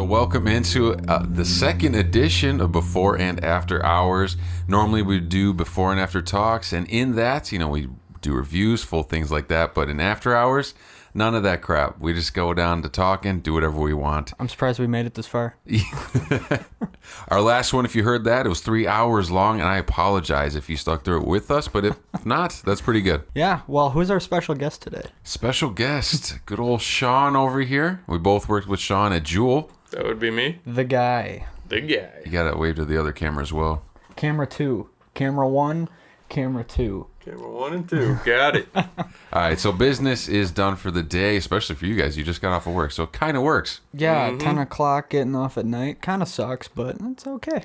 Welcome into the second edition of Before and After Hours. Normally we do before and after talks, and in that, we do reviews, full things like that, but in After Hours, none of that crap. We just go down to talking, do whatever we want. I'm surprised we made it this far. Our last one, if you heard that, it was 3 hours long, and I apologize if you stuck through it with us, but if not, that's pretty good. Yeah, well, who's our special guest today? Special guest, good old Sean over here. We both worked with Sean at Jewel. That would be me. The guy. You gotta wave to the other camera as well. Camera 2. Camera 1. Camera 2. Camera 1 and 2. Got it. All right, so business is done for the day, especially for you guys. You just got off of work, so it kind of works. Yeah, 10 o'clock getting off at night. Kind of sucks, but it's okay.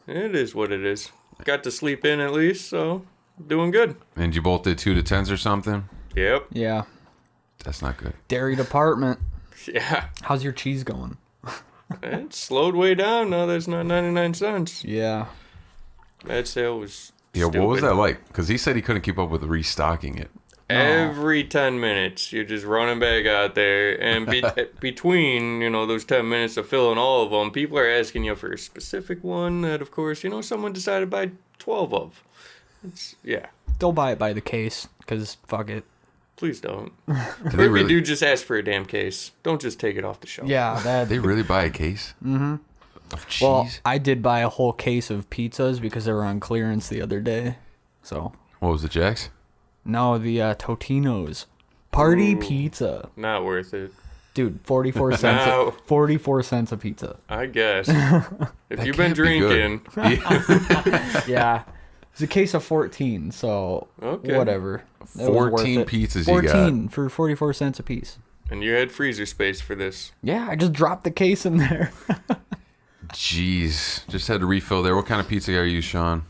It is what it is. Got to sleep in at least, so doing good. And you both did 2 to 10s or something? Yep. Yeah. That's not good. Dairy department. Yeah. How's your cheese going? It slowed way down. Now there's not 99 cents. Yeah. That sale was Yeah, stupid. what was that like? Because he said he couldn't keep up with restocking it. Every 10 minutes, you're just running back out there. And between, those 10 minutes of filling all of them, people are asking you for a specific one that, of course, someone decided to buy 12 of. Yeah. They'll buy it by the case, because fuck it. Please don't. If you do, just ask for a damn case. Don't just take it off the shelf. Yeah. They really buy a case? Mm-hmm. Of cheese? Well, I did buy a whole case of pizzas because they were on clearance the other day. So. What was it, Jax? No, the Totino's. Party pizza. Not worth it. Dude, 44 cents. No. 44 cents a pizza. I guess. If you've been drinking. Yeah. It's a case of 14, so whatever. 14 pizzas 14 you got. 14 for 44 cents a piece. And you had freezer space for this. Yeah, I just dropped the case in there. Jeez. Just had to refill there. What kind of pizza are you, Sean?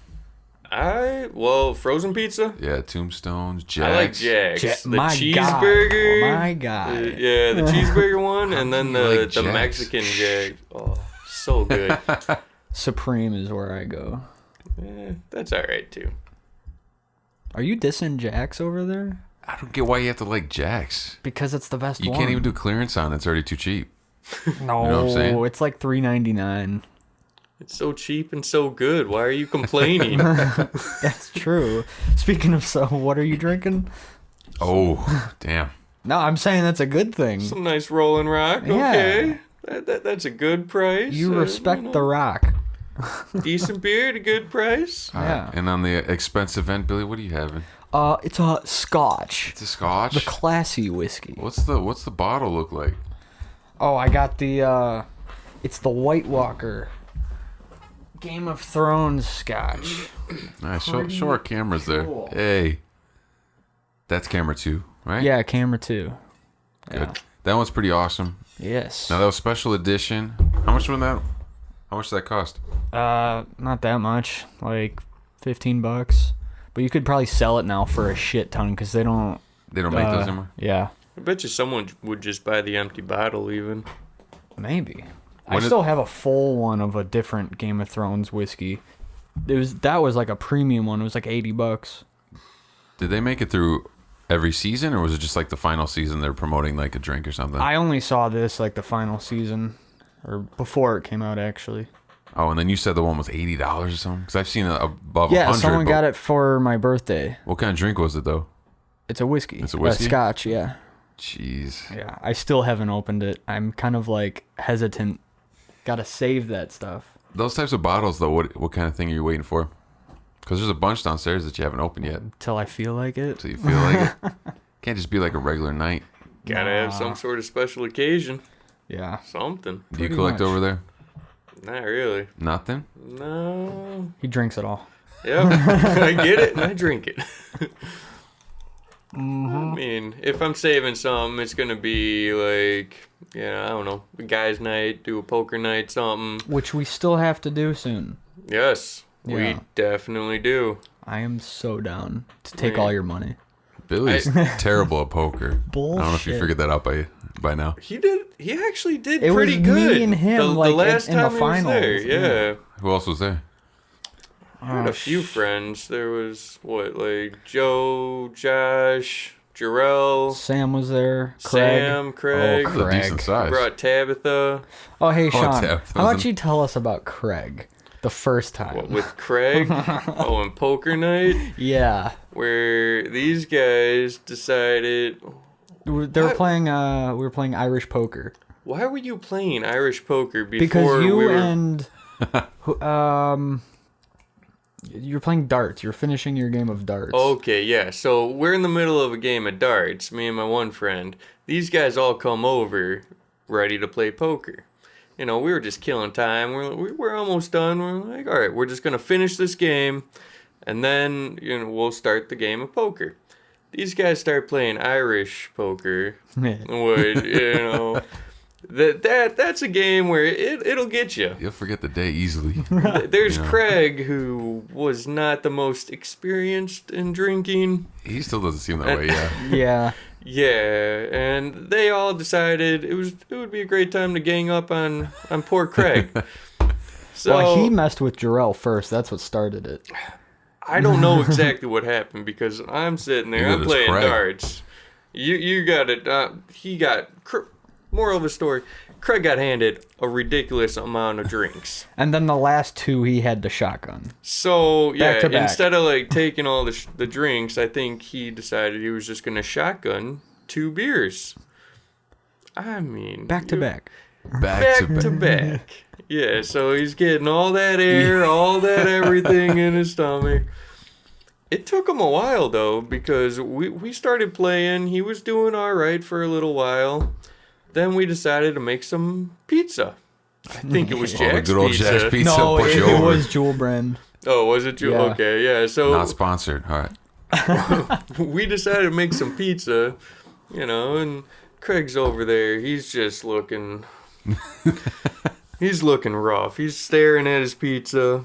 Frozen pizza? Yeah, Tombstones, Jags. I like Jags. The my cheeseburger. God. My God. Yeah, the cheeseburger one, and then the Jags? Mexican Jag. Oh, so good. Supreme is where I go. That's all right, too. Are you dissing Jax over there? I don't get why you have to like Jags. Because it's the best You one. can't even do clearance on it. It's already too cheap. No, You know what I'm saying? it's like $3.99. It's so cheap and so good. Why are you complaining? That's true. Speaking of what are you drinking? Oh, damn. No, I'm saying that's a good thing. Some nice Rolling Rock. Yeah. Okay. That's a good price. You respect the rock. Decent beer at a good price. All Yeah. right. And on the expensive end, Billy, what are you having? It's a Scotch. It's a Scotch? The classy whiskey. What's the bottle look like? Oh, I got the, it's the White Walker Game of Thrones Scotch. Nice. Show our cameras cool. there. Hey. That's camera 2, right? Yeah, camera 2. Good. Yeah. That one's pretty awesome. Yes. Now, that was special edition. How much did that cost? Not that much. Like $15. But you could probably sell it now for a shit ton because they don't They don't make those anymore? Yeah. I bet you someone would just buy the empty bottle even. Maybe. I still have a full one of a different Game of Thrones whiskey. That was like a premium one. It was like $80. Did they make it through every season, or was it just like the final season they're promoting like a drink or something? I only saw this like the final season, or before it came out actually. Oh, and then you said the one was $80 or something? Because I've seen it above 100. Yeah, someone got it for my birthday. What kind of drink was it, though? It's a whiskey. It's a whiskey? Scotch, yeah. Jeez. Yeah, I still haven't opened it. I'm kind of like hesitant. Gotta save that stuff. Those types of bottles, though, what kind of thing are you waiting for? Because there's a bunch downstairs that you haven't opened yet. Till I feel like it. So you feel like it. Can't just be like a regular night. Gotta have some sort of special occasion. Yeah. Something. Do you collect much. over there? Not really. Nothing? No. He drinks it all. Yep. I get it and I drink it. I mean, if I'm saving some, it's gonna be like, I don't know, a guys' night, do a poker night, something. Which we still have to do soon. Yes, Yeah. we definitely do. I am so down to take all your money. Billy's terrible at poker. Bullshit. I don't know if you figured that out by now. He actually did It pretty was good. me and him, the like, last in the time he was finals. there, yeah. Who else was there? I had a few friends. There was like Joe, Josh, Jarrell, Sam was there. Craig. Sam, Craig. That's a decent size. Brought Tabitha. Oh, hey, Sean. Tabitha How was about you tell us about Craig the first time? What, with Craig? Oh, and poker night, Yeah. where these guys decided. They were What? playing, we were playing Irish poker. Why were you playing Irish poker before Because you we were? and, you're playing darts. You're finishing your game of darts. Okay, yeah. So we're in the middle of a game of darts, me and my one friend. These guys all come over, ready to play poker. We were just killing time. We're almost done. We're like, all right, we're just gonna finish this game, and then we'll start the game of poker. These guys start playing Irish poker. Would that's a game where it'll get you. You'll forget the day easily. There's Craig, who was not the most experienced in drinking. He still doesn't seem that way, yeah. Yeah. Yeah, and they all decided it would be a great time to gang up on poor Craig. So Well, he messed with Jarrell first. That's what started it. I don't know exactly what happened because I'm sitting there, Neither I'm does playing Craig. darts. You got it. He got. Moral of the story: Craig got handed a ridiculous amount of drinks. And then the last two he had to shotgun. So yeah, Back to back. instead of like taking all the drinks, I think he decided he was just gonna shotgun 2 beers. I mean, Back to back. Back to to back. Yeah, so he's getting all that air, all that everything in his stomach. It took him a while though because we started playing. He was doing all right for a little while. Then we decided to make some pizza. I think it was Oh, Jack's the good old pizza. Jack's pizza No, push it you over. was Jewel brand. Oh, was it you? Yeah. Okay, yeah. So Not sponsored. All right. we decided to make some pizza, and Craig's over there. He's just looking. He's looking rough. He's staring at his pizza.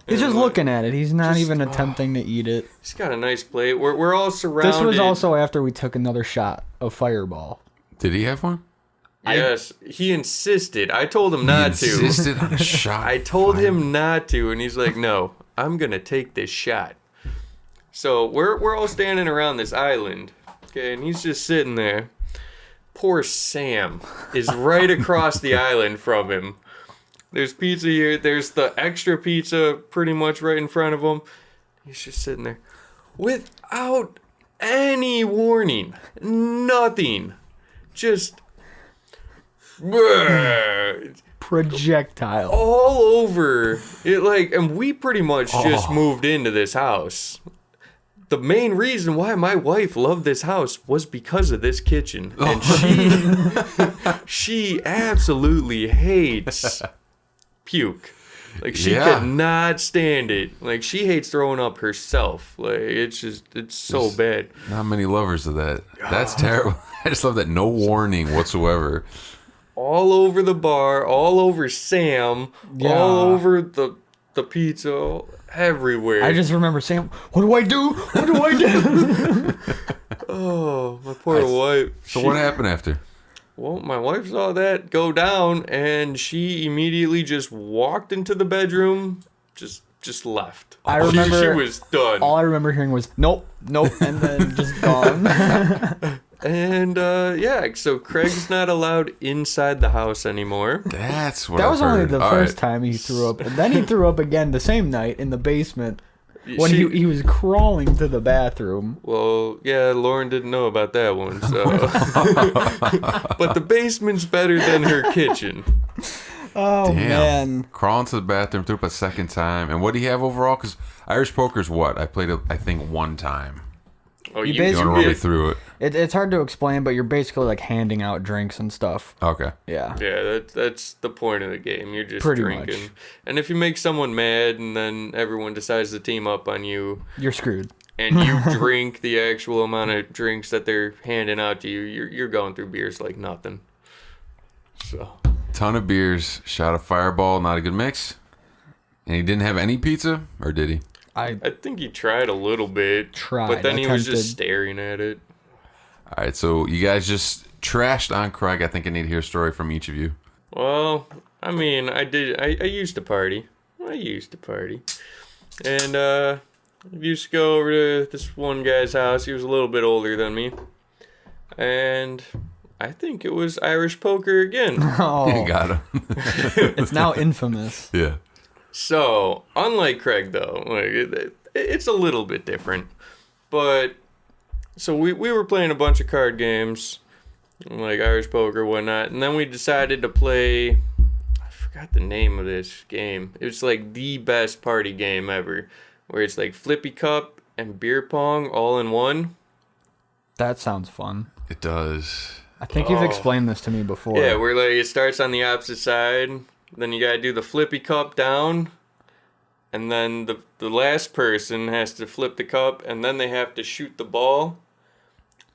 He's just and, looking at it. He's not just- even attempting to eat it. He's got a nice plate. We're all surrounded. This was also after we took another shot of Fireball. Did he have one? Yes, he insisted. I told him He not insisted on a shot. I told him not to, and he's like, "No, I'm gonna take this shot." So we're all standing around this island, okay, and he's just sitting there. Poor Sam is right across the island from him. There's pizza here. There's the extra pizza pretty much right in front of him. He's just sitting there without any warning, nothing, just. Projectile. All over it, and we pretty much just moved into this house. The main reason why my wife loved this house was because of this kitchen, and she absolutely hates puke. Like she Yeah. could not stand it. Like she hates throwing up herself. Like it's so bad. Not many lovers of that. That's terrible. I just love that. No warning whatsoever. All over the bar, all over Sam, Yeah. all over the pizza, everywhere. I just remember saying, "What do I do? What do I do?" Oh, my poor wife. So what happened after? Well, my wife saw that go down, and she immediately just walked into the bedroom, just left. I remember she was done. All I remember hearing was "Nope, nope," and then just gone. And yeah, so Craig's not allowed inside the house anymore. That's what That I've was only heard. the All first right. time he threw up, and then he threw up again the same night in the basement when She- he was crawling to the bathroom. Well, yeah, Lauren didn't know about that one, so. But the basement's better than her kitchen. Oh Damn. man. Crawl into the bathroom, threw up a second time. And what do you have overall? Because Irish poker's what? I played it, I think, one time. Oh, You you You basically- don't really through it. It's hard to explain, but you're basically like handing out drinks and stuff. Okay. Yeah. Yeah, that's the point of the game. You're just Pretty drinking. much. And if you make someone mad and then everyone decides to team up on you, You're screwed. and you drink the actual amount of drinks that they're handing out to you, you're going through beers like nothing. So, ton of beers, shot of Fireball, not a good mix. And he didn't have any pizza, or did he? I think he tried a little bit, but then he was just staring at it. All right, so you guys just trashed on Craig. I think I need to hear a story from each of you. Well, I mean, I used to party. And I used to go over to this one guy's house. He was a little bit older than me. And I think it was Irish poker again. Oh, You got him. it's now infamous. Yeah. So, unlike Craig, though, like it's a little bit different. But, so we were playing a bunch of card games, like Irish poker, whatnot. And then we decided to play, I forgot the name of this game. It was like the best party game ever, where it's like Flippy Cup and beer pong all in one. That sounds fun. It does. I think you've explained this to me before. Yeah, where like it starts on the opposite side, then you gotta do the Flippy Cup down, and then the last person has to flip the cup, and then they have to shoot the ball,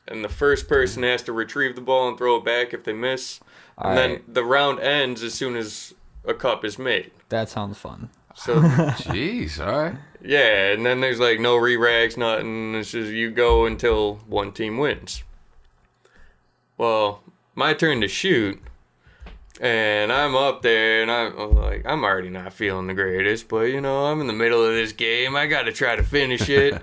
and the first person has to retrieve the ball and throw it back if they miss. And then the round ends as soon as a cup is made. That sounds fun. So, Jeez, all right. yeah, and then there's like no re-rags, nothing. It's just you go until one team wins. Well, my turn to shoot, and I'm up there, and I'm already not feeling the greatest, but I'm in the middle of this game. I got to try to finish it.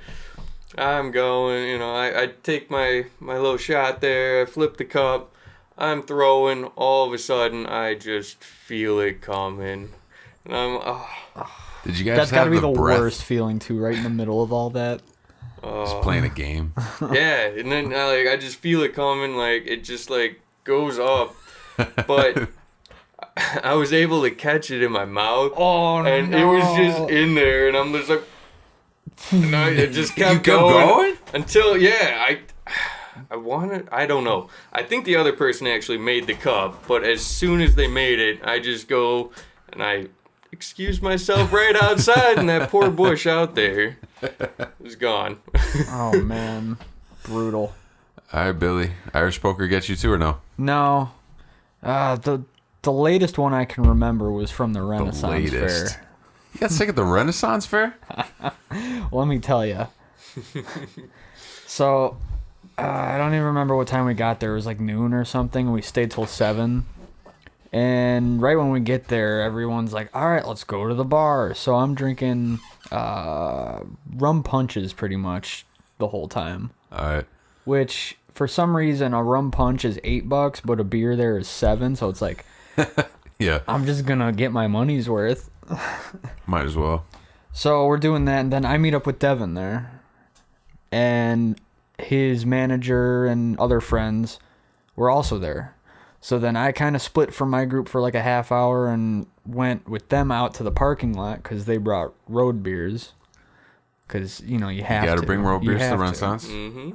I'm going, I take my little shot there. I flip the cup. I'm throwing. All of a sudden, I just feel it coming, and Did you guys That's got have to be the the breath worst feeling too, right in the middle of all that. just playing a game? yeah, and then I just feel it coming, like it just like goes up, but I was able to catch it in my mouth. Oh, and no. it was just in there, and I'm just like, and it just kept, You kept going? until I don't know. I think the other person actually made the cup, but as soon as they made it, I just go and I excuse myself right outside, and that poor bush out there is gone. Oh, man. Brutal. All right, Billy. Irish poker gets you too, or no? No. The latest one I can remember was from the Renaissance Fair. You got sick of the Renaissance Fair? Let me tell you. So, I don't even remember what time we got there. It was like noon or something. We stayed till 7. And right when we get there, everyone's like, all right, let's go to the bar. So I'm drinking rum punches pretty much the whole time. All right. Which, for some reason, a rum punch is $8, but a beer there is $7. So it's like, Yeah. I'm just going to get my money's worth. Might as well. So we're doing that, and then I meet up with Devin there. And his manager and other friends were also there. So then I kind of split from my group for like a half hour and went with them out to the parking lot because they brought road beers. Because, you have to. You got to bring road beers to the have Renaissance? Mm-hmm.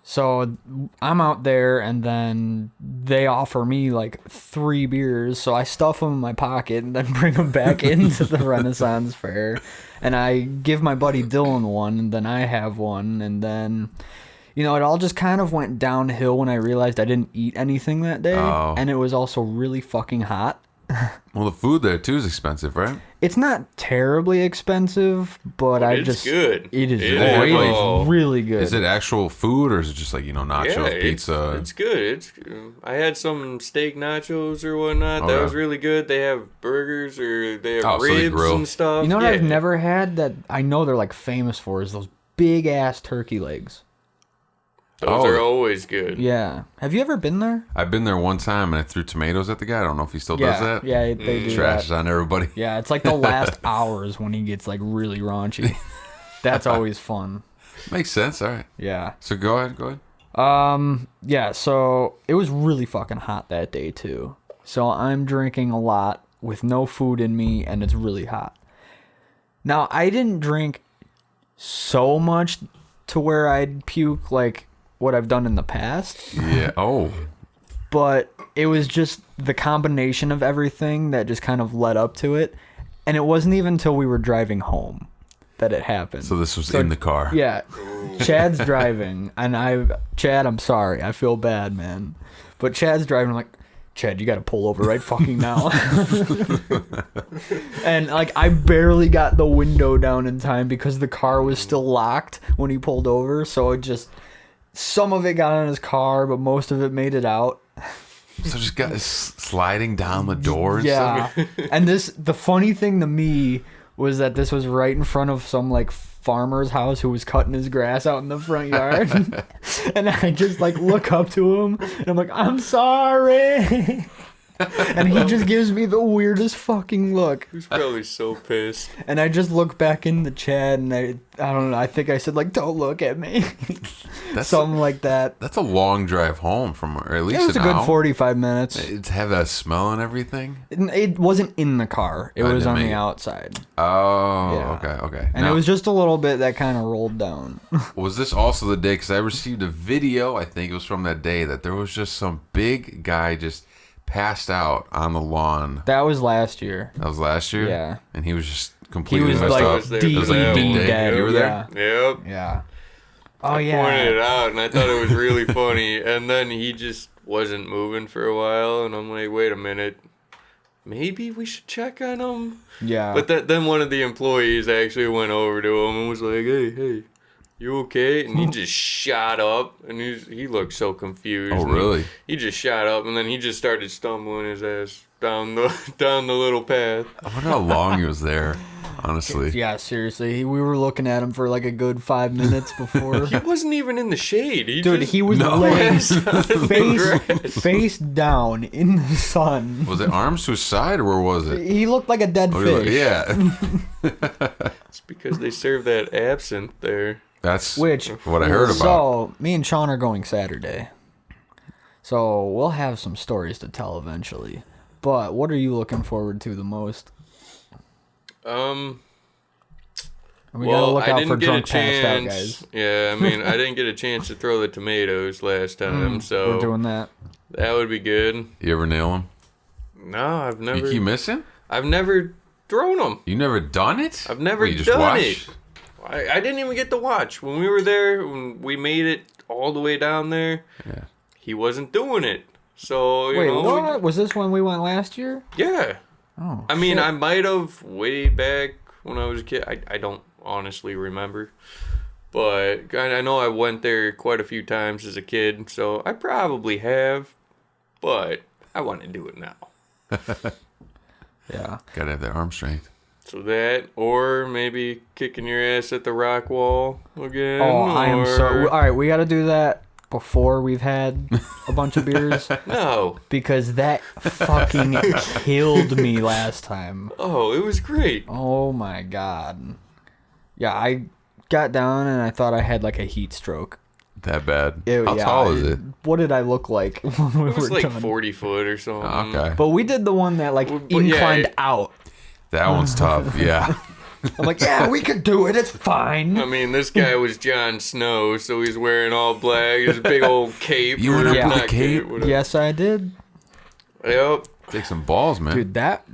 So I'm out there, and then they offer me like 3 beers. So I stuff them in my pocket and then bring them back into the Renaissance Fair. And I give my buddy Dylan one, and then I have one. And then, it all just kind of went downhill when I realized I didn't eat anything that day. Oh. And it was also really fucking hot. Well, the food there too is expensive, right? It's not terribly expensive, but it's good. It is Oh. really good. Is it actual food, or is it just like, nachos, pizza? It's good. I had some steak nachos or whatnot. That was really good. They have burgers, or they have so they ribs grill. and stuff. You know what Yeah. I've never had that I know they're like famous for is those big ass turkey legs. Those are always good. Yeah. Have you ever been there? I've been there one time and I threw tomatoes at the guy. I don't know if he still does that. Yeah, they do Trashes that. on everybody. Yeah, it's like the last hours when he gets like really raunchy. That's always fun. Makes sense. All right. Yeah. So go ahead. Yeah, so it was really fucking hot that day too. So I'm drinking a lot with no food in me, and it's really hot. Now, I didn't drink so much to where I'd puke like what I've done in the past, Yeah. Oh. but it was just the combination of everything that just kind of led up to it. And it wasn't even until we were driving home that it happened. So this was in the car. Yeah. Chad's driving, and Chad, I'm sorry. I feel bad, man. But Chad's driving, I'm like, Chad, you got to pull over right fucking now. And, like, I barely got the window down in time because the car was still locked when he pulled over. So it just, some of it got on his car, but most of it made it out. So just got sliding down the doors. Yeah. And the funny thing to me was that this was right in front of some, like, farmer's house who was cutting his grass out in the front yard. And I just, like, look up to him, and I'm like, I'm sorry. And he just gives me the weirdest fucking look. He was probably so pissed. And I just look back into Chad, and I don't know, I think I said, like, don't look at me. Something like that. That's a long drive home from, or at least It was a good 45 minutes. It's have that smell and everything. It wasn't in the car. It was on the it. outside. Oh, Yeah. okay. And it was just a little bit that kind of rolled down. Was this also the day, because I received a video, I think it was from that day, that there was just some big guy just passed out on the lawn. That was last year. That was last year? Yeah. And he was just He completely was messed like up. there. DED It was like midday. dead. You were there? Yep. Yeah. Oh, I yeah. pointed it out, and I thought it was really funny. And then he just wasn't moving for a while, and I'm like, wait a minute. Maybe we should check on him? Yeah. But then one of the employees actually went over to him and was like, hey, you okay? And he just shot up, and he looked so confused. Oh, And really? He just shot up, and then he just started stumbling his ass down the little path. I wonder how long he was there, honestly. Yeah, seriously. We were looking at him for like a good 5 minutes before. He wasn't even in the shade. Dude, he was laying face down in the sun. Was it arms to his side, or where was it? He looked like a dead fish. Yeah. It's because they serve that absinthe there. That's Which, what I heard about. So, me and Sean are going Saturday. So, we'll have some stories to tell eventually. But, what are you looking forward to the most? We gotta look out for drunk passed out guys. Yeah, I mean, I didn't get a chance to throw the tomatoes last time, so We're doing that. that would be good. You ever nail him? No, I've never. You keep missing? I've never thrown them. You never done it? I've never What, you just done watch? it. I didn't even get to watch when we were there. When we made it all the way down there, Yeah. he wasn't doing it. So you Wait, know, what? Was this when we went last year? yeah. Oh, I mean, shit. I might have way back when I was a kid. I don't honestly remember. But I know I went there quite a few times as a kid, so I probably have. But I want to do it now. Yeah. Gotta have that arm strength. So that, or maybe kicking your ass at the rock wall again. Oh, I am so... or- All right, we gotta do that before we've had a bunch of beers. No. Because that fucking killed me last time. Oh, it was great. Oh my god. Yeah, I got down and I thought I had like a heat stroke. That bad. Ew, How yeah, tall is it? What did I look like when we It was were like done? 40 foot or something. Oh, okay. But we did the one that like Well, but yeah, inclined out. That one's tough. Yeah. I'm like, yeah, we could do it. It's fine. I mean, this guy was Jon Snow, so he's wearing all black. His big old cape. You went or up with not a cape? whatever. Yes, I did. Yep. Take some balls, man. Dude, that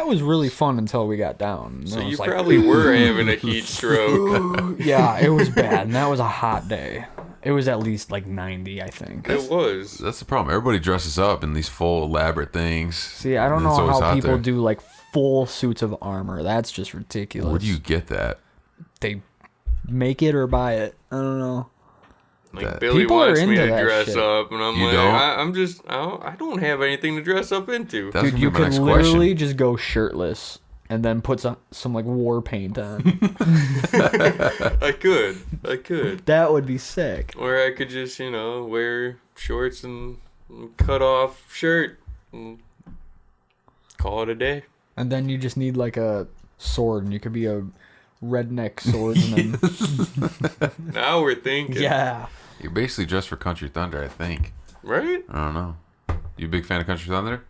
was really fun until we got down. So I was you like, probably were having a heat stroke. yeah, it was bad, and that was a hot day. It was at least like 90, I think. It was. That's the problem. Everybody dresses up in these full elaborate things. See, I don't and it's know always how hot people there. do like full suits of armor. That's just ridiculous. Where do you get that? They make it or buy it. I don't know. Like That- Billy People are wants me into to that dress shit. up, and I'm You like, don't? I don't have anything to dress up into. That's Dude, gonna you be my can next literally question. just go shirtless and then put some like war paint on. I could. That would be sick. Or I could just, wear shorts and cut off shirt and call it a day. And then you just need like a sword, and you could be a redneck swordsman. Now we're thinking. Yeah. You're basically dressed for Country Thunder, I think. Right? I don't know. You a big fan of Country Thunder?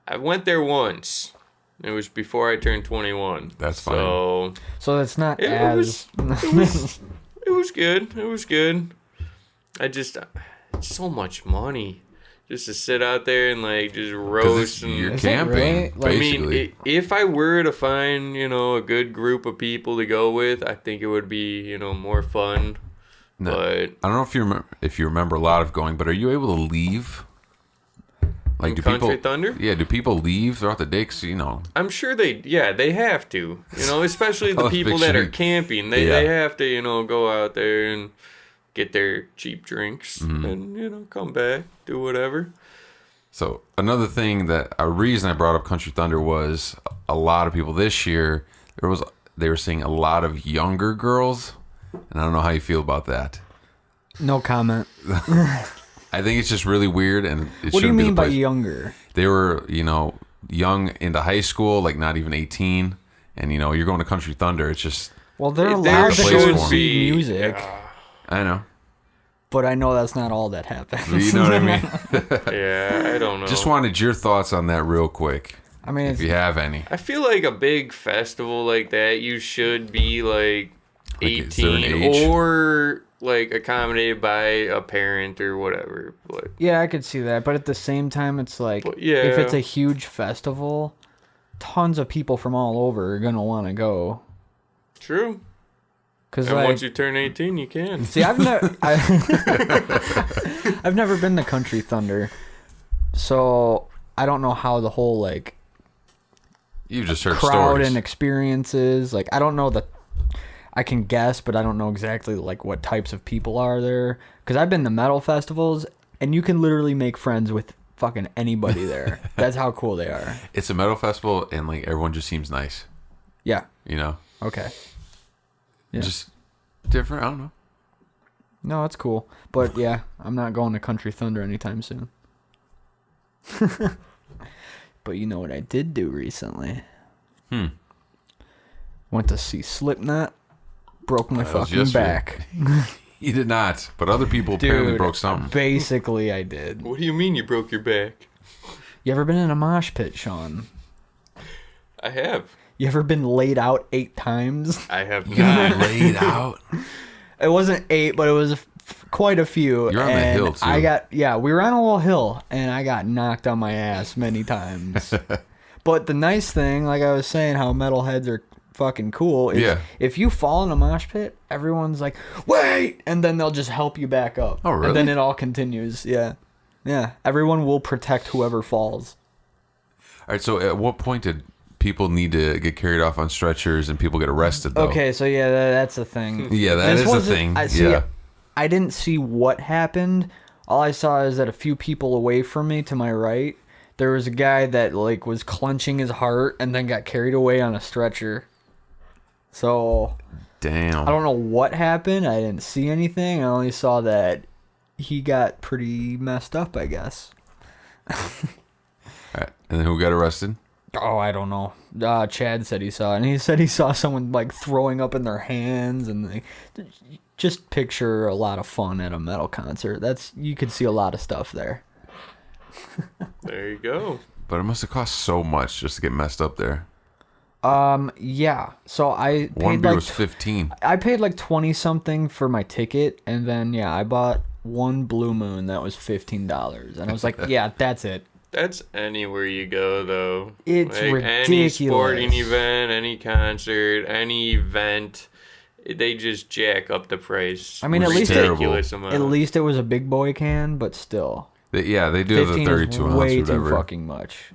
I went there once. It was before I turned 21. That's fine. So So that's not it as. was good. It was good. I just it's so much money. just to sit out there and like just 'Cause roast and. you're Is it camping, really? Like- I mean, basically. if I were to find, a good group of people to go with, I think it would be, more fun. No. But I don't know if you remember a lot of going, but are you able to leave? Like, do Country people? Thunder? Yeah, do people leave throughout the day? 'Cause, I'm sure they have to, especially I the was people that are picturing- camping. They have to, go out there and get their cheap drinks and, come back, do whatever. So another thing a reason I brought up Country Thunder was a lot of people this year. They were seeing a lot of younger girls, and I don't know how you feel about that. No comment. I think it's just really weird, and it What do you shouldn't be the mean by place. younger? They were, young into high school, like not even 18, and you're going to Country Thunder. It's just, Well, they're There allowed to should go and be- see music, I know, but I know that's not all that happens. you know what I mean. Yeah, I don't know. Just wanted your thoughts on that real quick, I mean, if it's, you have any. I feel like a big festival like that, you should be like Is there an 18 age? or like accommodated by a parent or whatever. But yeah, I could see that, but at the same time, it's like But, yeah. if it's a huge festival, tons of people from all over are gonna want to go. true. Cause And like, once you turn 18, you can. see, I've never, I've never been to Country Thunder, so I don't know how the whole like You've just heard crowd stories. and experiences. Like, I don't know I can guess, but I don't know exactly like what types of people are there. Because I've been to metal festivals, and you can literally make friends with fucking anybody there. That's how cool they are. It's a metal festival, and like everyone just seems nice. Yeah. Okay. Yeah. Just different. I don't know. No, it's cool. But yeah, I'm not going to Country Thunder anytime soon. But you know what I did do recently? Went to see Slipknot. Broke my That was fucking yesterday. back. You did not, but other people apparently Dude, broke something. Basically, I did. What do you mean you broke your back? You ever been in a mosh pit, Sean? I have. You ever been laid out 8 times? I have Got not. laid out. It wasn't 8, but it was quite a few. You're on the and hill, too. We were on a little hill, and I got knocked on my ass many times. But the nice thing, like I was saying, how metalheads are fucking cool, is Yeah. if you fall in a mosh pit, everyone's like, wait! And then they'll just help you back up. Oh, really? And then it all continues, yeah. Yeah, everyone will protect whoever falls. All right, so at what point did people need to get carried off on stretchers and people get arrested, though? Okay, so yeah, that's the thing. Yeah, that This is the wasn't- thing. Yeah. I didn't see what happened. All I saw is that a few people away from me to my right, there was a guy that like was clenching his heart and then got carried away on a stretcher. So Damn. I don't know what happened. I didn't see anything. I only saw that he got pretty messed up, I guess. All right. And then who got arrested? Oh, I don't know. Chad said he saw it, and he said he saw someone like throwing up in their hands, and like, just picture a lot of fun at a metal concert. You could see a lot of stuff there. There you go. But it must have cost so much just to get messed up there. Yeah. So I paid One beer like was 15. I paid like 20 something for my ticket, and then yeah, I bought one Blue Moon that was $15, and I was like, yeah, that's it. That's anywhere you go, though. It's Any ridiculous. sporting event, any concert, any event, they just jack up the price. I mean, at least ridiculous amount. At least it was a big boy can, but still, They do have the 15 32 is ounce way or too whatever. fucking much.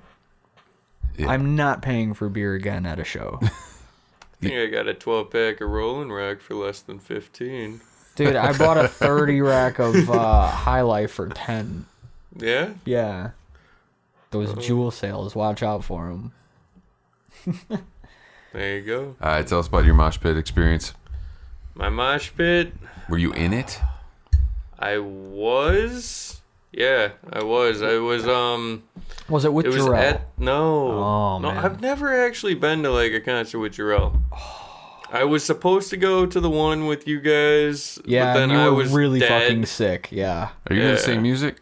Yeah. I'm not paying for beer again at a show. I think I got a 12-pack of Rolling Rock for less than 15. Dude, I bought a 30 rack of High Life for 10. Yeah? Yeah. Those jewel sales, watch out for them. There you go. All right, tell us about your mosh pit experience. My mosh pit, Were you in it? I was... Yeah, I was. Was it with It was Jarrell? at... No. Oh, no, man. I've never actually been to, like, a concert with Jarrell. I was supposed to go to the one with you guys, Yeah, but then and you I were was really dead. fucking sick. Yeah. Are you going to Yeah. sing music?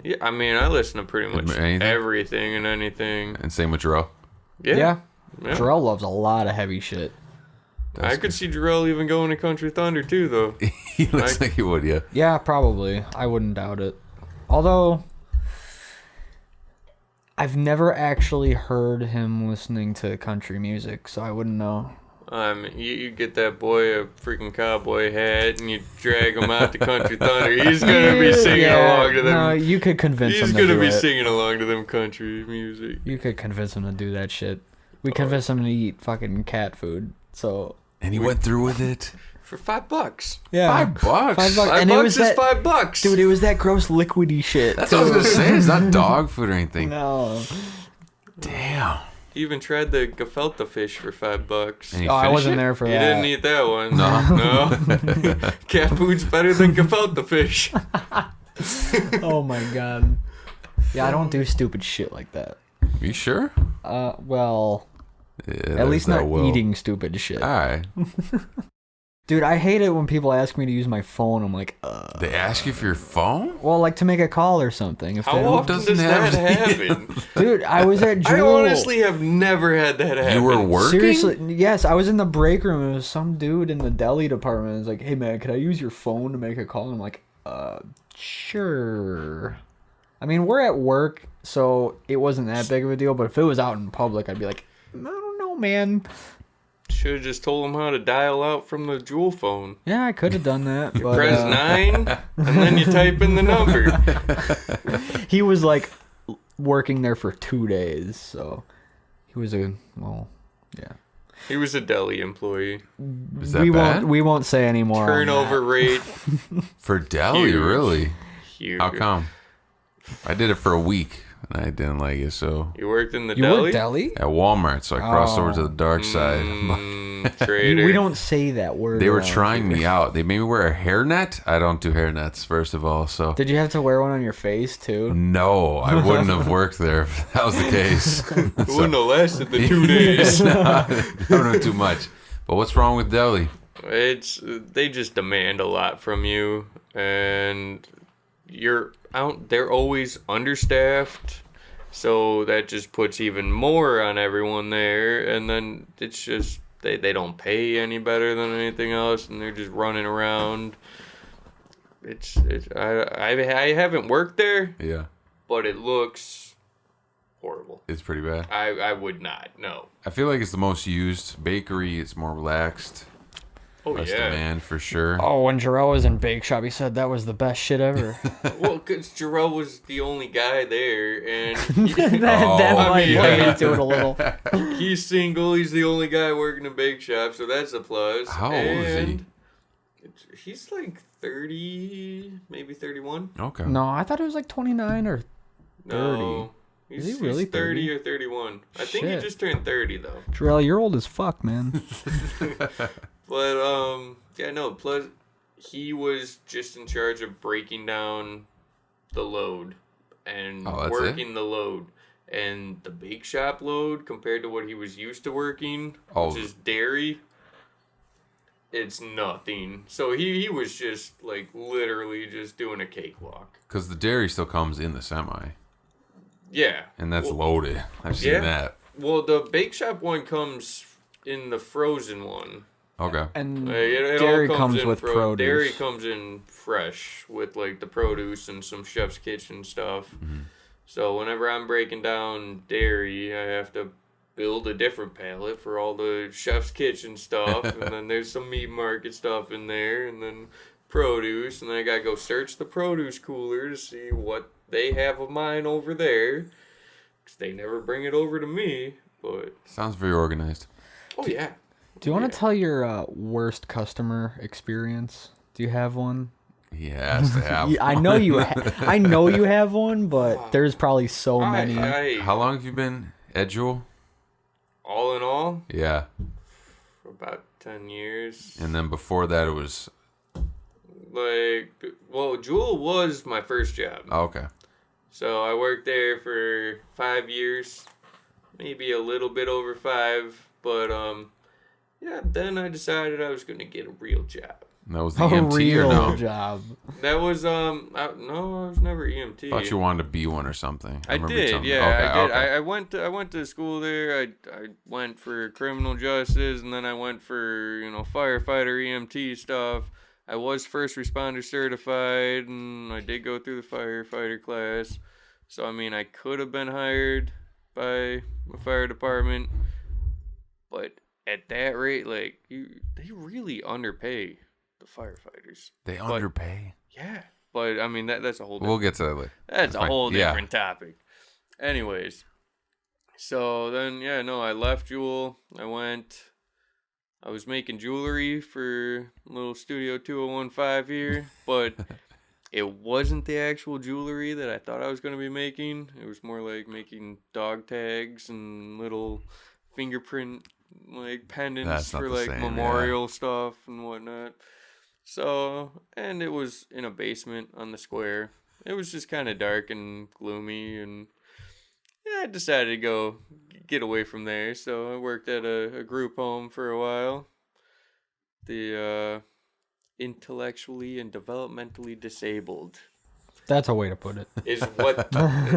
Yeah, I mean, I listen to pretty much Anything? everything and anything. And same with Jarrell? Yeah. Yeah. Yeah. Jarrell loves a lot of heavy shit. I could see Jarrell even going to Country Thunder, too, though. He looks like he would, yeah. Yeah, probably. I wouldn't doubt it. Although, I've never actually heard him listening to country music, so I wouldn't know. You get that boy a freaking cowboy hat and you drag him out to Country Thunder. He's gonna be singing along to them. No, you could convince him He's to do gonna be it. singing along to them country music. You could convince him to do that shit. We convinced him to eat fucking cat food, so... And he went through with it. For $5. Yeah. $5? $5 And it was is that, $5. dude, it was that gross liquidy shit. That's what I was gonna say. It's not dog food or anything. No. Damn. He even tried the gefilte fish for $5. And he I finished wasn't it? there for You that. didn't eat that one. No. Cat food's better than gefilte fish. Oh my god. Yeah, I don't do stupid shit like that. You sure? Well, Yeah, at least there's not that will. eating stupid shit. All right. Dude, I hate it when people ask me to use my phone. I'm like, They ask you for your phone? well, like to make a call or something. If How they often doesn't does have that to- happen? Dude, I was at I Jewel. honestly have never had that happen. You were working? Seriously, yes, I was in the break room. It was some dude in the deli department. It's like, hey man, could I use your phone to make a call? And I'm like, sure. I mean, we're at work, so it wasn't that big of a deal. But if it was out in public, I'd be like, I don't know, man. Should have just told him how to dial out from the Jewel phone. Yeah, I could have done that. But, Press 9, and then you type in the number. He was like working there for 2 days, so he was yeah. He was a deli employee. Is that bad? We won't say anymore. on Turnover that. rate, For deli, Huge. really? huge. How come? I did it for a week and I didn't like it, so You worked in the You deli? were deli? at Walmart, so I crossed over to Oh. the dark side. Trader. We don't say that word. They were around trying here. me out. They made me wear a hairnet. I don't do hairnets, first of all, so Did you have to wear one on your face too? no, I wouldn't have worked there if that was the case. It wouldn't have lasted the 2 days. I don't know too much. But what's wrong with deli? They just demand a lot from you, and they're always understaffed, so that just puts even more on everyone there, and then it's just they don't pay any better than anything else, and they're just running around. I haven't worked there, Yeah, but it looks horrible. it's pretty bad. I would not, no. I feel like it's the most used. Bakery, it's more relaxed. Oh Less yeah. demand for sure. Oh, when Jarrell was in Bake Shop, he said that was the best shit ever. Well, because Jarrell was the only guy there, and that Oh, might yeah. play into it a little. he's single. He's the only guy working a bake shop, so that's a plus. How old is he? And he's like 30, maybe 31. Okay. No, I thought it was like 29 or 30. No, Is he really he's 30 30? or 31. I think he Shit. just turned 30 though. Jarrell, you're old as fuck, man. But yeah, no. Plus, he was just in charge of breaking down the load and Oh, that's working the load. And the bake shop load compared to what he was used to working, Oh. which is dairy, it's nothing. So he was just like literally just doing a cakewalk. Because the dairy still comes in the semi, Yeah. and that's Well, loaded. I've seen yeah. that. Well, the bake shop one comes in the frozen one. Okay. And It dairy all comes in with produce. Dairy comes in fresh with like the produce and some chef's kitchen stuff. Mm-hmm. So whenever I'm breaking down dairy, I have to build a different pallet for all the chef's kitchen stuff, and then there's some meat market stuff in there, and then produce, and then I gotta go search the produce cooler to see what they have of mine over there, because they never bring it over to me. But Sounds very organized. oh yeah. do you want to tell your worst customer experience? Do you have one? He has to have. Yeah, I know you. I know you have one, but there's probably so many. How long have you been at Jewel? All in all, Yeah. for about 10 years. And then before that, it was. Jewel was my first job. Oh, okay. So I worked there for 5 years, maybe a little bit over 5. But, yeah, then I decided I was going to get a real job. That was the A EMT real or no? job. That was, no, I was never EMT. I thought you wanted to be one or something. I remember you did, telling me. yeah, Okay, I did. okay. I went to school there. I went for criminal justice, and then I went for firefighter EMT stuff. I was first responder certified, and I did go through the firefighter class. So I mean, I could have been hired by the fire department, but at that rate, like they really underpay the firefighters. They But- underpay. Yeah, but I mean that's a whole. We'll get to that later. That's a fine. whole Yeah. different topic. Anyways, so then I left Jewel. I was making jewelry for little Studio 2015 here, but it wasn't the actual jewelry that I thought I was going to be making. It was more like making dog tags and little fingerprint like pendants That's not for the like same, memorial stuff and whatnot. So, and it was in a basement on the square. It was just kind of dark and gloomy, and I decided to go get away from there. So I worked at a group home for a while. The intellectually and developmentally disabled That's a way to put it. is what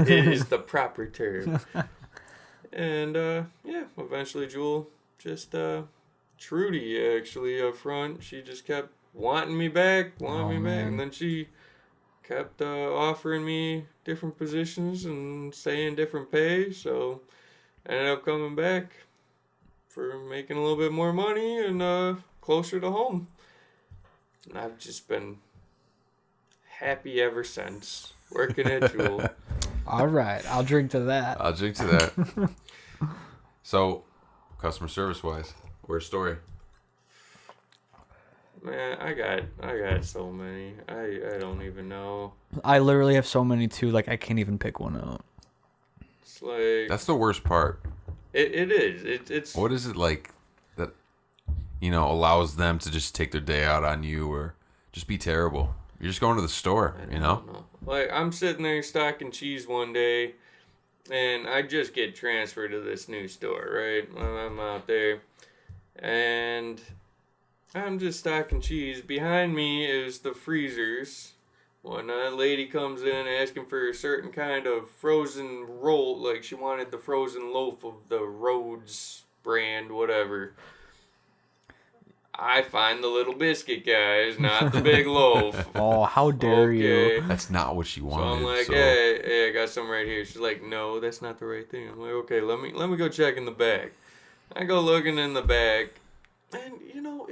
is the proper term. And eventually Jewel just Trudy actually up front, she just kept wanting me back, and then she kept offering me different positions and saying different pay, so I ended up coming back for making a little bit more money and closer to home. And I've just been happy ever since working at Jewel. All right, I'll drink to that. I'll drink to that. So, customer service wise, where's story? Man, I got so many. I don't even know. I literally have so many too. Like I can't even pick one out. It's like That's the worst part. it is. It's What is it like that, allows them to just take their day out on you or just be terrible? You're just going to the store, I don't know. Like I'm sitting there stocking cheese one day, and I just get transferred to this new store, right? I'm out there, and I'm just stocking cheese. Behind me is the freezers. When a lady comes in asking for a certain kind of frozen roll, like she wanted the frozen loaf of the Rhodes brand, whatever. I find the little biscuit, guys, not the big loaf. Oh, how dare you! That's not what she So wanted. I'm like, hey, I got some right here. She's like, no, that's not the right thing. I'm like, okay, let me go check in the bag. I go looking in the bag, and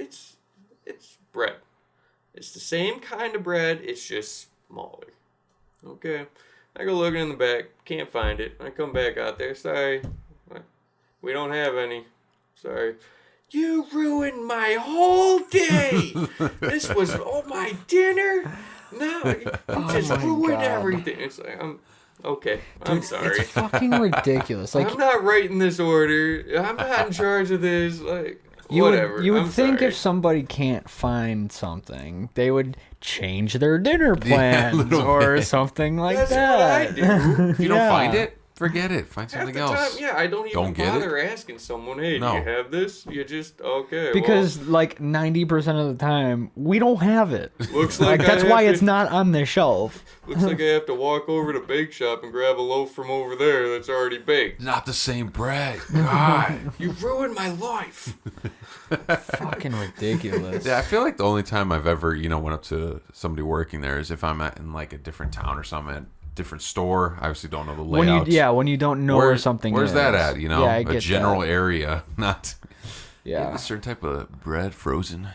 it's bread. It's the same kind of bread. It's just smaller. Okay, I go looking in the bag, can't find it. I come back out there. Sorry, we don't have any. Sorry. You ruined my whole day. This was my dinner. No, you just my ruined God. everything. It's like okay. I'm sorry. It's fucking ridiculous. Like I'm not writing this order. I'm not in charge of this. Like you whatever. would, you would I'm think sorry. if somebody can't find something, they would change their dinner plans little or bit. something like That's that. what I do. If you don't find it, forget it. Find Half something the else. time, yeah, I don't even Don't get bother asking someone, hey, No. do you have this? You just, okay. Because like 90% of the time, we don't have it. looks like Like that's I why have it's to, not on the shelf. Looks like I have to walk over to Bake Shop and grab a loaf from over there that's already baked. Not the same bread. God. You ruined my life. Fucking ridiculous. Yeah, I feel like the only time I've ever, went up to somebody working there is if I'm in like a different town or something, at a different store. I obviously don't know the When layout. when you don't know where something Where's is. that at? Yeah, I a get general that. area, not Yeah. a certain type of bread frozen.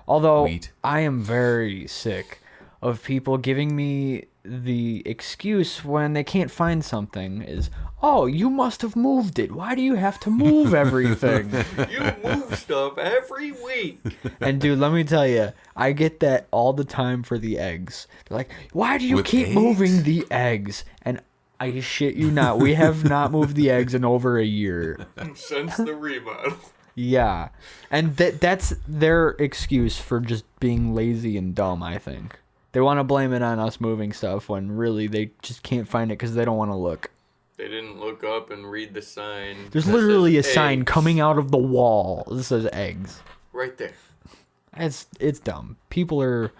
Although wheat. I am very sick of people giving me the excuse when they can't find something is, oh, you must have moved it. Why do you have to move everything? You move stuff every week. And dude, let me tell you, I get that all the time for the eggs. They're like, why do you With keep eggs? moving the eggs? And I shit you not, we have not moved the eggs in over a year. Since the remodel. Yeah. And that's their excuse for just being lazy and dumb, I think. They want to blame it on us moving stuff when really they just can't find it because they don't want to look. They didn't look up and read the sign. There's that literally a says sign eggs coming out of the wall that says eggs. right there. It's dumb. People are...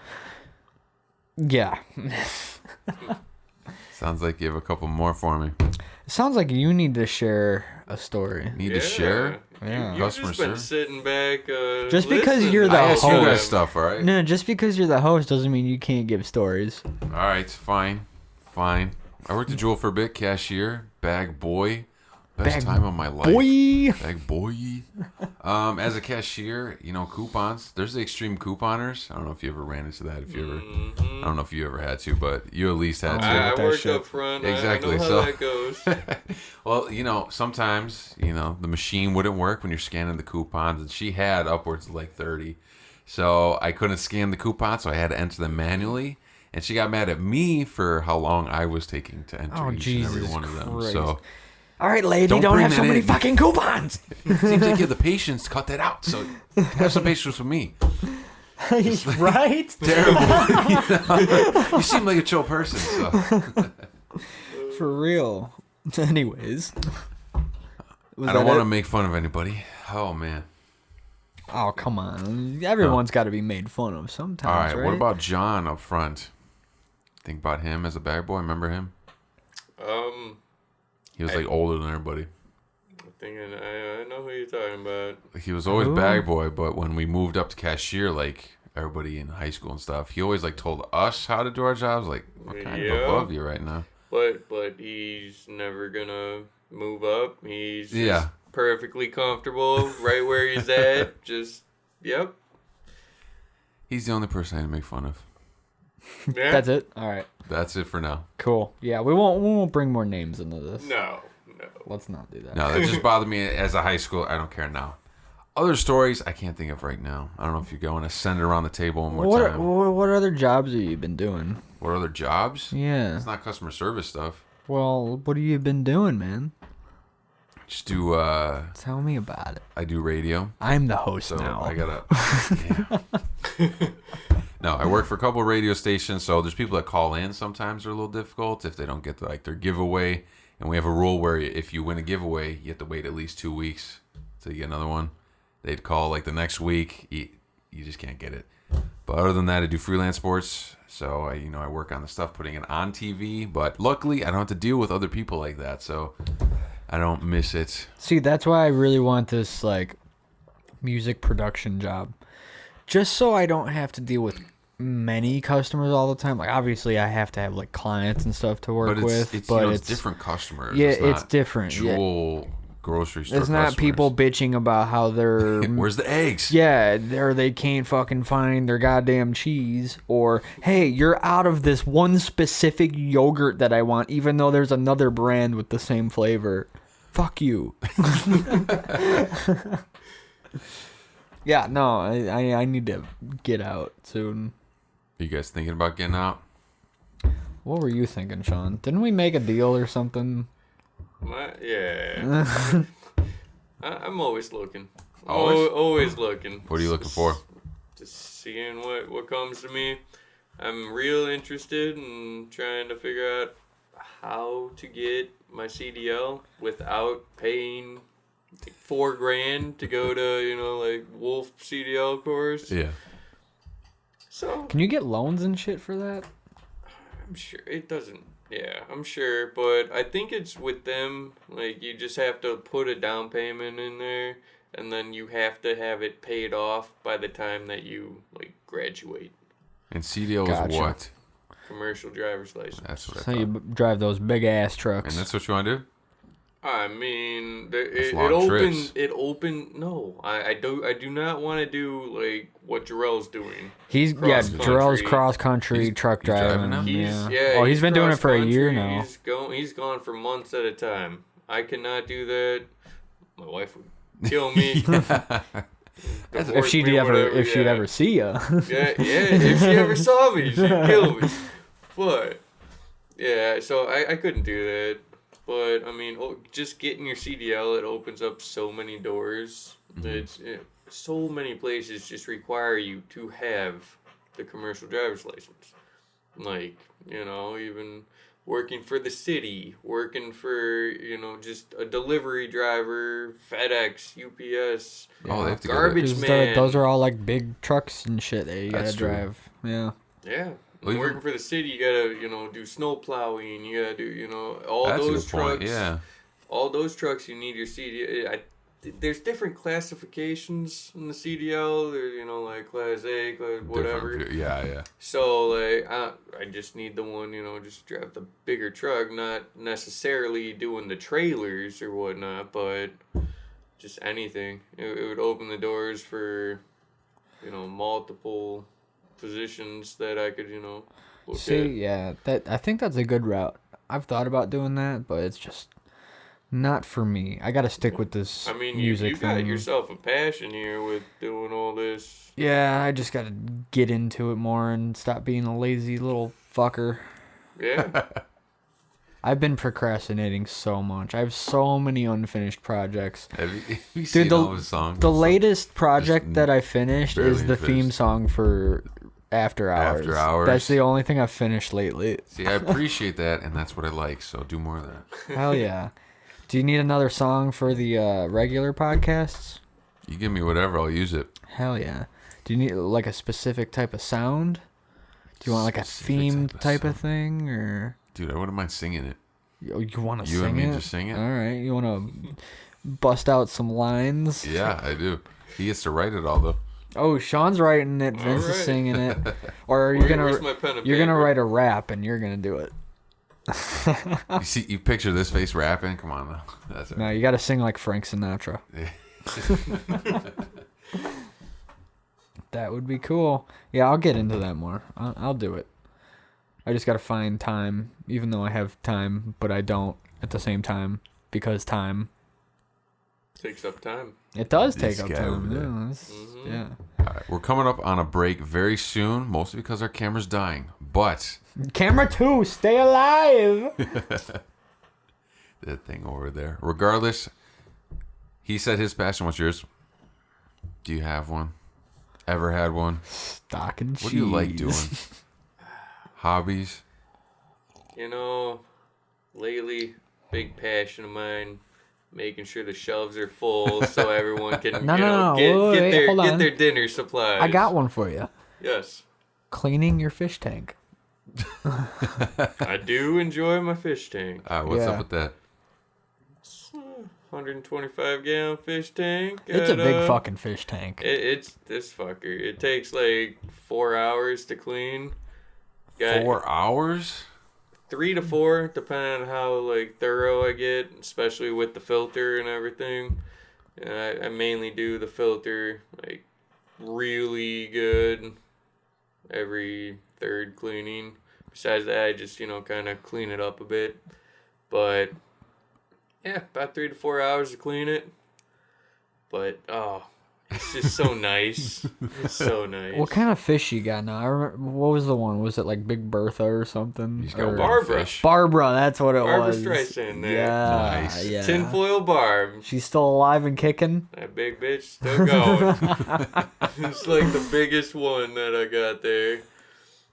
Yeah. Sounds like you have a couple more for me. It sounds like you need to share a story. Need to share? Yeah. You've Customer just been service? sitting back. Just because listening you're to the I asked you host. guys stuff, all right? No, just because you're the host doesn't mean you can't give stories. All right, fine. I worked at Jewel for a bit, cashier, bag boy. Best Bag time of my life. Boy. Bag boy. As a cashier, coupons. There's the extreme couponers. I don't know if you ever ran into that. I don't know if you ever had to, but you at least had to. I that worked shit. up front. Exactly. I know how that goes. Well, sometimes, the machine wouldn't work when you're scanning the coupons, and she had upwards of like 30. So I couldn't scan the coupons, so I had to enter them manually. And she got mad at me for how long I was taking to enter each and every Jesus one of them. Christ. So All right, lady, Don't don't bring have so that many in. fucking coupons. seems like you have the patience to cut that out. So have some patience with me. Right? Terrible. You seem like a chill person. So For real. Anyways. I don't want to make fun of anybody. Oh, man. Oh, come on. Everyone's got to be made fun of sometimes, All right. What about John up front? Think about him as a bag boy. Remember him? He was like older than everybody. I know who you're talking about. He was always Who? bag boy, but when we moved up to cashier, like everybody in high school and stuff, he always like told us how to do our jobs. Like, we're kind of above you right now. But he's never gonna move up. He's just perfectly comfortable right where he's at. Just yep. He's the only person I had to make fun of. Yeah. That's it? All right. That's it for now. Cool. Yeah, we won't bring more names into this. No. Let's not do that. No, that just bothered me as a high school. I don't care now. Other stories I can't think of right now. I don't know if you're going to send it around the table one more time. What other jobs have you been doing? What other jobs? Yeah. It's not customer service stuff. Well, what have you been doing, man? Just do. Tell me about it. I do radio. I'm the host So now. I gotta. No, I work for a couple of radio stations, so there's people that call in. Sometimes they're a little difficult if they don't get their giveaway, and we have a rule where if you win a giveaway, you have to wait at least 2 weeks till you get another one. They'd call like the next week, you just can't get it. But other than that, I do freelance sports, so I work on the stuff putting it on TV. But luckily, I don't have to deal with other people like that, so I don't miss it. See, that's why I really want this music production job. Just so I don't have to deal with many customers all the time. Like, obviously, I have to have clients and stuff to work with. But it's different customers. Yeah, it's it's different. Jewel grocery store. It's not customers. people bitching about how they're Where's the eggs? yeah, or they can't fucking find their goddamn cheese, or hey, you're out of this one specific yogurt that I want, even though there's another brand with the same flavor. Fuck you. Yeah, no, I need to get out soon. Are you guys thinking about getting out? What were you thinking, Sean? Didn't we make a deal or something? Yeah. I'm always looking. Always? Always looking. What are you looking for? Just seeing what comes to me. I'm real interested in trying to figure out how to get my CDL without paying like $4,000 to go to Wolf CDL course. Yeah. So Can you get loans and shit for that? I'm sure it doesn't. Yeah, I'm sure, but I think it's with them. Like, you just have to put a down payment in there, and then you have to have it paid off by the time that you graduate. And CDL Gotcha. is what? Commercial driver's license. That's what I So thought. you drive those big ass trucks. And that's what you want to do? I mean, That's it long opened. trips. It opened. No, I do not want to do what Jarrell's doing. He's Cross-country. Jarrell's cross country truck he's driving driving. now? Oh, he's been doing it for a year cross-country. now. He's gone for months at a time. I cannot do that. My wife would kill me. If she'd ever see you. Yeah, if she ever saw me, she'd kill me. But yeah, so I couldn't do that. But I mean, just getting your CDL, it opens up so many doors. So many places just require you to have the commercial driver's license. Even working for the city, working for just a delivery driver, FedEx, UPS, Oh, they have to go garbage man. Those are all like big trucks and shit that you gotta That's true. drive. Yeah. Yeah. Well, Working for the city, you gotta, do snow plowing. You gotta do, all That's a those good point. trucks. Yeah. All those trucks, you need your CD. there's different classifications in the CDL. There's, like Class A, Class whatever. Yeah. So, like, I just need the one, just drive the bigger truck, not necessarily doing the trailers or whatnot, but just anything. It would open the doors for, multiple positions that I could, look See, at. yeah, I think that's a good route. I've thought about doing that, but it's just not for me. I got to stick with this I mean, music you thing. got yourself a passion here with doing all this. Yeah, I just got to get into it more and stop being a lazy little fucker. Yeah. I've been procrastinating so much. I have so many unfinished projects. Have you seen all his songs? The latest project that I finished is the theme finished. song for After Hours. After Hours. That's the only thing I've finished lately. See, I appreciate that, and that's what I like. So do more of that. Hell yeah. Do you need another song for the regular podcasts? You give me whatever, I'll use it. Hell yeah. Do you need like a specific type of sound? Do you want like a theme type of thing, or? Dude, I wouldn't mind singing it. You want to sing You and me it? just sing it? All right. You want to bust out some lines? Yeah, I do. He gets to write it all though. Oh, Sean's writing it. Vince is Alright. singing it. Or are you Where's my pen and you're gonna paper? write a rap and you're gonna do it. You see, you picture this face rapping. Come on now. That's No, you got to sing like Frank Sinatra. That would be cool. Yeah, I'll get into that more. I'll do it. I just got to find time, even though I have time, but I don't at the same time because time. Takes up time. It does This take up guy over time. there. Yeah, it's- yeah. All right, we're coming up on a break very soon, mostly because our camera's dying. But Camera 2, stay alive. that thing over there. Regardless, he said his passion. What's yours? Do you have one? Ever had one? Stock and cheese. What do you like doing? Hobbies? Lately, big passion of mine, making sure the shelves are full so everyone can No, wait, get hold their on. dinner supplies. I got one for you. Yes. Cleaning your fish tank. I do enjoy my fish tank. What's Yeah. up with that? 125 gallon fish tank. It's a big fucking fish tank. It's this fucker. It takes like 4 hours to clean. 4 hours? 3 to 4, depending on how like thorough I get, especially with the filter and everything. And I mainly do the filter like really good every third cleaning. Besides that, I just kind of clean it up a bit. But yeah, about 3 to 4 hours to clean it. But it's just so nice. It's so nice. What kind of fish you got now? I remember, what was the one? Was it like Big Bertha or something? He's got Or- one Barbara. fish. Barbara, that's what it Barbara was. Streisand there. Yeah, Nice. yeah. Tinfoil Barb. She's still alive and kicking. That big bitch still going. It's like the biggest one that I got there.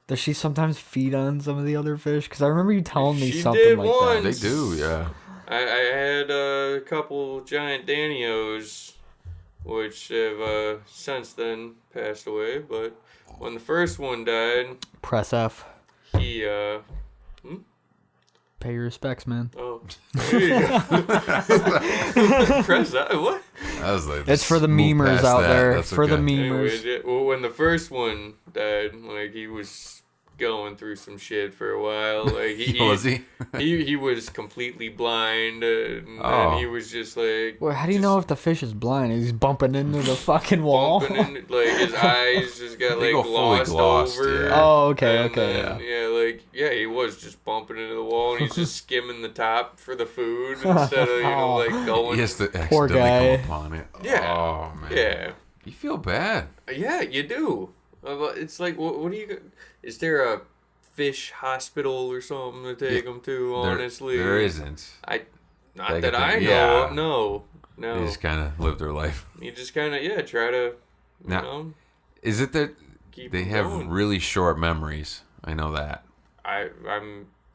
Does she sometimes feed on some of the other fish? Because I remember you telling me She something did like once. They do, yeah. I had a couple giant Danios, which have since then passed away. But when the first one died, that. Press F. he Pay your respects, man. oh, there you go. Press that. What? I was like, It's for the move memers past out that. there. That's For the okay. Anyways, memers. yeah, well, when the first one died, like he was going through some shit for a while. Like Was he? he was completely blind, and Oh. he was just like. Well, how do you just know if the fish is blind? He's bumping into the fucking wall. bumping in, like his eyes just got They like go fully glossed glossed, over. yeah. Oh, okay, And okay. then, yeah, he was just bumping into the wall, and he's just skimming the top for the food instead of like going. He has to Poor accidentally guy. come upon it. Yeah. Oh, man. Yeah, You feel bad. yeah, you do. It's like, what do you? Is there a fish hospital or something to take them to? Honestly, There isn't. Not They that get I the- know. yeah. Of. No. They just kind of live their life. You just kind of try to Now, Is it that keep they them have going. really short memories? I know that.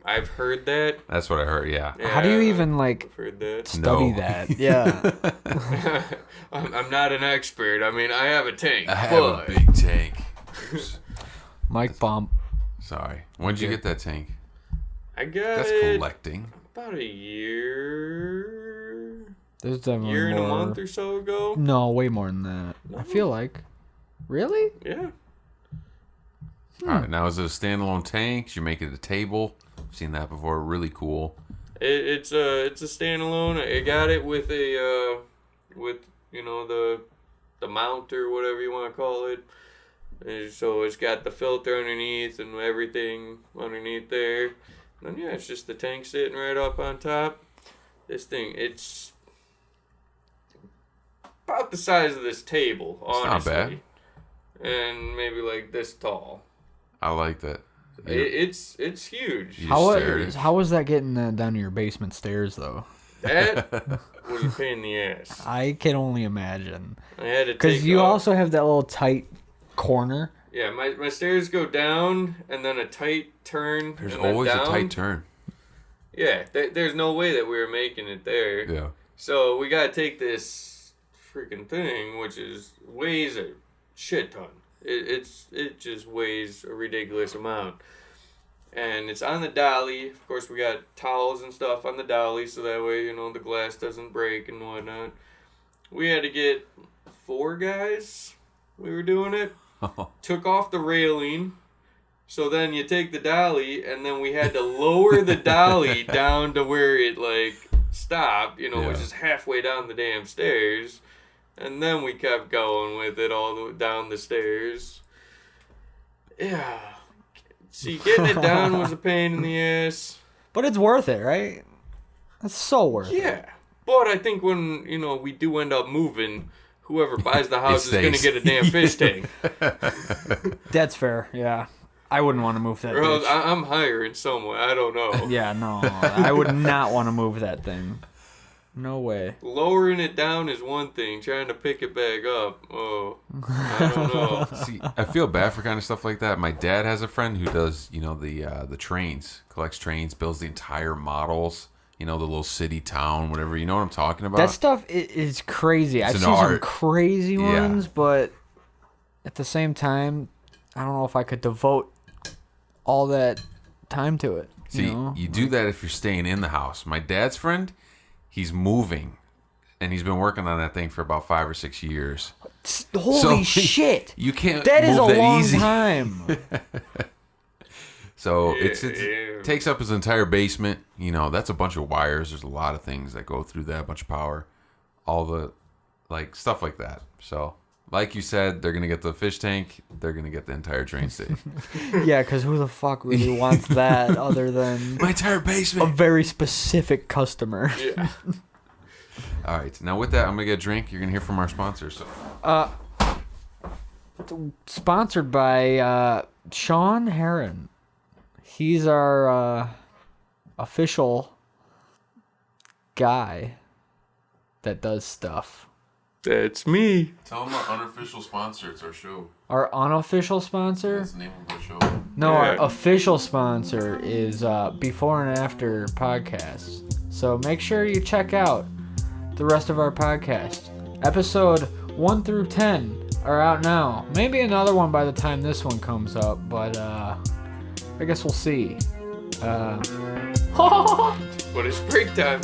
I've heard that. That's what I heard, yeah. How do you Yeah, even like I've heard that. study No. that? Yeah. I'm not an expert. I mean, I have a tank. I have a but big tank. Oops. Mike bump. Sorry. When'd you get that tank? I got That's it collecting. about a year. There's definitely year and a more. month or so ago. No, way more than that. I feel like. Really? Yeah. All right, now is it a standalone tank? Did you make it a table? I've seen that before. Really cool. It's a standalone. I got it with a with the mount or whatever you want to call it. And so it's got the filter underneath and everything underneath there. And then yeah, it's just the tank sitting right up on top. This thing, it's about the size of this table, honestly. Not bad. And maybe like this tall. I like that. It's huge. You How stared at it. how was that getting down to your basement stairs though? That was a pain in the ass. I can only imagine. I had to Because take you off. also have that little tight corner. Yeah, my stairs go down and then a tight turn. There's and then always down. a tight turn. Yeah, there's no way that we were making it there. Yeah. So we gotta take this freaking thing, which weighs a shit ton. It just weighs a ridiculous amount. And it's on the dolly. Of course, we got towels and stuff on the dolly, so that way, the glass doesn't break and whatnot. We had to get 4 guys. We were doing it. Took off the railing. So then you take the dolly, and then we had to lower the dolly down to where it, stopped, which is halfway down the damn stairs. And then we kept going with it all the way down the stairs. Yeah. See, getting it down was a pain in the ass. But it's worth it, right? It's so worth it. Yeah. But I think when, we do end up moving, whoever buys the house is going to stays. get a damn fish tank. That's fair, yeah. I wouldn't want to move that Or else bitch. I'm hiring someone. I don't know. Yeah, no. I would not want to move that thing. No way. Lowering it down is one thing. Trying to pick it back up, I don't know. See, I feel bad for kind of stuff like that. My dad has a friend who does, the trains, collects trains, builds the entire models. The little city, town, whatever. You know what I'm talking about? That stuff is crazy. I've an seen some art. crazy Yeah. ones, but at the same time, I don't know if I could devote all that time to it. See, you do that if you're staying in the house. My dad's friend, he's moving, and he's been working on that thing for about 5 or 6 years. Holy So, shit! You can't That is move a that long easy. time. So Yeah, it takes up his entire basement. That's a bunch of wires. There's a lot of things that go through that, a bunch of power, all the stuff like that. So like you said, they're gonna get the fish tank. They're gonna get the entire train station. Yeah, because who the fuck really wants that other than My entire a basement. very specific customer? Yeah. All right. Now with that, I'm gonna get a drink. You're gonna hear from our sponsors. So Sponsored by Sean Heron. He's our official guy that does stuff. That's me. tell them our unofficial sponsor. It's our show. Our unofficial sponsor? That's the name of our show. No, Yeah. our official sponsor is Before and After Podcasts. So make sure you check out the rest of our podcast. Episode 1 through 10 are out now. Maybe another one by the time this one comes up, but I guess we'll see. But it's break time.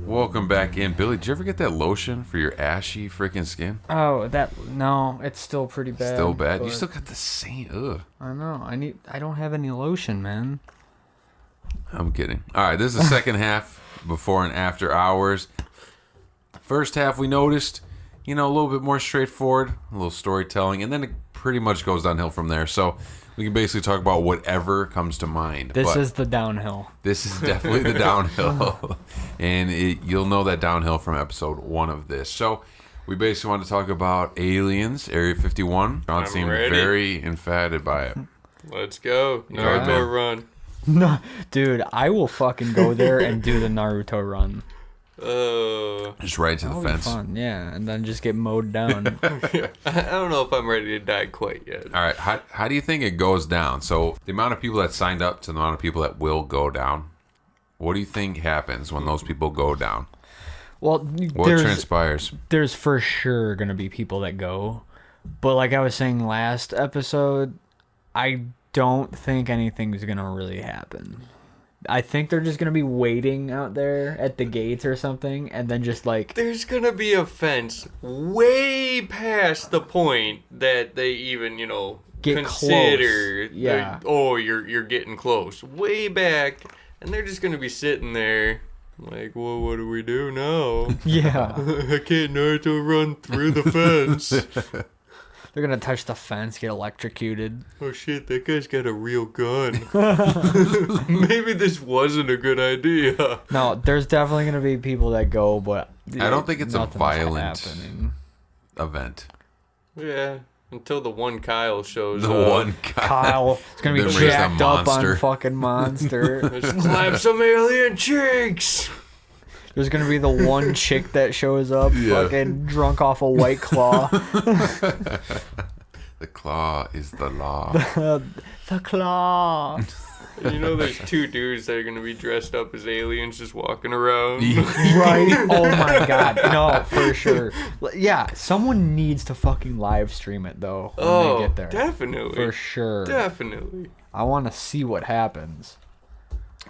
Welcome back in, Billy. Did you ever get that lotion for your ashy freaking skin? Oh, no, it's still pretty bad. Still bad. You but still got the same. Ugh. I know. I don't have any lotion, man. I'm kidding. All right, this is the second half, before and after hours. First half, we noticed, a little bit more straightforward, a little storytelling, and then it pretty much goes downhill from there. So we can basically talk about whatever comes to mind. This But is the downhill. this is definitely the downhill, and you'll know that downhill from episode 1 of this. So we basically want to talk about aliens, Area 51. John I'm seemed ready. very emphatic by it. Let's go. All right, Naruto man. run. No, dude, I will fucking go there and do the Naruto run. Just right to the That'll be fence. fun, yeah, and then just get mowed down. I don't know if I'm ready to die quite yet. All right, how do you think it goes down? So the amount of people that signed up to the amount of people that will go down, what do you think happens when those people go down? Well, What there's transpires? there's for sure gonna be people that go, but like I was saying last episode, I don't think anything's gonna really happen. I think they're just gonna be waiting out there at the gates or something, and then just like There's gonna be a fence way past the point that they even, Get consider. close. Yeah. You're getting close. Way back, and they're just gonna be sitting there, like, well, what do we do now? yeah, I can't Naruto run through the fence. they're gonna touch the fence, get electrocuted. Oh shit, that guy's got a real gun. Maybe this wasn't a good idea. No, there's definitely gonna be people that go, but I don't think it's a nothing's violent happening. event. Yeah, until the one Kyle shows The up. one guy. Kyle is gonna be Then raise jacked the up monster. on fucking monster. Let's clap some alien cheeks. There's gonna be the one chick that shows up, Yeah. fucking drunk off a White Claw. The claw is the law. The claw. There's two dudes that are gonna be dressed up as aliens just walking around. Right? Oh my god. No, for sure. Yeah, someone needs to fucking live stream it though when they get there. Definitely. For sure. Definitely. I want to see what happens.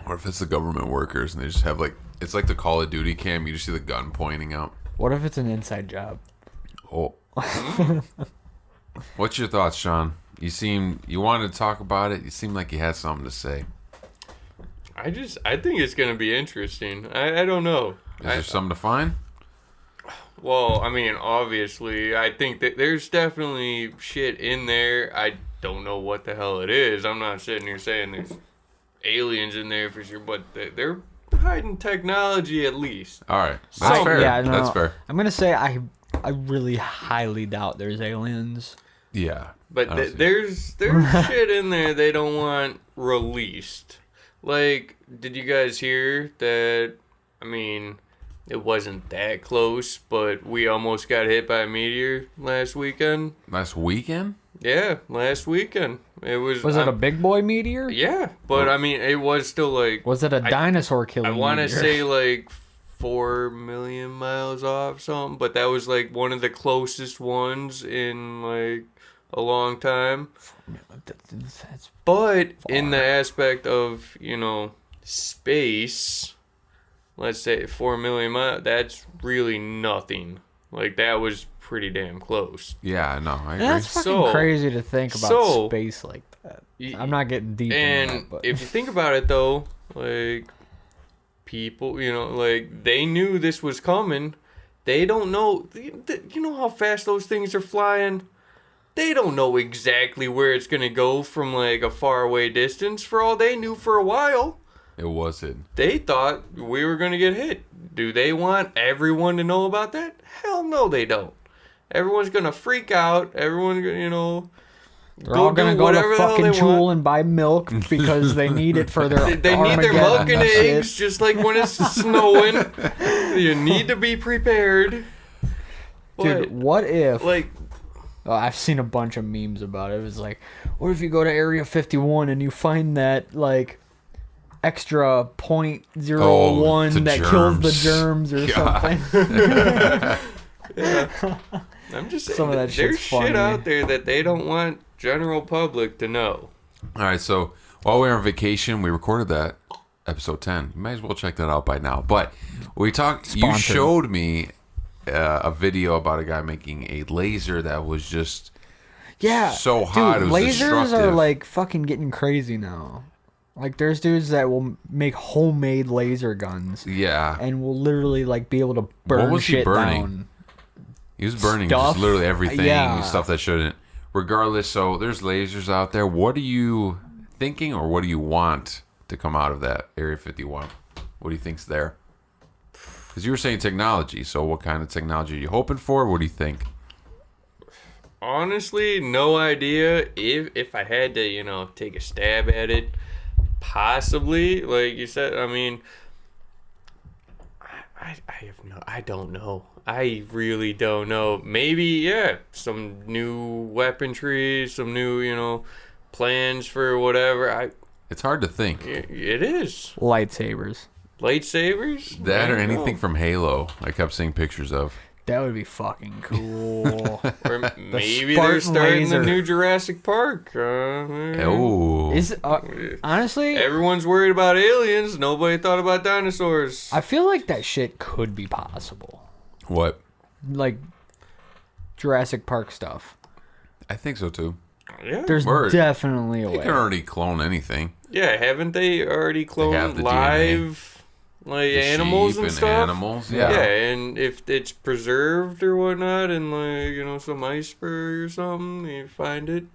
Or if it's the government workers and they just have like, it's like the Call of Duty cam. You just see the gun pointing out. What if it's an inside job? Oh. What's your thoughts, Sean? You wanted to talk about it. You seem like you had something to say. I think it's gonna be interesting. I don't know. Is there something to find? Well, I mean, obviously, I think that there's definitely shit in there. I don't know what the hell it is. I'm not sitting here saying there's aliens in there for sure, but they're hiding technology at least. All right. That's So, fair. yeah, no, That's fair. I'm gonna say I really highly doubt there's aliens. Yeah. But I don't see there's shit in there they don't want released. Like, did you guys hear that? I mean, it wasn't that close, but we almost got hit by a meteor last weekend. Last weekend? Yeah, last weekend. It was. Was it a big boy meteor? Yeah, but I mean, it was still like. Was it a dinosaur I killing want to meteor? say like 4 million miles off something, but that was like one of the closest ones in like a long time. That's But in far. the aspect of, space, let's say 4 million miles, that's really nothing. Like, that was pretty damn close. Yeah, no, I agree. That's fucking So- crazy to think about so- space like that. Y- I'm not getting deep in And that, but if you think about it, though, like, people, like, they knew this was coming. They don't know, you know how fast those things are flying? They don't know exactly where it's going to go from, like, a faraway distance. For all they knew for a while, It wasn't. they thought we were going to get hit. Do they want everyone to know about that? Hell no, they don't. Everyone's going to freak out. Everyone's going to, they're all gonna do go whatever to the hell fucking they Jewel want. and buy milk because they need it for their They need their milk Armageddon and shit. eggs just like when it's snowing. You need to be prepared. But, Dude, what if? like, I've seen a bunch of memes about it. It was like, what if you go to Area 51 and you find that like extra .01 the that kills the germs. germs or God. something? I'm just saying Some of that there's shit's shit funny. out there that they don't want general public to know. All right, so while we were on vacation, we recorded that episode 10. You might as well check that out by now. But we talked. You Sponsored. showed me a video about a guy making a laser that was just Yeah. so hot. Dude, it was lasers are destructive. like fucking getting crazy now. Like there's dudes that will make homemade laser guns Yeah, and will literally like be able to burn was he shit burning? down. he was burning Stuff. just literally everything, Yeah. stuff that shouldn't. Regardless, so there's lasers out there. What are you thinking, or what do you want to come out of that Area 51? What do you think's there? Because you were saying technology. So what kind of technology are you hoping for? What do you think? Honestly, no idea. If I had to, take a stab at it, possibly, like you said. I mean, I don't know. I really don't know. Maybe, yeah, some new weaponry, some new, plans for whatever. It's hard to think. It is. Lightsabers. Lightsabers? That or I don't know. anything from Halo. I kept seeing pictures of. That would be fucking cool. Or maybe they're Spartan starting laser. the new Jurassic Park. Oh. Is honestly, Everyone's worried about aliens. Nobody thought about dinosaurs. I feel like that shit could be possible. What? Like Jurassic Park stuff. I think so too. Yeah. There's Word. definitely a You way. can already clone anything. Yeah, haven't they already have cloned the live like The animals sheep and stuff? Animals. Yeah. Yeah. And if it's preserved or whatnot in like, some iceberg or something, you find it,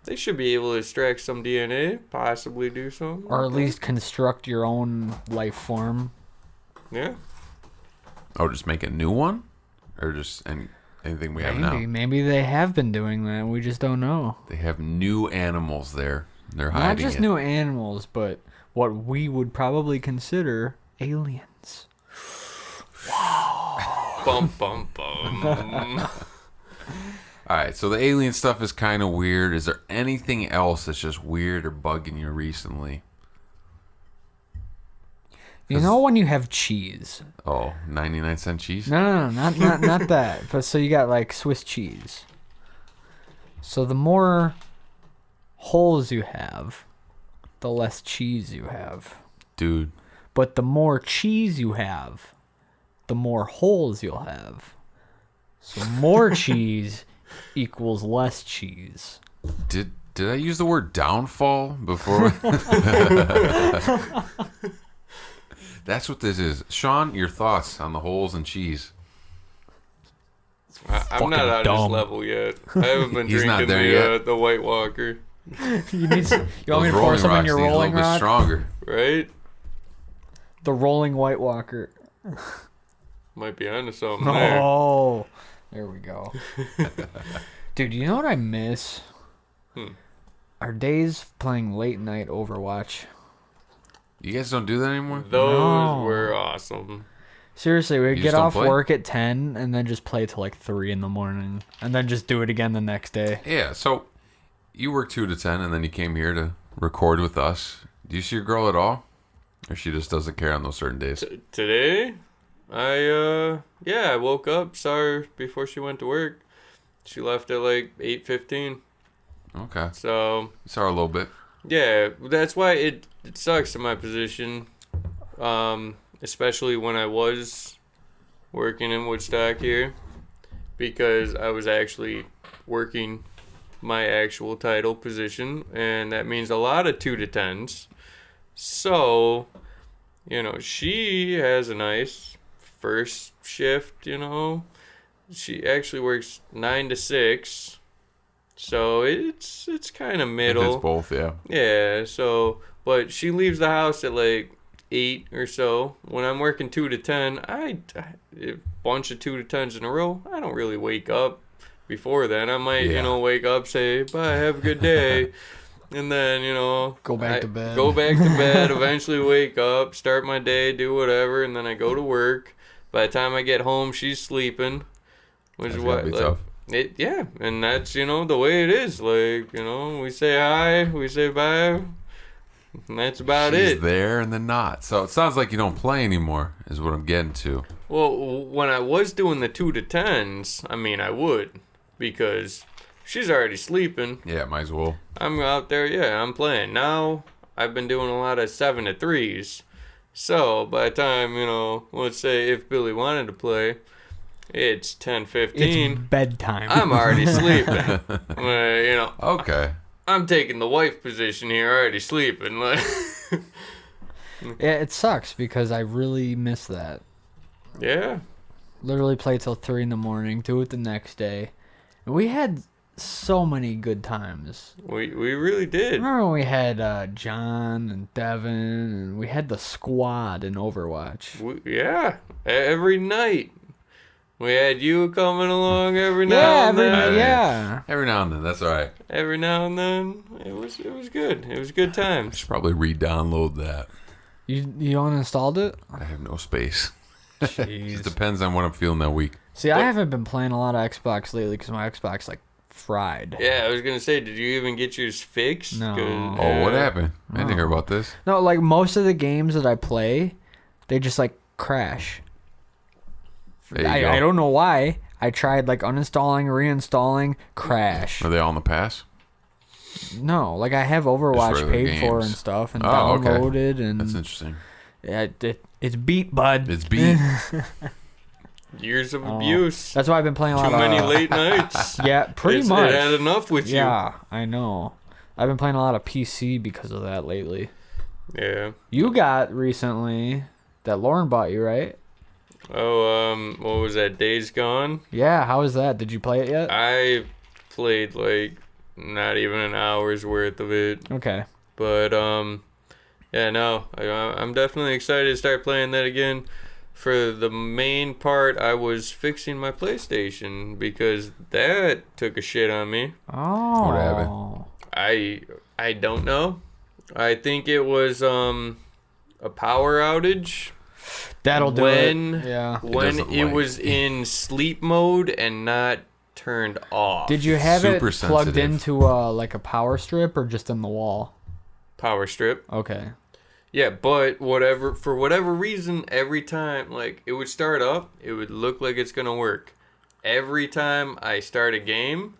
they should be able to extract some DNA, possibly do something. Or at like that. least construct your own life form. Yeah. Oh, just make a new one, or just anything we have now. Maybe they have been doing that. We just don't know. They have new animals there. They're Not hiding just it. new animals, but what we would probably consider aliens. Bum, bum, bum. All right, so the alien stuff is kind of weird. Is there anything else that's just weird or bugging you recently? You know when you have cheese? Oh, 99-cent cheese? No, not that. But so you got like Swiss cheese. So the more holes you have, the less cheese you have. Dude, But the more cheese you have, the more holes you'll have. So more cheese equals less cheese. did I use the word downfall before? That's what this is. Sean, your thoughts on the holes in cheese? I'm not fucking on dumb. this level yet. I haven't been He's not drinking there yet. the White Walker, You need some, you want me Those to pour Rolling some in Rocks your need a rolling little bit rock? stronger. right? The rolling White Walker. Might be onto something there. Oh, there we go. Dude, you know what I miss? Our days playing late night Overwatch. You guys don't do that anymore? Those No. were awesome. Seriously, we'd You get just don't off play? work at 10 and then just play till like 3 in the morning. And then just do it again the next day. Yeah, so you work 2 to 10 and then you came here to record with us. Do you see your girl at all? Or she just doesn't care on those certain days? Today, I woke up, saw her before she went to work. She left at like 8:15. Okay. So, You saw her a little bit. yeah, that's why it sucks in my position. Especially when I was working in Woodstock here, because I was actually working my actual title position, and that means a lot of 2 to 10s. So, she has a nice first shift, She actually works 9 to 6. So it's kind of It middle. is both, yeah. Yeah, so, but she leaves the house at like 8 or so. When I'm working 2 to 10, a bunch of 2 to 10s in a row, I don't really wake up before then. I might, Yeah. wake up, say, bye, have a good day. And then, Go back to bed. Go back to bed, eventually wake up, start my day, do whatever, and then I go to work. By the time I get home, she's sleeping. Which That's is gotta what, be like, tough. yeah, and that's, the way it is. Like, we say hi, we say bye, and that's about She's it. there and then not. So it sounds like you don't play anymore, is what I'm getting to. Well, when I was doing the 2 to 10s, I would, because she's already sleeping. Yeah, might as well. I'm out there, yeah, I'm playing. Now, I've been doing a lot of 7 to 3s. So, by the time, let's say if Billy wanted to play, it's 10:15. It's bedtime. I'm already sleeping. Okay. I'm taking the wife position here, already sleeping. Like, Yeah, it sucks because I really miss that. yeah. Literally play till 3 in the morning, do it the next day. And we had so many good times. We really did. Remember when we had John and Devin, and we had the squad in Overwatch. Yeah, every night. We had you coming along every now and then. Yeah. Every now and then, that's all right. Every now and then, it was good. It was good I times. should probably re-download that. You uninstalled it? I have no space. Jeez. It depends on what I'm feeling that week. See, I haven't been playing a lot of Xbox lately because my Xbox like fried. Yeah, I was gonna say, did you even get yours fixed? No. 'Cause, Oh, what happened? I didn't hear about this. No, like most of the games that I play, They just like crash. There you go. I don't know why. I tried like uninstalling, reinstalling, crash. Are they all in the pass? No, like I have Overwatch regular paid for games. and stuff and Oh, okay. downloaded and That's interesting. yeah, it's beat, bud. It's beat. Years of abuse. That's why I've been playing a lot Too of many late nights. Yeah, pretty It much. had enough with you. Yeah, I know. I've been playing a lot of PC because of that lately. Yeah. You got recently that Lauren bought you, right? Oh, what was that? Days Gone? Yeah, how is that? Did you play it yet? I played like not even an hour's worth of it. Okay. But yeah, no, I'm definitely excited to start playing that again. For the main part, I was fixing my PlayStation because that took a shit on me. Oh. What happened? I don't know. I think it was a power outage. That'll do when, it. Yeah. When doesn't it like- was in sleep mode and not turned off. Did you have Super it plugged sensitive. into like a power strip or just in the wall? Power strip. Okay. Yeah, but for whatever reason, every time, like, it would start up, it would look like it's gonna work. Every time I start a game,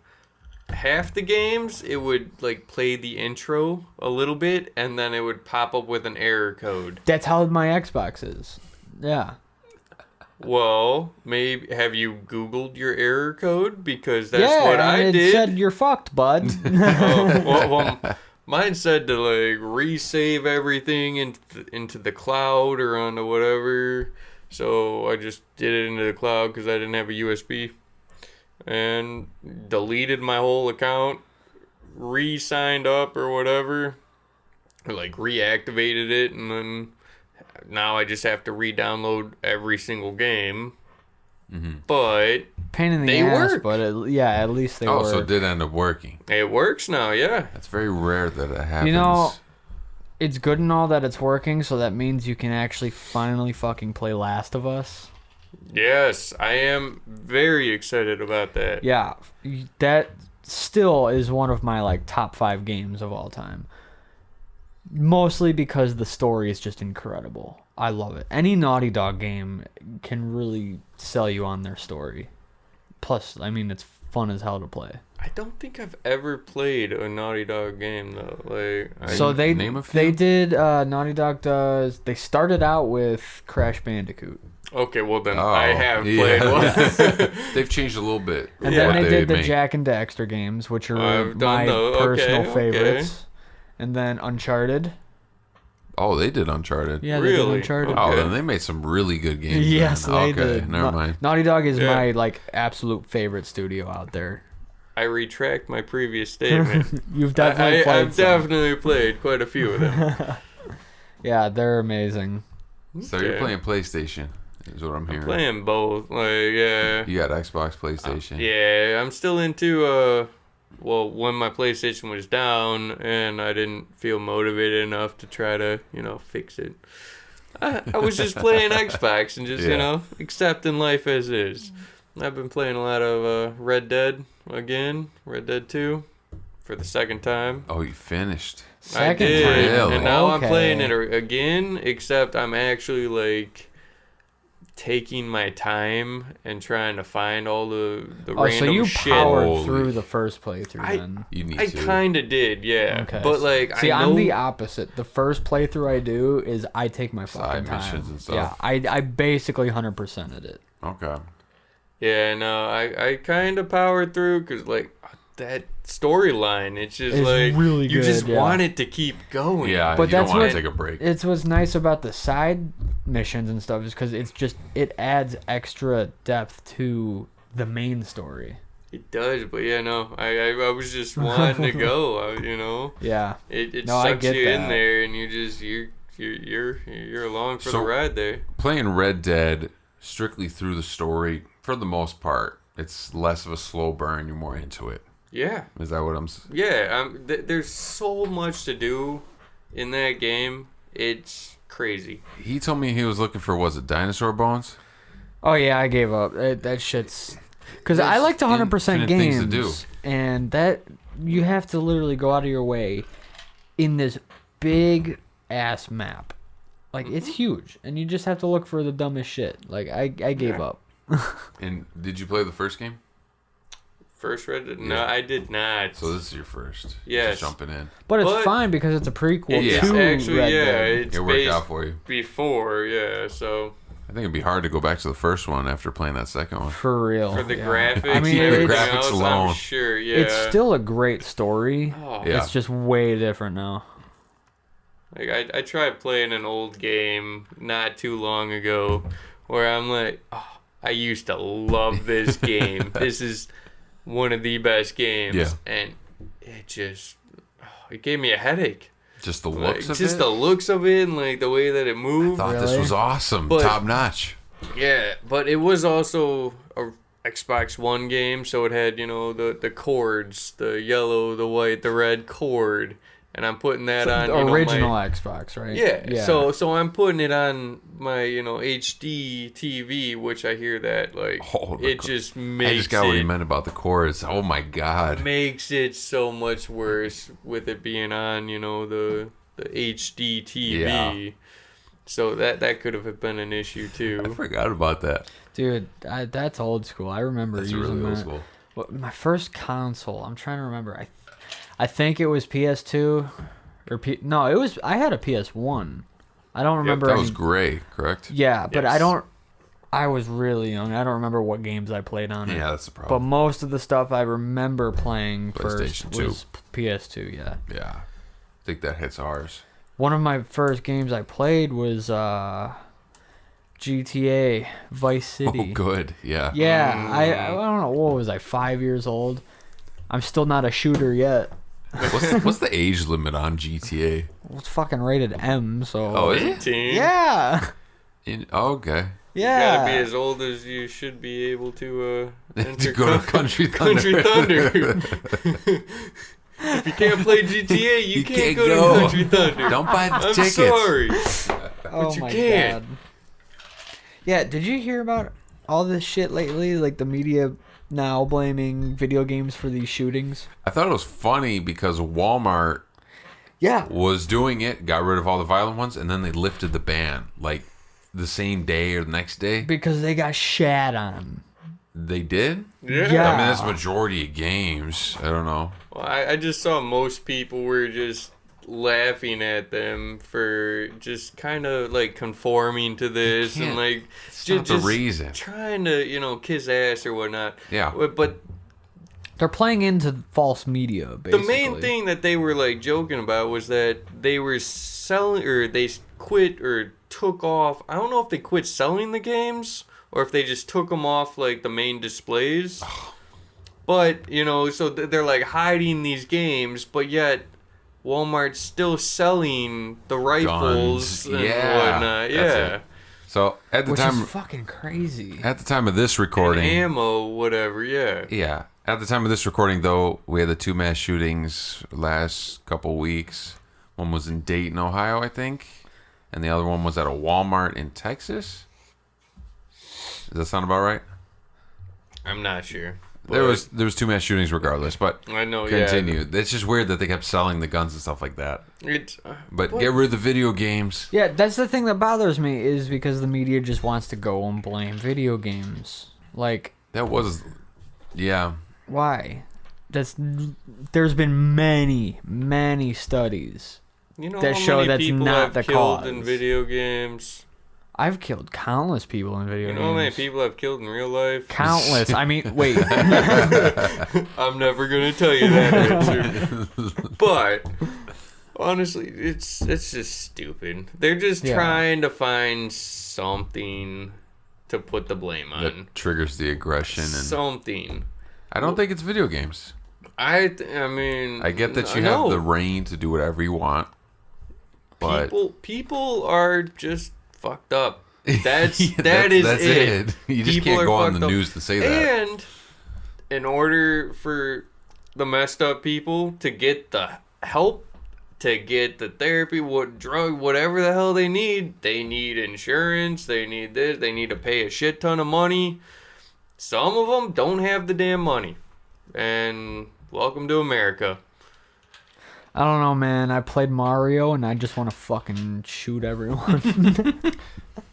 half the games, it would, like, play the intro a little bit, and then it would pop up with an error code. That's how my Xbox is. Yeah. Well, maybe, have you Googled your error code? Because that's yeah, what I it did. said you're fucked, bud. Oh, well, mine said to like resave everything into the cloud or onto whatever. So I just did it into the cloud because I didn't have a USB, and deleted my whole account, re-signed up or whatever, or like reactivated it, and then now I just have to re-download every single game. But Pain in the They ass, work. but yeah, at least they Oh, work. so it did end up working. it works now, yeah. That's very rare that it happens. You know, it's good and all that it's working, so that means you can actually finally fucking play Last of Us. Yes, I am very excited about that. Yeah, that still is one of my like top 5 games of all time. Mostly because the story is just incredible. I love it. Any Naughty Dog game can really sell you on their story. Plus, I mean, it's fun as hell to play. I don't think I've ever played a Naughty Dog game though. Like, So they name a few? they did Naughty Dog does. They started out with Crash Bandicoot, okay, well then Oh, I have yeah. played one. They've changed a little bit. and Yeah. then they did the make. Jack and Daxter games, which are I've done my those. personal Okay, favorites. And then Uncharted. Oh, they did Uncharted. Yeah, they did Really? Uncharted. Oh, Okay. then they made some really good games. Yes, then. they Okay, did. never mind. Naughty Dog is Yeah. my like absolute favorite studio out there. I retract my previous statement. You've definitely played I've some. definitely played quite a few of them. Yeah, they're amazing. So you're Okay. playing PlayStation, is what I'm hearing. Playing both, like yeah. You got Xbox, PlayStation. Yeah, I'm still into well, when my PlayStation was down and I didn't feel motivated enough to try to, fix it. I was just playing Xbox and just, Yeah. accepting life as is. I've been playing a lot of Red Dead again, Red Dead 2 for the second time. Oh, you finished. I Second did, time. Really? and now I'm Okay. playing it again, except I'm actually like taking my time and trying to find all the Oh, random so you shit. powered Holy- through the first playthrough I- then? You need I to. kind of did, yeah. Okay. But like, See, I know, I'm the opposite. The first playthrough I do is I take my fucking Side time. missions and stuff. Yeah, I basically 100%ed it. Okay. yeah, no, I kind of powered through because like that storyline, it's just It's like really you good, just yeah. want it to keep going. Yeah, But you don't that's want what- to take a break. It's what's nice about the side missions and stuff is because it adds extra depth to the main story. It does, but yeah, no, I was just wanting to go, Yeah. It No, I sucks get you in that. there, and you're along for So- the ride there. Playing Red Dead strictly through the story, for the most part, it's less of a slow burn. You're more into it. Yeah, Is that what I'm? yeah. There's so much to do in that game. It's crazy. He told me he was looking for, was it dinosaur bones? Oh yeah, I gave up. That shit's because I There's like to 100% infinite things games, to do. and that you have to literally go out of your way in this big ass map Like it's huge, and you just have to look for the dumbest shit. Like I gave up. And did you play the first game? First Red Dead? No, Yeah. I did not. So this is your first. Yes. Just jumping in. But it's But- fine because it's a prequel It's to actually, Red yeah, Dead. it's It worked based out for you. before, yeah, so I think it'd be hard to go back to the first one after playing that second one. For real. for the yeah. graphics I mean, and everything graphics else, alone. I'm sure, yeah. It's still a great story. Oh, Yeah. It's just way different now. Like I tried playing an old game not too long ago where I'm like, oh, I used to love this game. This is one of the best games. Yeah. And it just it gave me a headache. Just the Like, looks of just it. the looks of it and like the way that it I moved. thought this Really? was awesome, But- top notch. Yeah, but it was also a Xbox One game, so it had, the chords, the yellow, the white, the red chord, and I'm putting that on The original my, Xbox, right? yeah. So I'm putting it on my HD TV, which I hear that like Oh, the it just makes I just got what he it meant about the chords. Oh my god. makes it so much worse with it being on the HD TV. Yeah. So that could have been an issue I too. forgot about that. Dude, that's old school. I remember That's using really old that. school. What, my first console, I'm trying to remember. I think it was PS2 or no, it was I had a PS1. I don't remember That any, was gray, correct? Yeah, but Yes. I was really young. I don't remember what games I played on it. Yeah, that's the But problem. most of the stuff I remember playing first PlayStation 2. was PS2, yeah. Yeah. I think that hits ours. One of my first games I played was GTA Vice City. Oh, good. Yeah. Yeah, I don't know, what was I, 5 years old? I'm still not a shooter yet. What's the age limit on GTA? Well, it's fucking rated M, so... Oh, is it? 18. Yeah! Okay. You gotta be Yeah! as old as you should be able to enter To go to Country Thunder. Country Thunder. If you can't play GTA, you can't go go. to Country Thunder. Don't buy the I'm tickets. sorry. Oh you my can't. god. Yeah, did you hear about all this shit lately? Like the media now blaming video games for these shootings? I thought it was funny because Walmart Yeah. was doing it, got rid of all the violent ones, and then they lifted the ban like the same day or the next day. Because they got shat on. They did? Yeah. Yeah. I mean, that's majority of games. I don't know. Well, I just saw most people were just laughing at them for just kind of like conforming to this and can't- like It's not the reason. trying to kiss ass or whatnot. Yeah. But They're playing into false media, basically. the main thing that they were like joking about was that they were selling or they quit or took off. I don't know if they quit selling the games or if they just took them off like the main displays. But, so they're like hiding these games, but yet Walmart's still selling the rifles Guns. and Yeah, whatnot. that's Yeah. it. So at the Which time, is fucking crazy. at the time of this And recording, ammo, whatever, yeah. yeah. At the time of this recording, though, we had the two mass shootings last couple weeks. One was in Dayton, Ohio, I think, and the other one was at a Walmart in Texas. Does that sound about right? I'm not sure. There was two mass shootings regardless, but I know, continue. It's just weird that they kept selling the guns and stuff like that. yeah. It's, But get rid of the video games. Yeah, that's the thing that bothers me is because the media just wants to go and blame video games. Like, That was, yeah. why? There's been many studies. you know that how show many that's people not have the killed in cause. video games? I've killed countless people in video You games. know how many people I've killed in real life? Countless. I mean, wait. I'm never gonna tell you that answer. But honestly, it's just stupid. They're just Yeah. trying to find something to put the blame on. That triggers the aggression. And Something. I don't think it's video games. I mean, I get that you no. have the reign to do whatever you want. But people are just fucked up. That's Yeah, that's that's it. You just People can't are go on fucked the up. news to say that. And in order for the messed up people to get the help, to get the therapy, whatever the hell they need insurance, they need this, they need to pay a shit ton of money. Some of them don't have the damn money. And welcome to America. I don't know, man. I played Mario and I just want to fucking shoot everyone.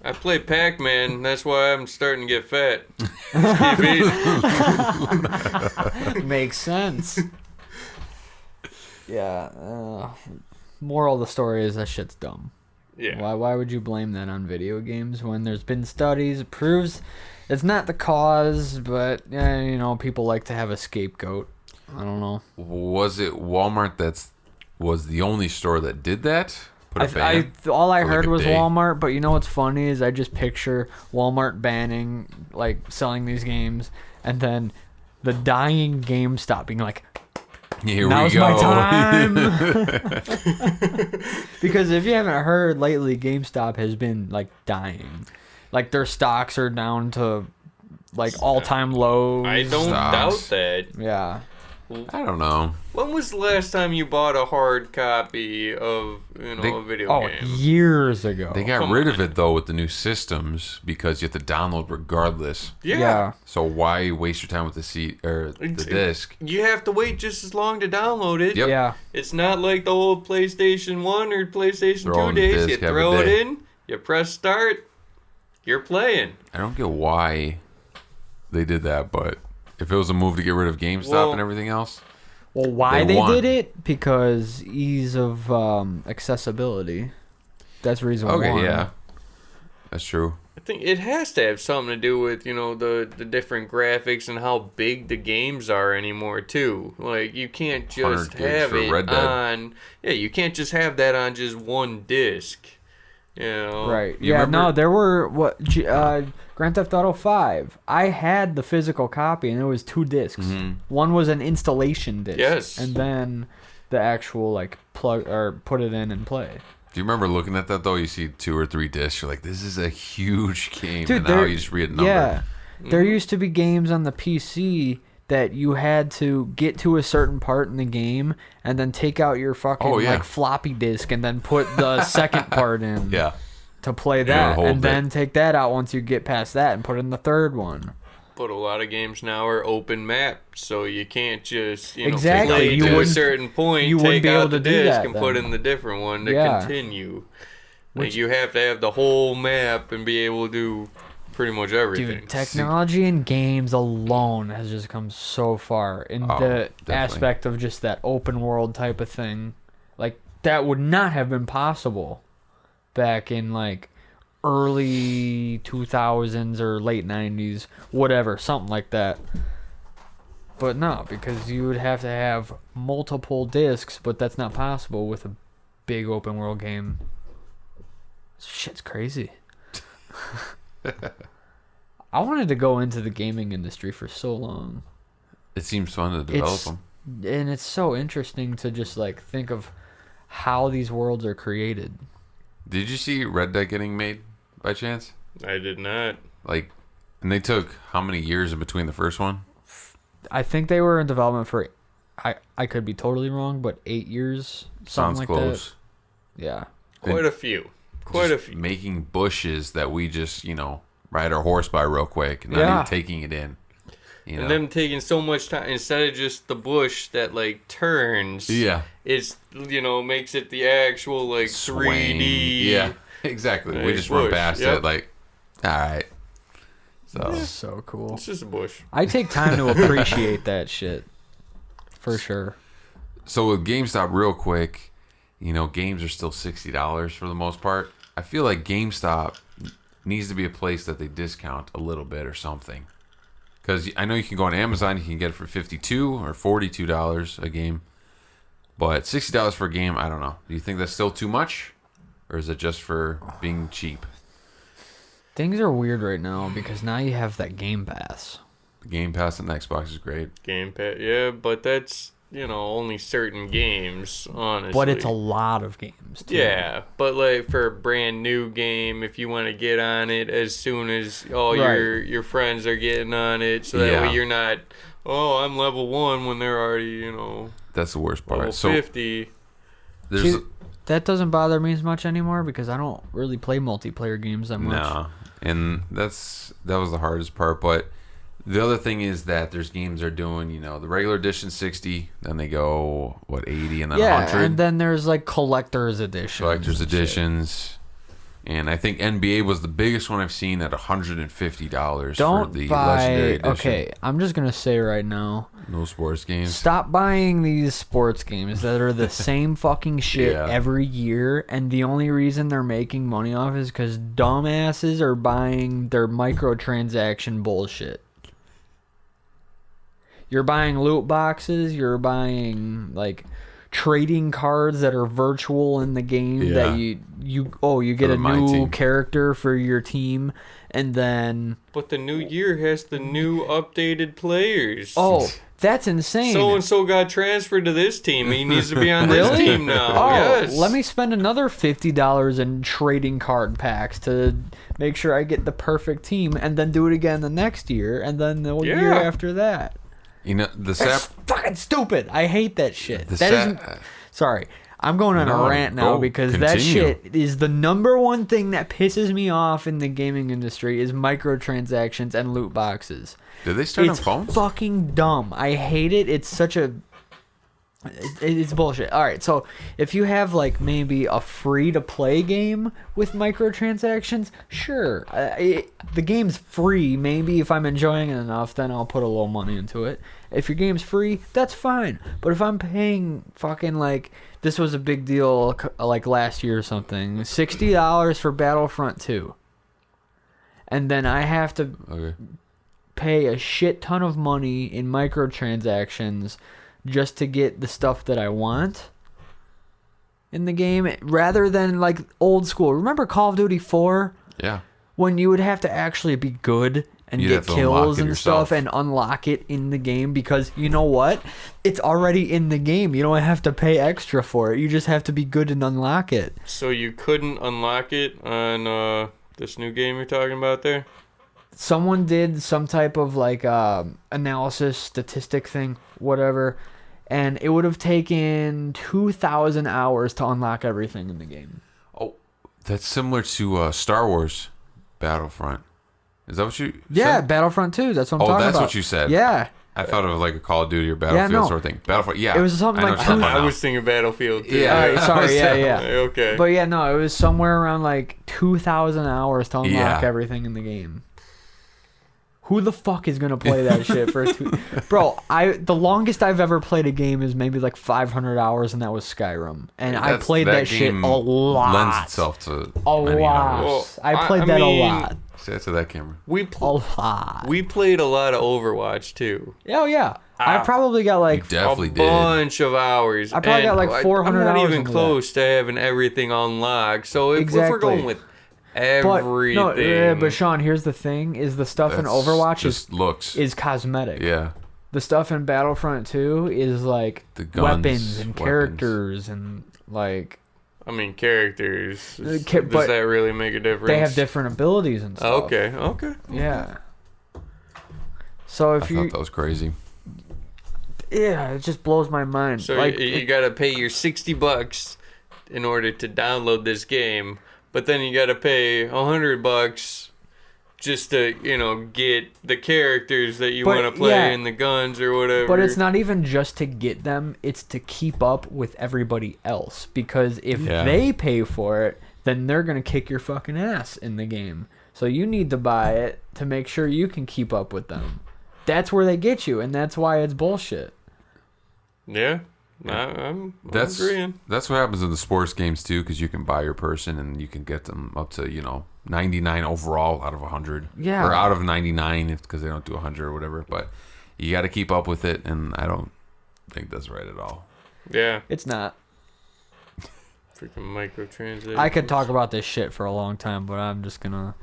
I play Pac-Man. That's why I'm starting to get fat. Just keep eating. Makes sense. Yeah. Moral of the story is that shit's dumb. Yeah. Why would you blame that on video games when there's been studies? It proves it's not the cause, but people like to have a scapegoat. I don't know. Was it Walmart was the only store that did that? All I for heard a was day? Walmart, but you know what's funny is I just picture Walmart banning, like, selling these games, and then the dying GameStop being like, Here now's we go. my time. Because if you haven't heard lately, GameStop has been, like, dying. Like, their stocks are down to, like, all-time lows. I don't doubt that. Yeah. I don't know. When was the last time you bought a hard copy of a video game? Years ago. They got rid of it, though, with the new systems because you have to download regardless. Yeah. So why waste your time with the disc? You have to wait just as long to download it. Yep. Yeah. It's not like the old PlayStation 1 or PlayStation Throw 2 in the days. You disc, have a throw it day. in, you press start, you're playing. I don't get why they did that, but if it was a move to get rid of GameStop and everything else. Well, why They they won. did it? Because ease of accessibility. That's the reason Okay, why. yeah. That's true. I think it has to have something to do with, the different graphics and how big the games are anymore, too. Like, you can't 100 just gigs have for it Red Dead. on... Yeah, you can't just have that on just one disc. Right. You Yeah, remember- no, there were, Grand Theft Auto 5. I had the physical copy, and it was 2 discs. Mm-hmm. One was an installation disc. Yes. And then the actual, like, plug, or put it in and play. Do you remember looking at that, though? You see 2 or 3 discs. You're like, this is a huge game. Dude, and now there- you just read a number. Yeah. There used to be games on the PC that you had to get to a certain part in the game and then take out your fucking like floppy disk and then put the second part in Yeah. to play Yeah, that, the whole and then bit. take that out once you get past that and put in the third one. But a lot of games now are open map, so you can't just, Exactly. play You to a wouldn't- certain point, you wouldn't take be able out the to do disc that and put then. in the different one to Yeah. continue. Like, you have to have the whole map and be able to do pretty much everything. Dude, technology in games alone has just come so far in the definitely. aspect of just that open world type of thing. Like, that would not have been possible back in, like, early 2000s or late 90s, whatever, something like that. But no, because you would have to have multiple discs, but that's not possible with a big open world game. Shit's crazy. I wanted to go into the gaming industry for so long. It seems fun to develop them. And it's so interesting to just, like, think of how these worlds are created. Did you see Red Dead getting made by chance? I did not. Like, and they took how many years in between the first one? I think they were in development for, I could be totally wrong, but 8 years, something Sounds like close. that. Yeah. Quite a few. Quite a Just few. making bushes that we just, ride our horse by real quick, not Yeah. even taking it in. And them taking so much time instead of just the bush that like turns. Yeah. It's makes it the actual like Swaying. 3D. Yeah, exactly. We Like just run bush, past yep. it like, all right. So So cool. It's just a bush. I take time to appreciate that shit. For sure. So with GameStop, real quick, games are still $60 for the most part. I feel like GameStop needs to be a place that they discount a little bit or something. Because I know you can go on Amazon, you can get it for $52 or $42 a game. But $60 for a game, I don't know. Do you think that's still too much? Or is it just for being cheap? Things are weird right now because now you have that Game Pass. The Game Pass on Xbox is great. Game Pass, yeah, but that's only certain games, honestly. But it's a lot of games, too. Yeah, but like for a brand new game, if you want to get on it as soon as all your friends are getting on it, so that way you're not, I'm level 1 when they're already, That's the worst part. level So 50. there's See, that doesn't bother me as much anymore because I don't really play multiplayer games that much. no, and that was the hardest part. But The other thing is that there's games they're doing, the regular edition 60, then they go, 80 and then 100. and then there's like collector's editions. Collector's and shit. editions. And I think NBA was the biggest one I've seen at $150 Don't for the buy. Legendary Edition. Okay, I'm just gonna say right now. No sports games. Stop buying these sports games that are the same fucking shit Yeah. every year, and the only reason they're making money off is because dumbasses are buying their microtransaction bullshit. You're buying loot boxes. You're buying like trading cards that are virtual in the game that you get a my new team. character for your team, and then But the new year has the new updated players. that's insane. So and so got transferred to this team. He needs to be on this Really? team now. Yes. Let me spend another $50 in trading card packs to make sure I get the perfect team, and then do it again the next year, and then the year Yeah. after that. The That's fucking stupid. I hate that shit. The That isn't. Sorry, I'm going on No, a rant now go. because that Continue. shit is the number one thing that pisses me off in the gaming industry is microtransactions and loot boxes. Did they start on It's phones? fucking dumb. I hate it. It's such a. It's bullshit. All right, so if you have like maybe a free-to-play game with microtransactions, sure, the game's free. Maybe if I'm enjoying it enough, then I'll put a little money into it. If your game's free, that's fine. But if I'm paying fucking like this was a big deal like last year or something, $60 for Battlefront 2, and then I have to Okay. pay a shit ton of money in microtransactions just to get the stuff that I want in the game rather than like old school. Remember Call of Duty 4 Yeah. when you would have to actually be good and You'd get have to unlock kills it and yourself. stuff and unlock it in the game because you know what? It's already in the game. You don't have to pay extra for it. You just have to be good and unlock it. So you couldn't unlock it on this new game you're talking about there? Someone did some type of like analysis statistic thing, whatever, and it would have taken 2,000 hours to unlock everything in the game. Oh, that's similar to Star Wars Battlefront. Is that what you Yeah, said? Battlefront 2, that's what I'm talking about. That's what you said. Yeah. I thought of like a Call of Duty or Battlefield no. sort of thing. Battlefront, yeah. It was something I know like what you're talking I about was thinking Battlefield. Too. Yeah. Alright, sorry, yeah. Okay. But yeah, no, it was somewhere around like 2,000 hours to unlock Yeah. everything in the game. Who the fuck is gonna play that shit for Bro, the longest I've ever played a game is maybe like 500 hours, and that was Skyrim. And I played that shit a game lot. Lends itself to A many lot. hours. Well, I played I that mean- a lot. Say that to that camera. We A lot. we played a lot of Overwatch too. Oh yeah. I probably got like Definitely a did. bunch of hours. I probably got And like 400 I'm not hours even into close to having everything unlocked. So if we're Exactly. going with but everything, no, yeah, but Sean, here's the thing: is the stuff in That's Overwatch just looks. is cosmetic. Yeah. The stuff in Battlefront 2 is like The guns, weapons and weapons. characters and like I mean characters. Does but that really make a difference? they have different abilities and stuff. Okay. Yeah. So I if you, thought that was crazy. yeah, it just blows my mind. So like, you gotta pay your $60 in order to download this game, but then you gotta pay $100 just to get the characters that you But, want to play yeah. and the guns or whatever. but it's not even just to get them; it's to keep up with everybody else. Because if Yeah. they pay for it, then they're gonna kick your fucking ass in the game. So you need to buy it to make sure you can keep up with them. That's where they get you, and that's why it's bullshit. Yeah, I'm That's agreeing. that's what happens in the sports games too, because you can buy your person and you can get them up to 99 overall out of 100. Yeah. Or out of 99 because they don't do 100 or whatever. But you got to keep up with it, and I don't think that's right at all. Yeah, It's not. freaking microtransactions. I could talk about this shit for a long time, but I'm just gonna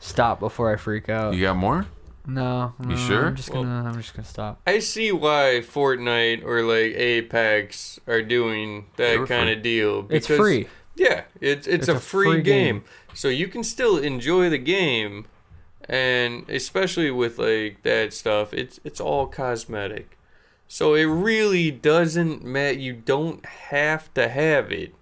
stop before I freak out. You got more? No, You sure? I'm just gonna stop. I see why Fortnite or like Apex are doing They that were kind free. of deal. It's because- free. Yeah, it's a free game. game. So you can still enjoy the game, and especially with like that stuff, it's all cosmetic. So it really doesn't matter. You don't have to have it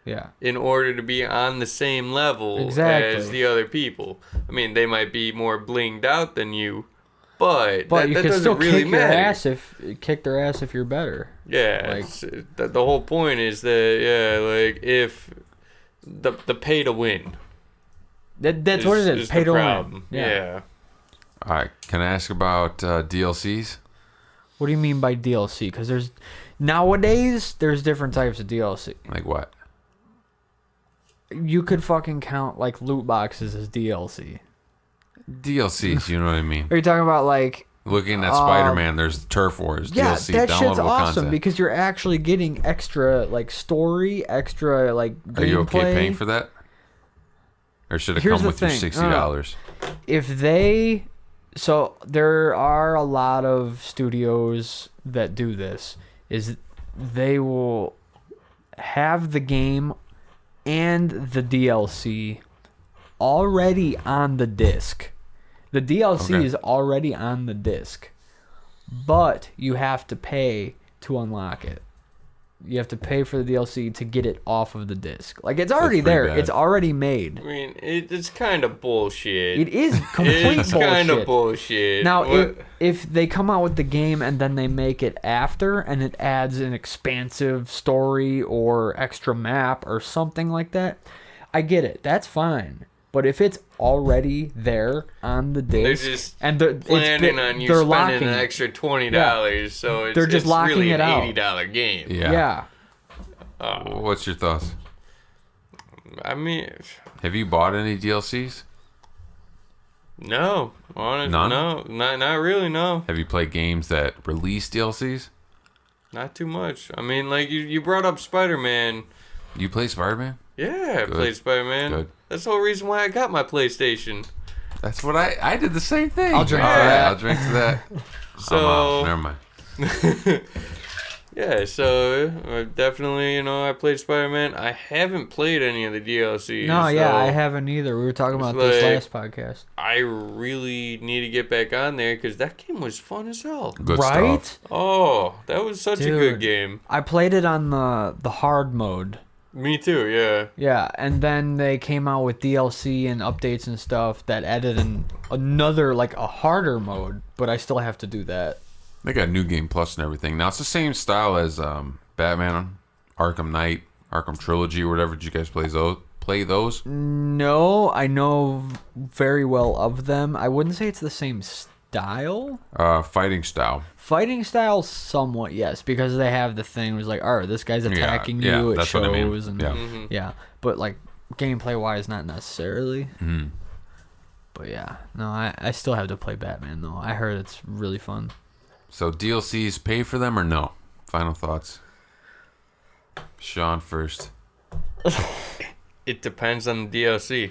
Yeah. in order to be on the same level Exactly. as the other people. I mean, they might be more blinged out than you, But But you that can doesn't still really matter. kick their ass if you're better. Yeah, Like- it's- the whole point is that like if the pay to win. That's what it is. Pay the to win. problem. Yeah. All right. Can I ask about DLCs? What do you mean by DLC? Because nowadays there's different types of DLC. Like what? You could fucking count like loot boxes as DLC. DLCs, you know what I mean? Are you talking about like? Looking at Spider-Man, there's Turf Wars, Yeah, DLC, that shit's downloadable awesome content. because you're actually getting extra like story, extra like gameplay. Are you okay paying for that? Or should it Here's come the with your thing. $60? So there are a lot of studios that do this. Is they will have the game and the DLC already on the disc. The DLC Okay. is already on the disc, but you have to pay to unlock it. You have to pay for the DLC to get it off of the disc. Like it's already pretty there. bad. It's already made. I mean, it's kind of bullshit. It is complete It's bullshit. kind of bullshit. Now, What- if they come out with the game and then they make it after and it adds an expansive story or extra map or something like that, I get it. That's fine. But if it's already there on the they're disc just and they're planning on you they're spending locking an it. extra $20, so it's, They're just it's locking really it an out. $80 game. Yeah. Yeah. What's your thoughts? I mean, Have you bought any DLCs? no, honestly, None? no, not really, no, Have you played games that release DLCs? not too much. I mean, like you brought up Spider-Man. You play Spider-Man? Yeah, I Good. played Spider-Man. Good. That's the whole reason why I got my PlayStation. That's what I did the same thing. I'll drink All to right, that. I'll drink to that. So Never mind. yeah, so definitely, I played Spider-Man. I haven't played any of the DLCs. No, yeah, so I haven't either. We were talking about It's this like- last podcast. I really need to get back on there because that game was fun as hell. Good Right? stuff. Oh, that was such a Dude. good game. I played it on the hard mode. Me too, yeah. Yeah, and then they came out with DLC and updates and stuff that added another like a harder mode, but I still have to do that. They got New Game Plus and everything. Now it's the same style as Batman, Arkham Knight, Arkham Trilogy, or whatever. Did you guys play those? No, I know very well of them. I wouldn't say it's the same style. Fighting style. Fighting style, somewhat yes, because they have the thing where it's like, all right, this guy's attacking yeah, you. It that's shows, what I mean. and Yeah. yeah, but like gameplay wise, not necessarily. Mhm. But yeah, no, I still have to play Batman though. I heard it's really fun. So DLCs, pay for them or no? Final thoughts. Sean first. It depends on the DLC.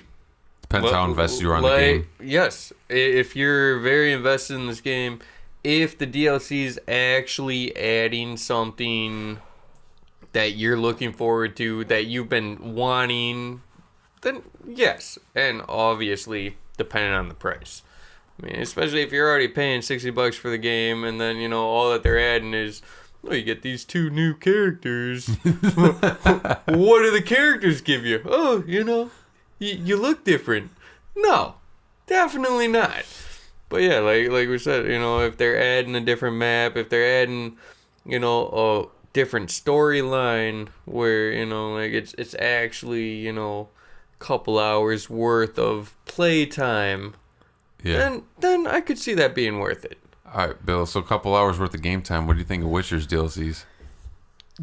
Depends how invested you are in the Like, game. Yes, if you're very invested in this game, if the DLC is actually adding something that you're looking forward to, that you've been wanting, then yes. And obviously, depending on the price. I mean, especially if you're already paying $60 for the game, and then all that they're adding is, oh, you get these 2 new characters. What do the characters give you? Oh, you look different. No, definitely not. But yeah, like we said, if they're adding a different map, if they're adding, a different storyline where, like it's actually, couple hours worth of playtime, Yeah. then I could see that being worth it. All right, Bill. So a couple hours worth of game time. What do you think of Witcher's DLCs?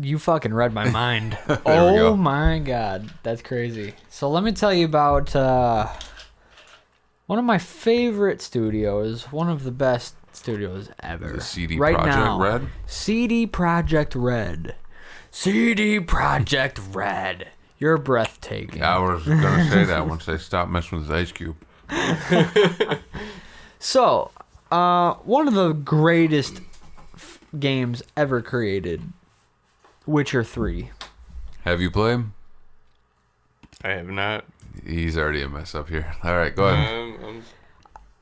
You fucking read my mind. we Oh go. my god, that's crazy. So let me tell you about one of my favorite studios, one of the best studios ever. The CD right Projekt now, Red? CD Projekt Red. CD Projekt Red. You're breathtaking. I was gonna say that once they stopped messing with his Ice Cube. So, one of the greatest games ever created, Witcher 3. Have you played him? I have not. He's already a mess up here. All right, go ahead.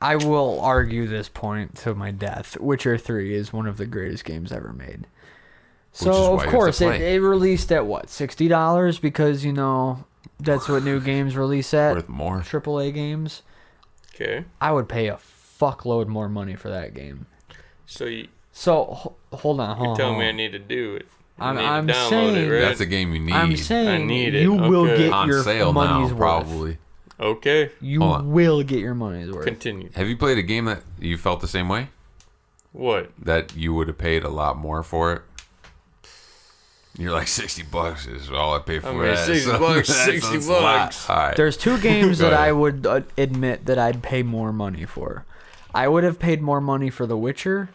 I will argue this point to my death. Witcher 3 is one of the greatest games ever made. Which is So, why of you have to course, play. it released at what, $60? Because, that's what new games release at. Worth more. AAA games. Okay. I would pay a fuckload more money for that game. So Hold on. you're telling me I need to do it. I'm download saying it, right? That's a game you need. I'm saying I need it. you will Okay. get on your sale money's now, worth. probably. Okay. You Hold on. will get your money's worth. Continue. Have you played a game that you felt the same way? What? That you would have paid a lot more for it? You're like, $60 is all I pay for I mean, that. $60 bucks, that's $60 a lot. bucks. All right. There's two games Go that ahead. I would admit that I'd pay more money for. I would have paid more money for The Witcher,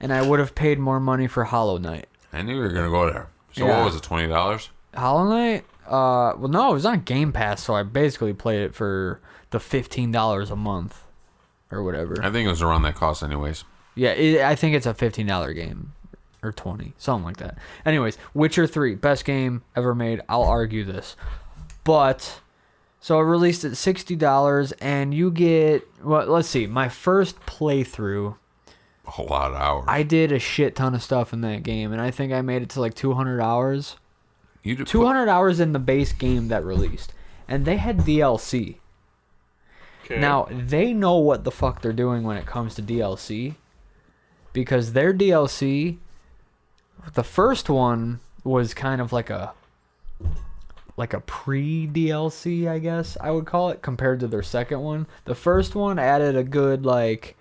and I would have paid more money for Hollow Knight. I knew you were going to go there. So Yeah. what was it, $20? Hollow Knight? Well, no, it was on Game Pass, so I basically played it for the $15 a month or whatever. I think it was around that cost anyways. Yeah, I think it's a $15 game or 20, something like that. Anyways, Witcher 3, best game ever made. I'll argue this. But so it released at $60 and you get, well, let's see, my first playthrough, A whole lot of hours. I did a shit ton of stuff in that game and I think I made it to like 200 hours. You did 200 hours in the base game that released. And they had DLC. Okay. Now, they know what the fuck they're doing when it comes to DLC. Because their DLC, the first one was kind of like a pre-DLC, I guess I would call it, compared to their second one. The first one added a good like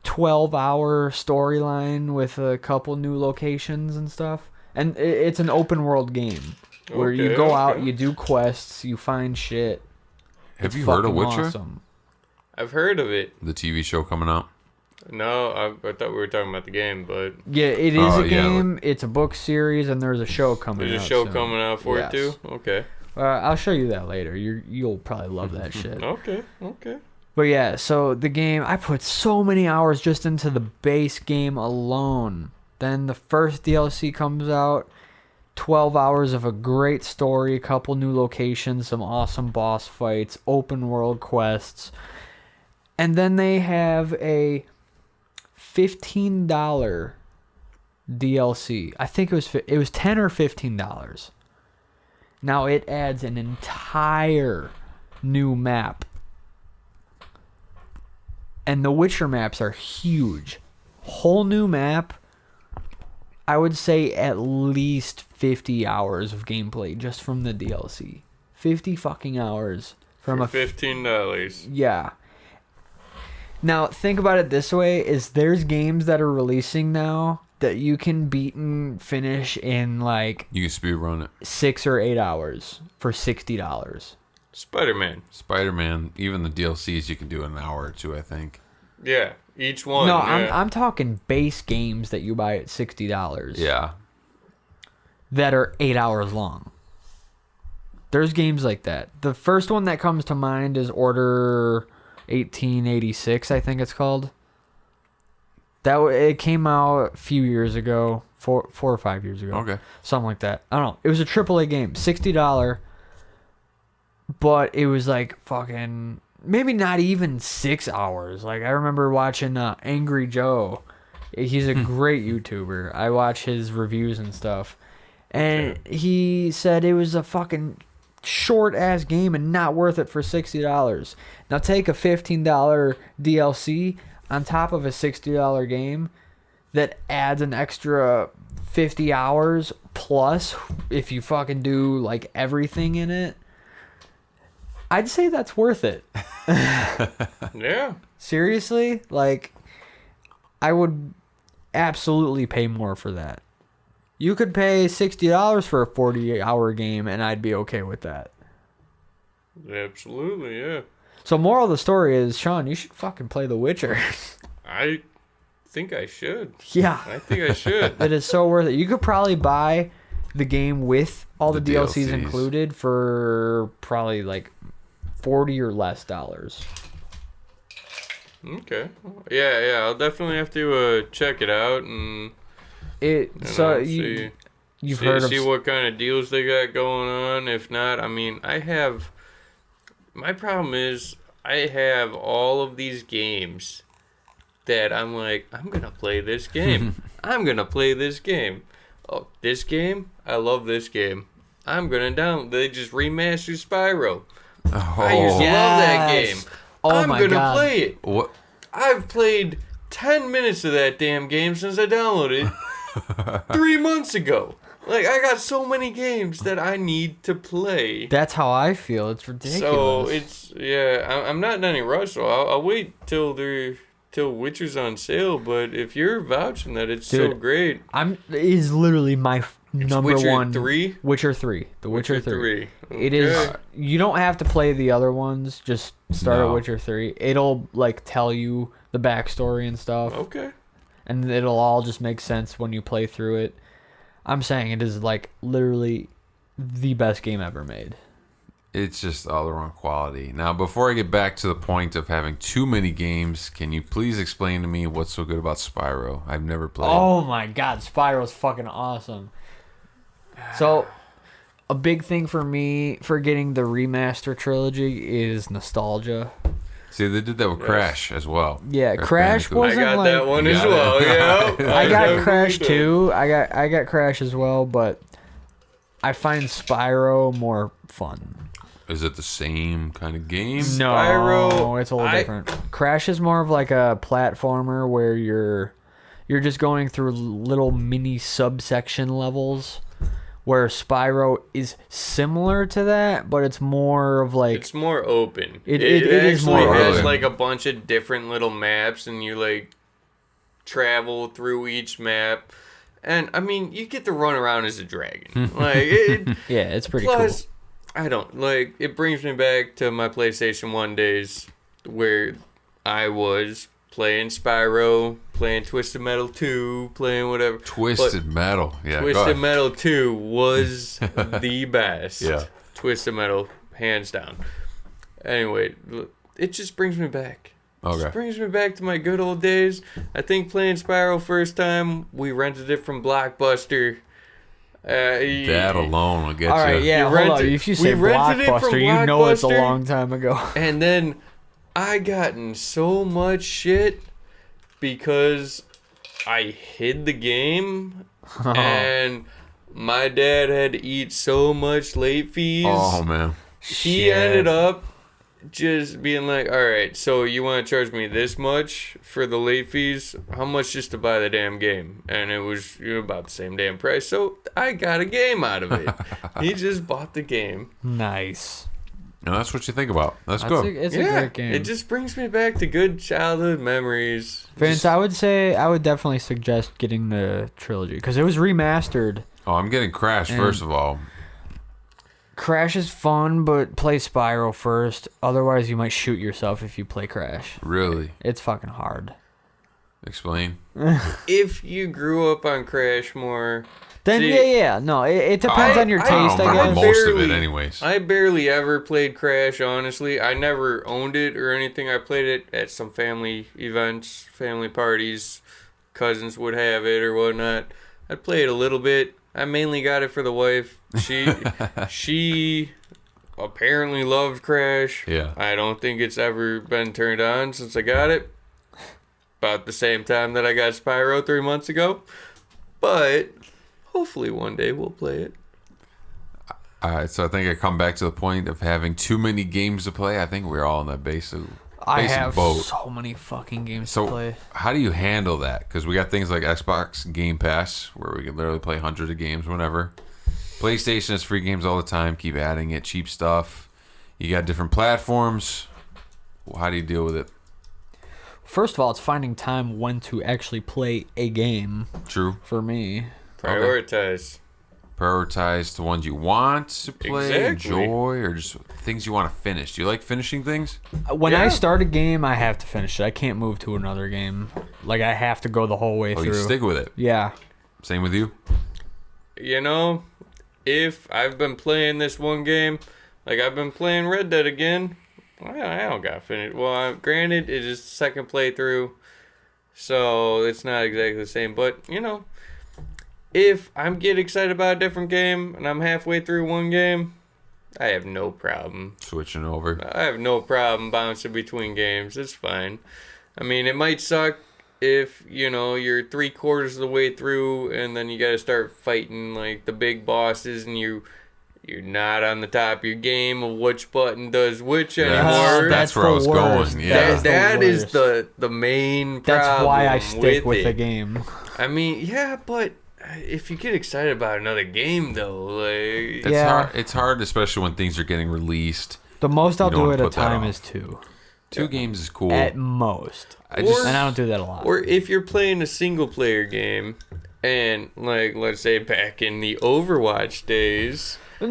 12-hour storyline with a couple new locations and stuff. And it's an open world game where you Okay, go out, okay. you do quests, you find shit. Have It's you heard of fucking Witcher? awesome. I've heard of it. The TV show coming out? No, I thought we were talking about the game, but Yeah, it is Oh, a yeah, game. It's a book series, and there's a show coming out. there's a show soon. coming out for Yes. it too? Okay. I'll show you that later. You'll probably love that shit. Okay. Okay. But yeah, so the game, I put so many hours just into the base game alone. Then the first DLC comes out, 12 hours of a great story, a couple new locations, some awesome boss fights, open world quests. And then they have a $15 DLC. I think it was $10 or $15. Now it adds an entire new map. And the Witcher maps are huge. Whole new map. I would say at least 50 hours of gameplay just from the DLC. 50 fucking hours from For $15. yeah. Now, think about it this way, is there's games that are releasing now that you can beat and finish in like You can speed run it. 6 or 8 hours for $60. Spider-Man. Spider-Man, even the DLCs you can do in an hour or two, I think. Yeah. Each one. No, yeah. I'm talking base games that you buy at $60. Yeah. That are 8 hours long. There's games like that. The first one that comes to mind is Order 1886, I think it's called. It came out a few years ago, 4 or 5 years ago. Okay. Something like that. I don't know. It was a AAA game, $60, but it was like fucking maybe not even 6 hours. Like I remember watching Angry Joe. He's a great YouTuber. I watch his reviews and stuff. And he said it was a fucking short ass game and not worth it for $60. Now take a $15 DLC on top of a $60 game that adds an extra 50 hours plus if you fucking do like everything in it. I'd say that's worth it. Yeah. Seriously, like I would absolutely pay more for that. You could pay $60 for a 48-hour game and I'd be okay with that. Absolutely, yeah. So moral of the story is, Sean, you should fucking play The Witcher. I think I should. Yeah. I think I should. It is so worth it. You could probably buy the game with all the DLCs DLCs. included for probably like $40 or less. Okay. Yeah, I'll definitely have to check it out and So see. you've see, heard of see what kind of deals they got going on. If not, I mean, my problem is I have all of these games that I'm like, I'm going to play this game. I'm going to play this game. Oh, this game? I love this game. I'm going to download. They just remastered Spyro. I used to love that game. Oh I'm my going to God. play it. What? I've played 10 minutes of that damn game since I downloaded it 3 months ago. Like, I got so many games that I need to play. That's how I feel. It's ridiculous. So it's I'm not in any rush. So I'll wait till Witcher's on sale. But if you're vouching that it's so Dude, great, is literally my number Witcher one. 3? Witcher 3. The Witcher 3. Okay. It is. You don't have to play the other ones. Just start No. at Witcher 3. It'll like tell you the backstory and stuff. Okay. And it'll all just make sense when you play through it. I'm saying it is like literally the best game ever made. It's just all the wrong quality. Now, before I get back to the point of having too many games, can you please explain to me what's so good about Spyro? I've never played. Oh my god, Spyro's fucking awesome. So, a big thing for me for getting the remaster trilogy is nostalgia. See, they did that with Crash as well. Yeah, Crash Bandicoot. wasn't I got like, that one You as got it. well. Yeah. I got definitely Crash did. too. I got Crash as well, but I find Spyro more fun. Is it the same kind of game? No, Spyro, it's a little different. Crash is more of like a platformer where you're just going through little mini subsection levels. Where Spyro is similar to that, but it's more of like It's more open. It is actually more has open. like a bunch of different little maps, and you like travel through each map. And I mean, you get to run around as a dragon. Like yeah, it's pretty plus, I don't like. It brings me back to my PlayStation 1 days, where I was playing Spyro, playing Twisted Metal 2, playing whatever. Twisted Metal. Yeah, go Twisted ahead. Metal 2 was the best. Yeah. Twisted Metal, hands down. Anyway, it just brings me back. It Okay. just brings me back to my good old days. I think playing Spyro first time, we rented it from Blockbuster. That alone will get All right, you. yeah, You hold rent on. it- If you we say rented it from Blockbuster, you know it's a Blockbuster. long time ago. And then I got in so much shit because I hid the game and my dad had to eat so much late fees. Oh, man. He Shit. ended up just being like, all right, so you want to charge me this much for the late fees? How much just to buy the damn game? And it was about the same damn price. So I got a game out of it. He just bought the game. Nice. And that's what you think about. That's That's good. it's a Yeah, great game. it just brings me back to good childhood memories. Vince, I would definitely suggest getting the trilogy because it was remastered. Oh, I'm getting Crash, first of all. Crash is fun, but play Spyro first. Otherwise, you might shoot yourself if you play Crash. Really? It's fucking hard. Explain. If you grew up on Crash more, Then See, yeah. No, it depends on your I taste, don't I remember guess. most of it barely- anyways. I barely ever played Crash, honestly. I never owned it or anything. I played it at some family events, family parties. Cousins would have it or whatnot. I played a little bit. I mainly got it for the wife. She apparently loved Crash. Yeah. I don't think it's ever been turned on since I got it. About the same time that I got Spyro 3 months ago. But hopefully one day we'll play it. All right, so I think I come back to the point of having too many games to play. I think we're all in that basic I have boat. so many fucking games to So play. how do you handle that? Because we got things like Xbox Game Pass, where we can literally play hundreds of games whenever. PlayStation has free games all the time. Keep adding it, cheap stuff. You got different platforms. How do you deal with it? First of all, it's finding time when to actually play a game True. for me. Prioritize. Prioritize the ones you want to play, Exactly. enjoy, or just things you want to finish. Do you like finishing things? When I Yeah. start a game, I have to finish it. I can't move to another game. Like I have to go the whole way Oh, through. you stick with it. Yeah. Same with you? You know, if I've been playing this one game, like I've been playing Red Dead again, I don't got finished. Well, granted, it is the second playthrough, so it's not exactly the same. But, you know, if I'm getting excited about a different game and I'm halfway through one game, I have no problem. Switching over. I have no problem bouncing between games. It's fine. I mean, it might suck if, you know, you're 3/4 of the way through and then you got to start fighting like the big bosses and you you're not on the top of your game of which button does which Yeah, anymore. that's where I was the worst. going. Yeah. That is worst. the main problem. That's why I stick with it. the game. I mean, yeah, but if you get excited about another game, though, like It's Yeah. hard. It's hard, especially when things are getting released. The most I'll You don't do wanna at a put that time off. is 2. 2 games is cool. At most. I just And I don't do that a lot. or if you're playing a single player game, and like let's say back in the Overwatch days. All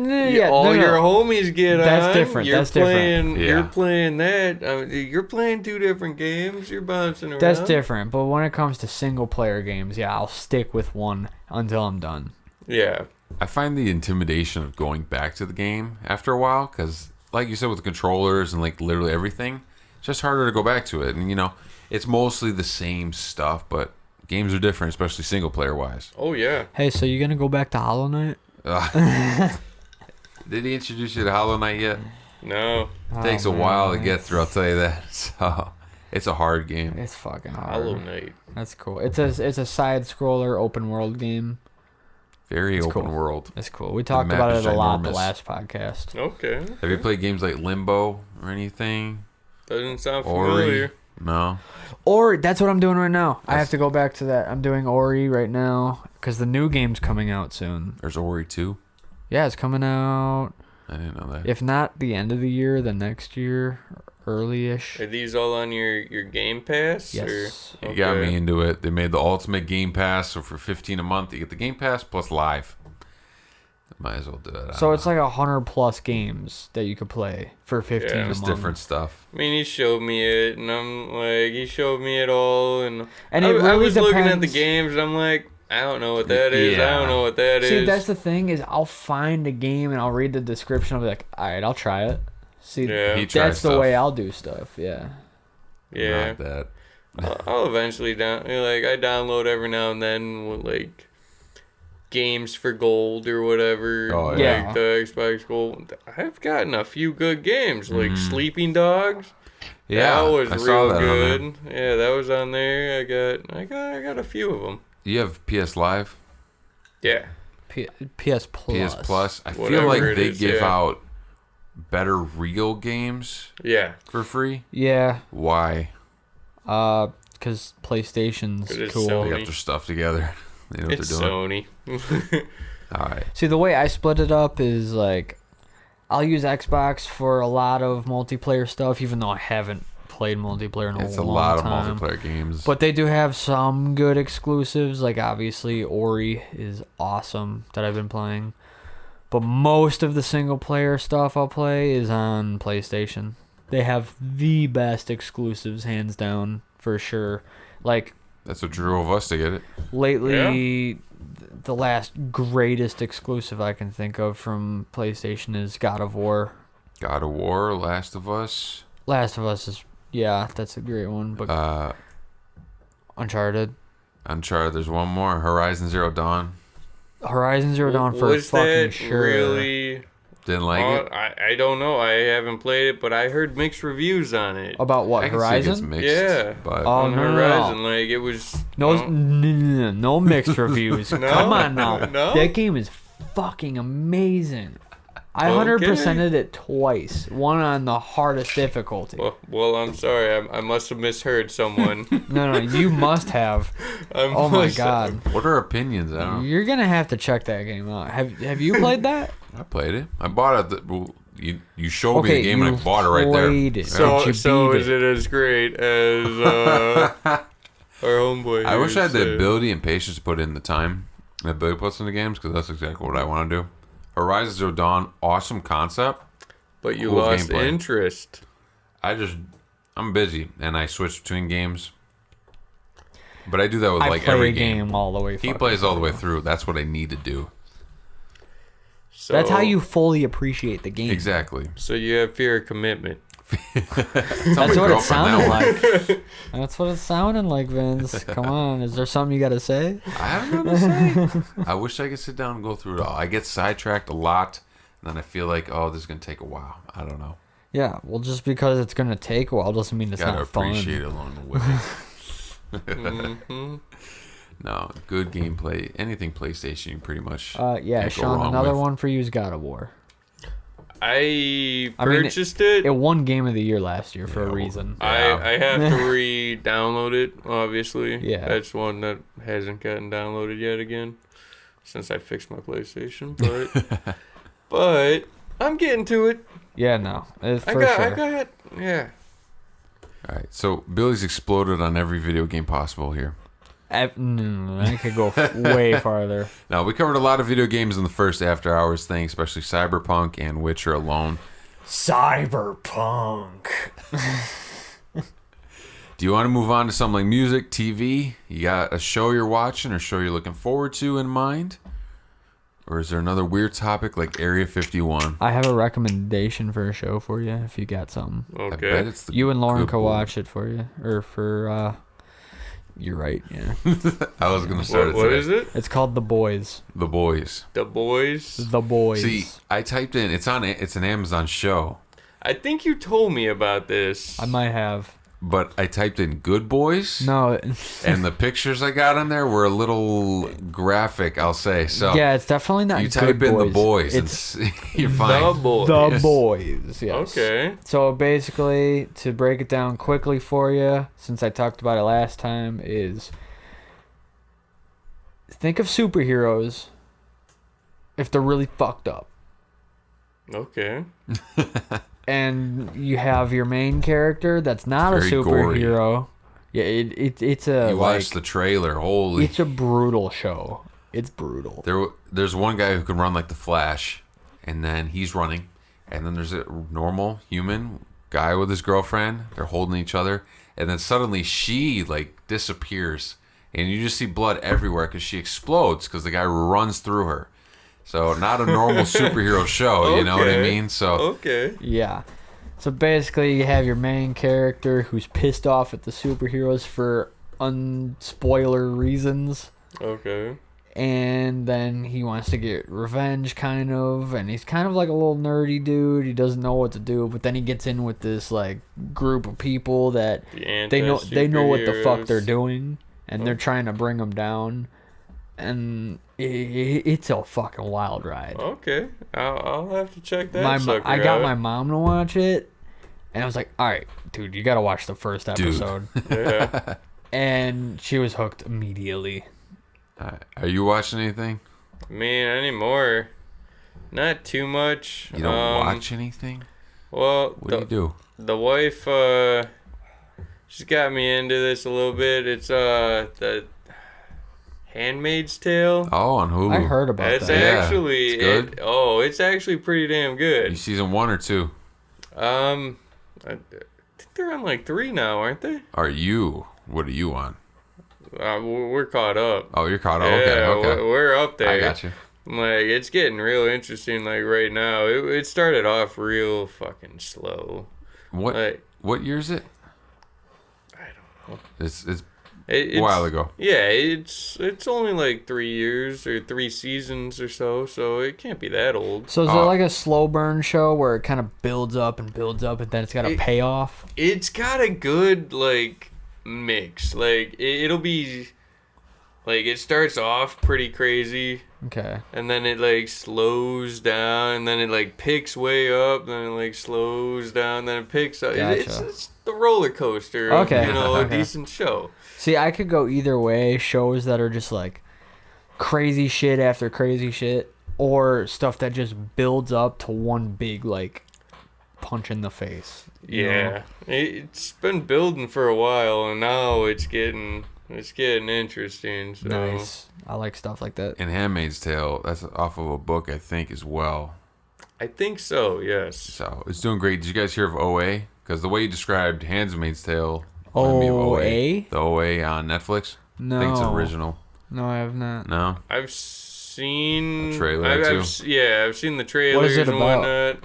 your homies get That's on. different. You're That's different. playing. Yeah. You're playing that. You're playing 2 different games. You're bouncing around. That's different. But when it comes to single player games, yeah, I'll stick with one until I'm done. Yeah. I find the intimidation of going back to the game after a while, because, like you said, with the controllers and like literally everything, it's just harder to go back to it. And it's mostly the same stuff, but games are different, especially single player wise. Oh yeah. Hey, so you gonna go back to Hollow Knight? Did he introduce you to Hollow Knight yet? No. It takes a while to get through. I'll tell you that. So it's a hard game. It's fucking hard. Hollow Knight. That's cool. It's a side scroller open world game. Very open cool. world. That's cool. We talked map about is it a lot the ginormous. last podcast. Okay. Have you played games like Limbo or anything? Doesn't sound Ori? familiar. No. Ori, that's what I'm doing right now. I have to go back to that. I'm doing Ori right now because the new game's coming out soon. There's Ori 2. Yeah, it's coming out. I didn't know that. If not the end of the year, the next year, early-ish. Are these all on your Game Pass? Yes. Or? You got me into it. They made the ultimate Game Pass, so for $15 a month, you get the Game Pass plus live. Might as well do it. So it's like 100+ games that you could play for 15 Yeah, a just month. different stuff. I mean, he showed me it, and I'm like, he showed me it all, and And I, it I really was looking at the depends- games, and I'm like, I don't know what that is. I Yeah. don't know what that is. See, that's the thing is I'll find a game and I'll read the description. I'll be like, all right, I'll try it. See, Yeah. He tried that's the stuff. way I'll do stuff. Yeah. Yeah. Not that. I'll eventually I download every now and then with like games for gold or whatever. Oh, like yeah. the Xbox Gold. I've gotten a few good games like Sleeping Dogs. Yeah, that was I saw real that on there. good. Yeah, that was on there. I got a few of them. You have PS Live, Yeah. PS Plus. PS Plus. I feel Whatever like it they is, give yeah. out better real games Yeah. for free. Yeah. Why? Because PlayStation's 'Cause it's cool. They Sony. got their stuff together. They know what It's they're doing. Sony. All right. See, the way I split it up is like, I'll use Xbox for a lot of multiplayer stuff, even though I haven't played multiplayer in It's a a long lot time. of multiplayer games. But they do have some good exclusives. Like, obviously, Ori is awesome that I've been playing. But most of the single-player stuff I'll play is on PlayStation. They have the best exclusives, hands down, for sure. Like, That's what drew us to get it. lately, the last greatest exclusive I can think of from PlayStation is God of War. God of War, Last of Us, Last of Us is, yeah, that's a great one. But Uncharted. Uncharted. There's one more. Horizon Zero Dawn. Horizon Zero Dawn for Was fucking that sure. really? Didn't like it. I don't know. I haven't played it, but I heard mixed reviews on it. About what, I can see it gets Horizon? mixed, Yeah. but Oh, On no, no, no. Horizon, like it was. No mixed reviews. No? Come on now. No? That game is fucking amazing. I Okay. 100%ed it twice. One on the hardest difficulty. Well, I'm sorry. I must have misheard someone. No, you must have. Oh my god. what are opinions? I don't. You're gonna have to check that game out. Have you played that? I played it. I bought it. Well, you showed me Okay, the game and I you bought it right there. played it. So, Did you so beat is it as great as our homeboy? I here wish I had the said? ability and patience to put in the time that Billy puts in the games, because that's exactly what I want to do. Horizon Zero Dawn, awesome concept. But you cool lost gameplay. interest. I'm busy and I switch between games. But I do that with I like play every a game all the way. He fucking plays all the way through. through. That's what I need to do. So, That's how you fully appreciate the game. Exactly. So you have fear of commitment. That's what it sounded like. That's what it sounded like, Vince. Come on, is there something you gotta say? I don't know what to say. I wish I could sit down and go through it all. I get sidetracked a lot, and then I feel like, oh, this is gonna take a while. I don't know. Yeah, well, just because it's gonna take a while doesn't mean it's Gotta not fun. appreciate it along the way. Mm-hmm. No, good gameplay. Anything PlayStation, you pretty much. Yeah, can't go Sean. wrong Another with. one for you is God of War. I I mean, purchased it. It won Game of the Year last year for a reason. I have to re-download it, obviously. Yeah. That's one that hasn't gotten downloaded yet again since I fixed my PlayStation. But I'm getting to it. Yeah, no. For I sure. got, yeah. All right, so Billy's exploded on every video game possible here. I could go way farther. Now, we covered a lot of video games in the first After Hours thing, especially Cyberpunk and Witcher alone. Cyberpunk. Do you want to move on to something like music, TV? You got a show you're watching or show you're looking forward to in mind? Or is there another weird topic like Area 51? I have a recommendation for a show for you if you got something. I bet Okay. it's the You and Lauren good could boy. watch it for you. Or for, you're right, yeah. I was going to start What it today. is it? It's called The Boys. The Boys. The Boys? The Boys. See, I typed in, it's an Amazon show, I think you told me about this. I might have. but I typed in Good Boys. No. And the pictures I got on there were a little graphic, I'll say. So Yeah, it's definitely not you Good type in Boys. The Boys It's and you're The fine. Boys. The Yes. Boys, yes. Okay. So basically, to break it down quickly for you, since I talked about it last time, is think of superheroes if they're really fucked up. Okay. And you have your main character that's not Very a superhero. Yeah, it's a You like, watched the trailer. Holy. it's a brutal show. It's brutal. There's one guy who can run like the Flash, and then he's running, and then there's a normal human guy with his girlfriend. They're holding each other, and then suddenly she like disappears, and you just see blood everywhere because she explodes because the guy runs through her. So not a normal superhero show, you know what I Okay. mean? So Okay. Yeah. So basically, you have your main character who's pissed off at the superheroes for unspoiler reasons. Okay. And then he wants to get revenge, kind of. And he's kind of like a little nerdy dude. He doesn't know what to do. But then he gets in with this like group of people that The they know what the fuck anti-superheroes. they're doing, and they're trying to bring him down. And it's a fucking wild ride. Okay. I'll have to check that sucker I got out. my mom to watch it, and I was like, "All right, dude, you got to watch the first episode." Yeah. And she was hooked immediately. are you watching anything? Man, anymore. Not too much. You don't watch anything? Well, What do you do? the wife, she's got me into this a little bit. It's the Handmaid's Tale. Oh, on Hulu. I heard about It's that. Yeah, actually it's good? it's actually pretty damn You good. season 1 or 2? I think they're on like 3 now, aren't they? Are you? What are you on? We're caught up. Oh, you're caught up. Yeah, Okay. we're up there. I got you. Like, it's getting real interesting. Like right now, it started off real fucking slow. What Like, what year is it? I don't know. It's It's a while ago. Yeah, it's only like 3 years or 3 seasons or so it can't be that old. So is Oh. it like a slow burn show where it kind of builds up, and then it's got a payoff? It's got a good like mix. Like it'll be like it starts off pretty crazy, Okay. and then it like slows down, and then it like picks way up, then it like slows down, then it picks up. Gotcha. It's the roller coaster. Of, Okay. you know, a Okay. decent show. See, I could go either way. Shows that are just like crazy shit after crazy shit, or stuff that just builds up to one big like punch in the face. you know? Yeah, it's been building for a while, and now it's getting interesting. So. Nice. I like stuff like that. And Handmaid's Tale, that's off of a book, I think, as well. I think so. Yes. So it's doing great. Did you guys hear of OA? Because the way you described Handmaid's Tale, reminded me of OA? The OA on Netflix. No. I think it's original. No, I have not. No? I've seen A trailer I've, too? I've seen the trailers it and about? whatnot.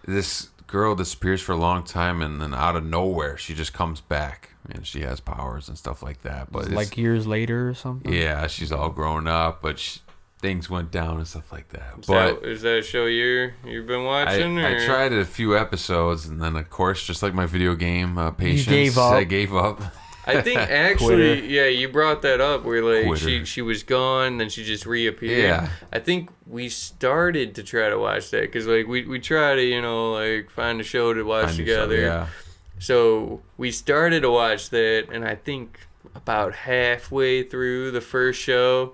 This girl disappears for a long time, and then out of nowhere, she just comes back. And she has powers and stuff like that. But it's, Like years later or something. yeah, she's all grown up, but things went down and stuff like that. Is that a show you've been watching? I or? tried it a few episodes, and then of course, just like my video game patience, gave up. I gave up. I think actually, Quitter. yeah, you brought that up where like Quitter. she was gone, then she just reappeared. Yeah. I think we started to try to watch that because like we try to like find a show to watch Find together. yourself, So we started to watch that, and I think about halfway through the first show,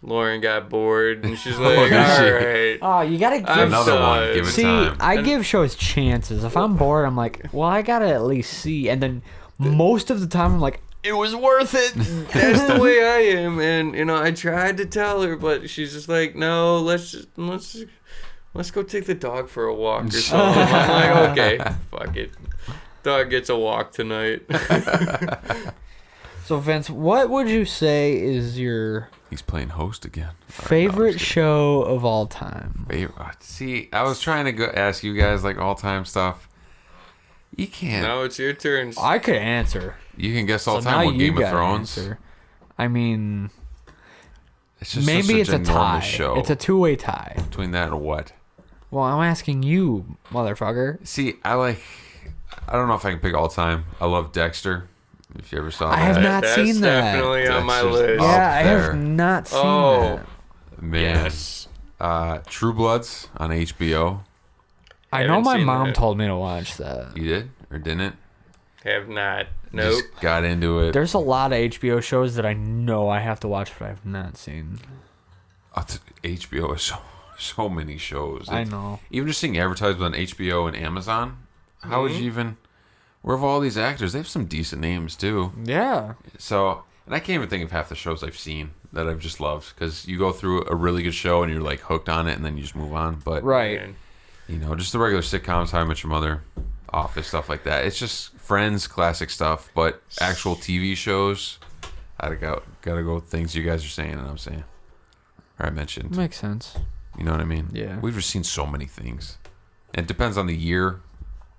Lauren got bored, and she's like, "All right." Oh, you gotta I'm give. Another one. done. Give it See, time. I give shows chances. If I'm bored, I'm like, well, I gotta at least see. And then most of the time, I'm like, it was worth it. That's the way I am, and I tried to tell her, but she's just like, "No, let's go take the dog for a walk or something." I'm like, "Okay, fuck it. Dog gets a walk tonight." So, Vince, what would you say is your He's playing host again. favorite show of all time? See, I was trying to ask you guys like all time stuff. You can't. Now it's your turn. I could answer. You can guess all So time now what you Game of gotta Thrones. answer. I mean, It's just maybe such it's a tie. ginormous show. It's a two-way tie. Between that and what? Well, I'm asking you, motherfucker. See, I don't know if I can pick all time. I love Dexter. If you ever saw I that. have not That's seen that. definitely on my Dexter's list. up Yeah, I there. have not seen Oh. that. Man. Yes. True Bloods on HBO. I know Haven't my seen mom that. told me to watch that. You did or didn't? Have not. Nope. Just got into it. There's a lot of HBO shows that I know I have to watch, but I have not seen. HBO is so many shows. I know. Even just seeing advertisements on HBO and Amazon. How would you even? Where have all these actors? They have some decent names too. Yeah. So, and I can't even think of half the shows I've seen that I've just loved because you go through a really good show and you're like hooked on it and then you just move on. But Right. Man. just the regular sitcoms, How I Met Your Mother, Office, stuff like that. It's just Friends, classic stuff. But actual TV shows, gotta go with things you guys are saying and I'm saying, or I mentioned. Makes sense. You know what I mean? Yeah. We've just seen so many things. It depends on the year,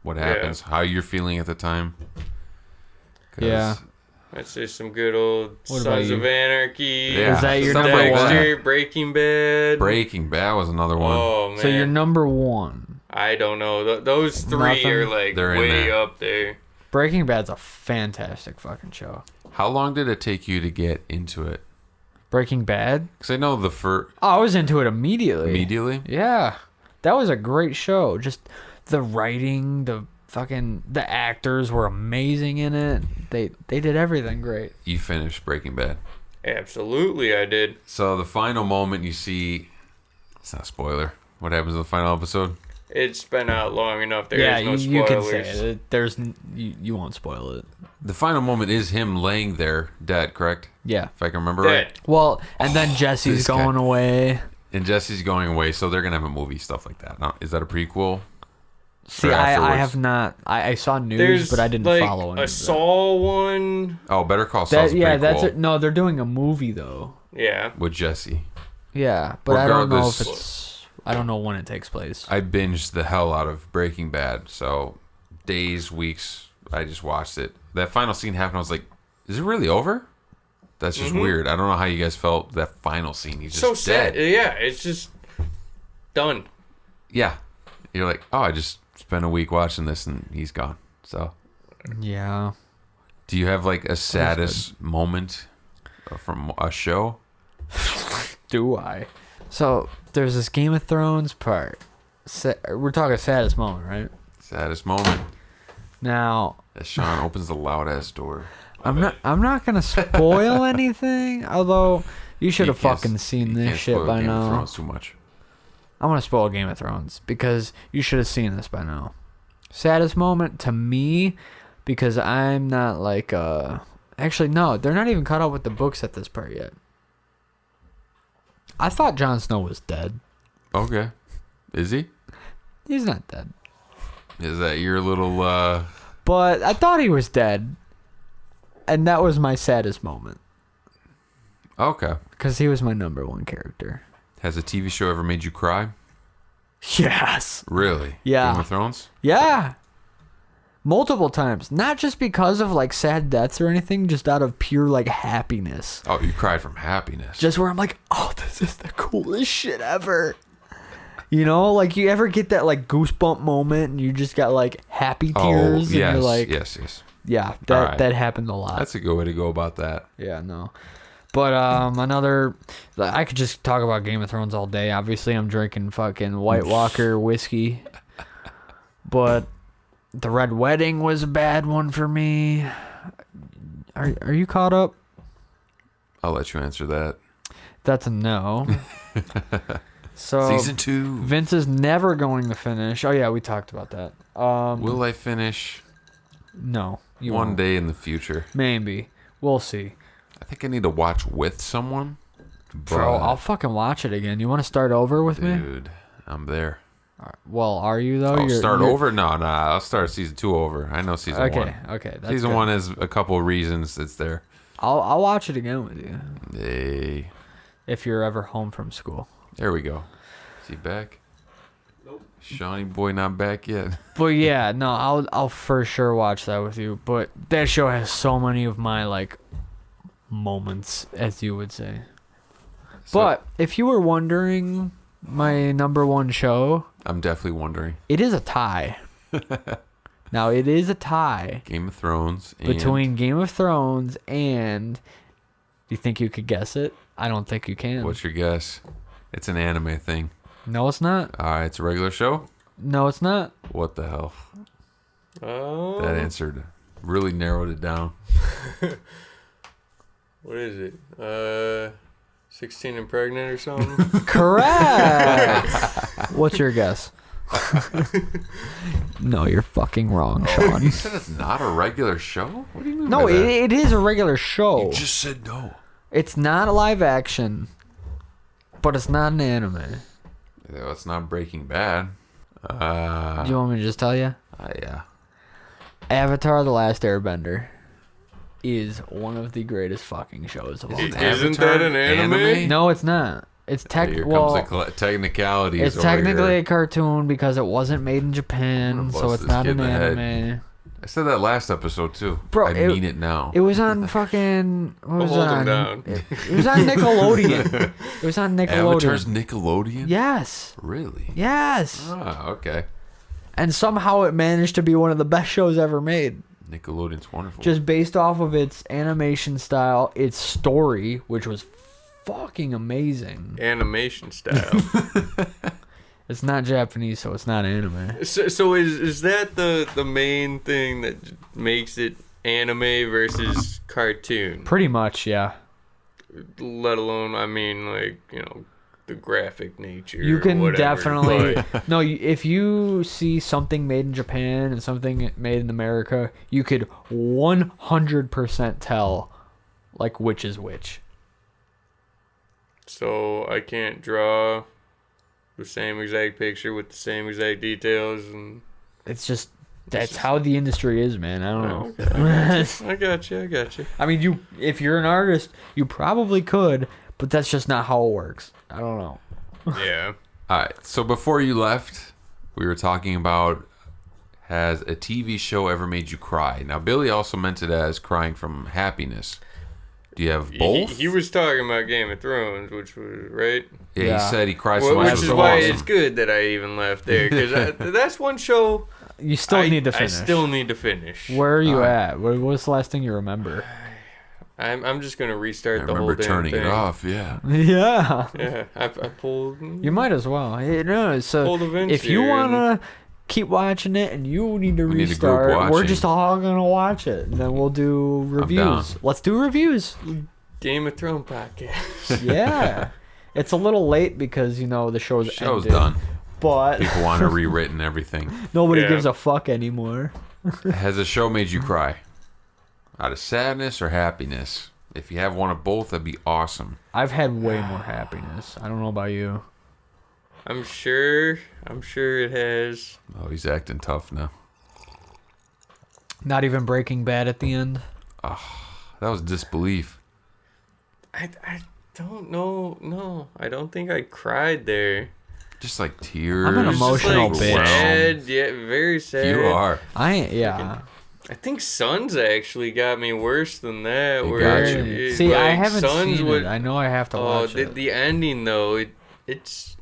what happens, how you're feeling at the time. 'Cause Yeah. That's just some good old What about Sons you? of Anarchy. Yeah. Is that your Stuff number like one? Dexter, Breaking Bad. Breaking Bad was another one. Oh man. So you're number one. I don't know. Those three Nothing? are like They're in way there. up there. Breaking Bad's a fantastic fucking show. How long did it take you to get into it? Breaking Bad? Because I know the first Oh, I was into it immediately. immediately. Yeah. That was a great show. Just the writing, the actors were amazing in it. They did everything great. You finished Breaking Bad. Absolutely, I did. So the final moment you see, it's not a spoiler. What happens in the final episode? It's been out long enough. There yeah, is no you can spoilers. say it. There's you won't spoil it. The final moment is him laying there dead, correct? Yeah. If I can remember Dead. right. Well, and then Jesse's this guy. going away. And Jesse's going away, so they're gonna have a movie, stuff like that. Now, is that a prequel? See, Or I afterwards? have not. I saw news, There's but I didn't like follow any a of that. Saul one. Oh, Better Call Saul's That, a yeah, prequel that's it. No, they're doing a movie though. Yeah. with Jesse. Yeah, but I don't know Regardless- if it's. I don't know when it takes place. I binged the hell out of Breaking Bad, so days, weeks, I just watched it. That final scene happened, I was like, is it really over? That's just weird. I don't know how you guys felt that final scene. He's just So dead. sad. Yeah, it's just done. Yeah. You're like, oh, I just spent a week watching this and he's gone. So, Yeah. do you have like a saddest moment from a show? Do I? So there's this Game of Thrones part. We're talking saddest moment, right? Saddest moment. Now, As Sean opens the loud ass door. I'm not gonna spoil anything. Although you should have You can't- fucking seen you this can't shit spoil by Game of now. Thrones too much. I'm gonna spoil Game of Thrones because you should have seen this by now. Saddest moment to me, because I'm not like Actually, no, they're not even caught up with the books at this part yet. I thought Jon Snow was dead. Okay. Is he? He's not dead. Is that your little But I thought he was dead. And that was my saddest moment. Okay. Because he was my number one character. Has a TV show ever made you cry? Yes. Really? Yeah. Game of Thrones? Yeah. Multiple times. Not just because of like sad deaths or anything, just out of pure like happiness. Oh, you cried from happiness. Just where I'm like, oh, this is the coolest shit ever. You know, like you ever get that like goosebump moment and you just got like happy tears and yes, you're like, yes. yeah, All right. that happened a lot. That's a good way to go about that. Yeah, no. But I could just talk about Game of Thrones all day. Obviously, I'm drinking fucking White Walker whiskey. But the Red Wedding was a bad one for me. Are you caught up? I'll let you answer that. That's a no. So Season 2. Vince is never going to finish. Oh yeah, we talked about that. Will I finish No, you one won't. day in the future? Maybe. We'll see. I think I need to watch with someone. Bro, I'll fucking watch it again. You want to start over with me? Dude, I'm there. Well, are you though? I'll start over? No, I'll start season 2 over. I know season 1. Okay. That's Season good. 1 has a couple of reasons it's there. I'll watch it again with you Hey, if you're ever home from school. there we go. Is he back? Nope. Shawnee boy not back yet. But yeah, no, I'll for sure watch that with you. But that show has so many of my like moments, as you would say. So, But if you were wondering, my number one show, I'm definitely wondering. it is a tie. Now it is a tie Game of Thrones and between Game of Thrones and. Do you think you could guess it? I don't think you can. what's your guess? It's an anime thing. No, it's not. All right, it's a regular show. No, it's not. What the hell? Oh. That answered really narrowed it down. What is it? 16 and pregnant or something? Correct. What's your guess? No, you're fucking wrong, Sean. You said it's not a regular show? What do you mean No, by that? it is a regular show. You just said no. It's not a live action, but it's not an anime. Yeah, it's not Breaking Bad. Do you want me to just tell you? Yeah. Avatar: The Last Airbender is one of the greatest fucking shows of all time. Isn't that an anime? No, it's not. It's Here comes the technicalities. it's over technically here. a cartoon because it wasn't made in Japan, I'm gonna so bust it's this not kid an in the head. anime. I said that last episode too. Bro, I mean it now. It was on fucking. What was it Hold him on? down. It was on Nickelodeon. It was on Nickelodeon. Avatar's Nickelodeon? Yes. Really? Yes. Ah, okay. And somehow it managed to be one of the best shows ever made. Nickelodeon's wonderful. Just based off of its animation style, its story, which was fucking amazing. Animation style. It's not Japanese, so it's not anime. So is that the main thing that makes it anime versus cartoon? Pretty much, yeah. Let alone, I mean, like, you know, the graphic nature. You or can whatever, definitely but- no. If you see something made in Japan and something made in America, you could 100% tell, like, which is which. So I can't draw the same exact picture with the same exact details and. It's just that's how the industry is, man. I don't know. I got you. I mean, if you're an artist, you probably could, but that's just not how it works. I don't know. Yeah. All right. So before you left, we were talking about has a TV show ever made you cry? Now, Billy also meant it as crying from happiness. Do you have both? He was talking about Game of Thrones, which was right. Yeah, Yeah. he said he cried so much. Which It is was why awesome. it's good that I even left there because that's one show You still need to finish. I still need to finish. Where are you Alright. at? What's the last thing you remember? I'm just gonna restart I the whole remember damn turning thing. it off. Yeah. Yeah. Yeah, I pulled. You might as well. You know, so Pull the Vince if you here and- want to keep watching it and you need to We need a group restart, we're watching. just all going to watch it. And then we'll do down. reviews. Let's do reviews. Game of Thrones podcast. Yeah. It's a little late because, you know, the show's Show's ended, done. But People want to rewritten everything. nobody Yeah. gives a fuck anymore. Has a show made you cry? Out of sadness or happiness? If you have one of both, that'd be awesome. I've had way more happiness. I don't know about you. I'm sure it has. Oh, he's acting tough now. Not even Breaking Bad at the end. That was disbelief. I don't know. No, I don't think I cried there. Just like tears. I'm an It was emotional just, like, bitch. sad, yeah, very sad. You are. Yeah. I think Sons actually got me worse than that. It where got you. it- See, I like, haven't Sons seen would- it. I know I have to Oh, watch it. the ending though, it's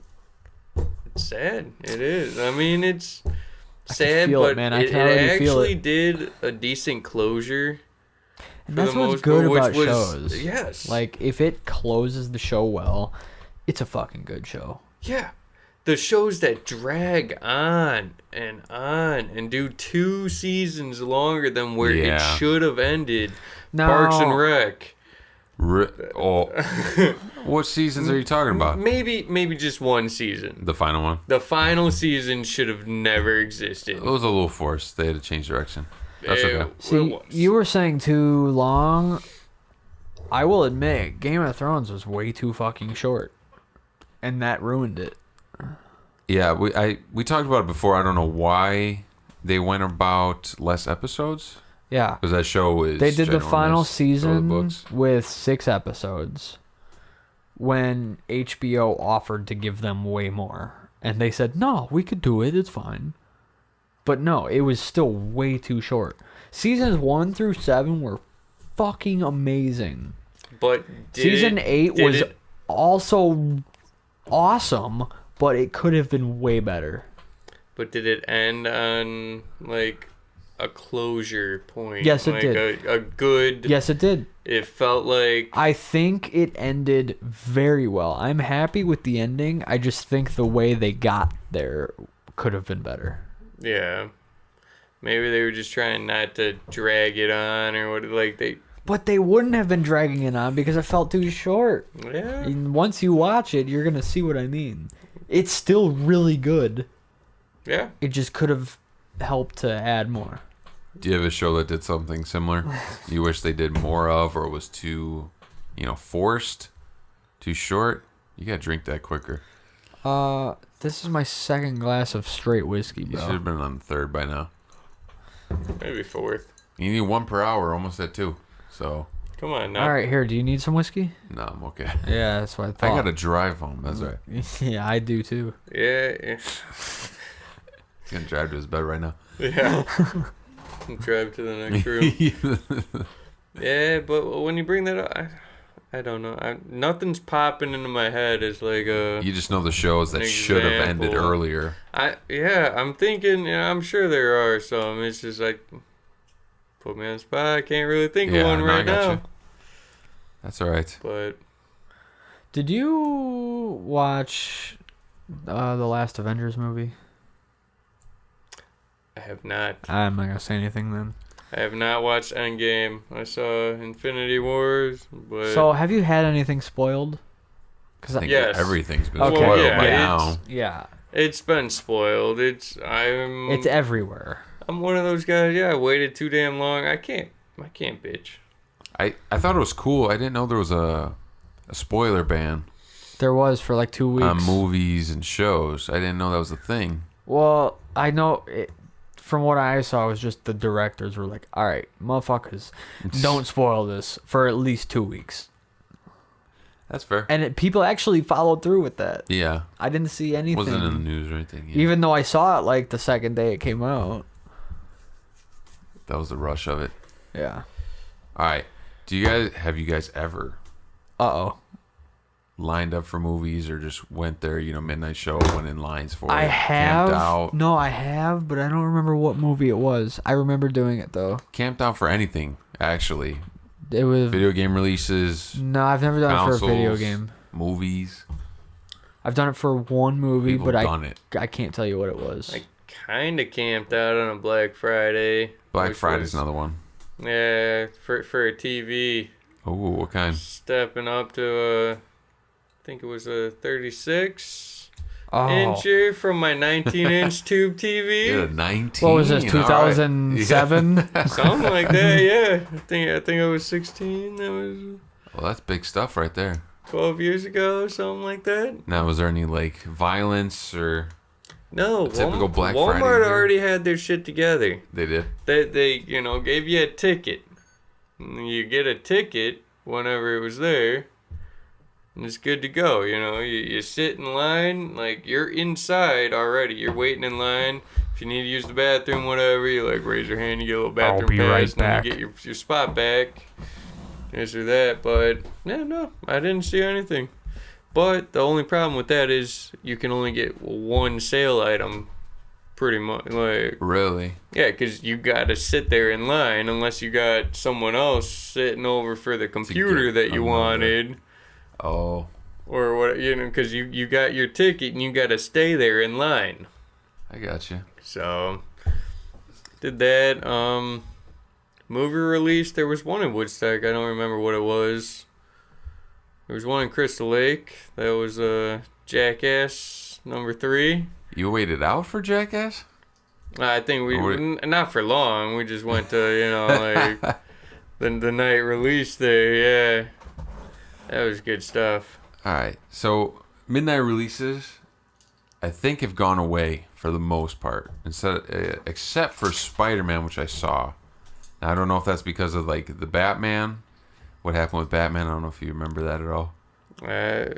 sad. It is. I mean, it's sad, feel it, but man. I it can already feel actually it. did a decent closure. And for that's the what's most good part, which about was- shows. Yes. Like, if it closes the show well, it's a fucking good show. Yeah. The shows that drag on and do 2 seasons longer than where it Yeah. should have ended. No. Parks and Rec. What seasons are you talking about? Maybe just 1 season. The final one. The final season should have never existed. It was a little forced. They had to change direction. That's It- okay. it See, was. you were saying too long. I will admit, Game of Thrones was way too fucking short. And that ruined it. Yeah, we talked about it before. I don't know why they went about less episodes. Yeah. Because that show is. They did the final ginormous. So the season books. with 6 episodes when HBO offered to give them way more. And they said, no, we could do it. It's fine. But no, it was still way too short. Seasons 1 through 7 were fucking amazing. But Season 8 did was it- also awesome, but it could have been way better. But did it end on like a closure point? Yes, it like did. A good. Yes, it did. It felt like. I think it ended very well. I'm happy with the ending. I just think the way they got there could have been better. Yeah. Maybe they were just trying not to drag it on or what. Like they. But they wouldn't have been dragging it on because it felt too short. Yeah. And once you watch it, you're going to see what I mean. It's still really good. Yeah. It just could have helped to add more. Do you have a show that did something similar? You wish they did more of, or it was too, forced, too short? You gotta drink that quicker. This is my second glass of straight whiskey, You should bro. have been on the third by now. Maybe 4th. You need 1 per hour, almost at 2. So, Come on now. All right, here. Do you need some whiskey? no, I'm okay. Yeah, that's what I I thought. gotta drive home. That's right. Yeah, I do too. Yeah. He's gonna drive to his bed right now. Yeah. Drive to the next room. Yeah, but when you bring that up, I don't know. Nothing's popping into my head as like a. You just know the shows that An should have ended example. earlier. I'm thinking. I'm sure there are some. It's just like put me on the spot. I can't really think of one no, I right got now. you. That's all right. But Did you watch the last Avengers movie? I have not. I'm not gonna say anything then. I have not watched Endgame. I saw Infinity Wars, but So, have you had anything spoiled? I think Yes. everything's been Okay, spoiled yeah, by it's- now. Yeah, it's been spoiled. it's everywhere. I'm one of those guys. Yeah, I waited too damn long. I can't bitch. I thought it was cool. I didn't know there was a spoiler ban There was for like 2 weeks. on movies and shows. I didn't know that was a thing. Well, I know it, from what I saw, it was just the directors were like, "All right, motherfuckers, don't spoil this for at least 2 weeks." That's fair. And people actually followed through with that. Yeah. I didn't see anything. Wasn't in the news or anything. Yeah. Even though I saw it like the second day it came out. That was the rush of it. Yeah. All right. Have you guys ever Uh-oh. lined up for movies or just went there, midnight show, went in lines for I it, have. camped out? No, I have, but I don't remember what movie it was. I remember doing it though. Camped out for anything, actually. It was Video game releases, No, I've never done it for a video consoles, game. movies. I've done it for one movie, People but done it. I can't tell you what it was. I kind of camped out on a Black Friday. Black which Friday's was- another one. Yeah, for a TV. Oh, what kind? Stepping up to I think it was a 36 Oh. incher from my 19-inch tube TV. Yeah, 19. What was this, all right. 2007? Something like that, yeah. I think I was 16. That was Well, that's big stuff right there. 12 years ago, something like that. Now, was there any violence or No, typical Black Friday Walmart here? already had their shit together. they did? They gave you a ticket. And you get a ticket whenever it was there, and it's good to go. You sit in line, like you're inside already. You're waiting in line. If you need to use the bathroom, whatever, you raise your hand, you get a little bathroom be pass, right and then back. you get your spot back. This or that, but yeah, no, I didn't see anything. But the only problem with that is you can only get one sale item pretty much. Like, Really? yeah, because you got to sit there in line unless you got someone else sitting over for the computer that you wanted. Oh. Or what, because you got your ticket and you got to stay there in line. I got you. So, did that. Movie release, there was one in Woodstock. I don't remember what it was. There was one in Crystal Lake. That was Jackass #3. You waited out for Jackass? I think not for long. We just went to, like, the night release there. Yeah. That was good stuff. All right. So, midnight releases, I think, have gone away for the most part, except for Spider-Man, which I saw. Now, I don't know if that's because of, like, the Batman. What happened with Batman? I don't know if you remember that at all. Yeah.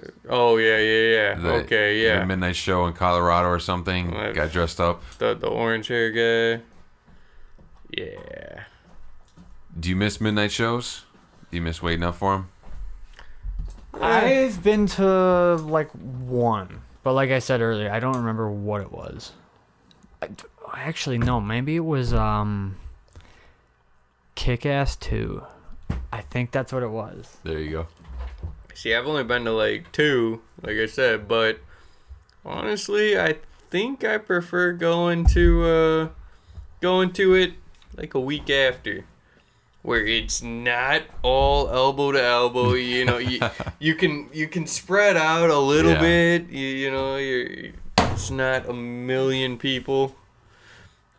The midnight show in Colorado or something. Got dressed up. The orange hair guy. Yeah. Do you miss midnight shows? Do you miss waiting up for them? I've been to like one, but like I said earlier, I don't remember what it was. Actually, no, maybe it was Kick-Ass 2. I think that's what it was. There you go. See, I've only been to like 2, like I said, but honestly, I think I prefer going to it like a week after, where it's not all elbow to elbow. You know, you can spread out a little bit. It's not a million people.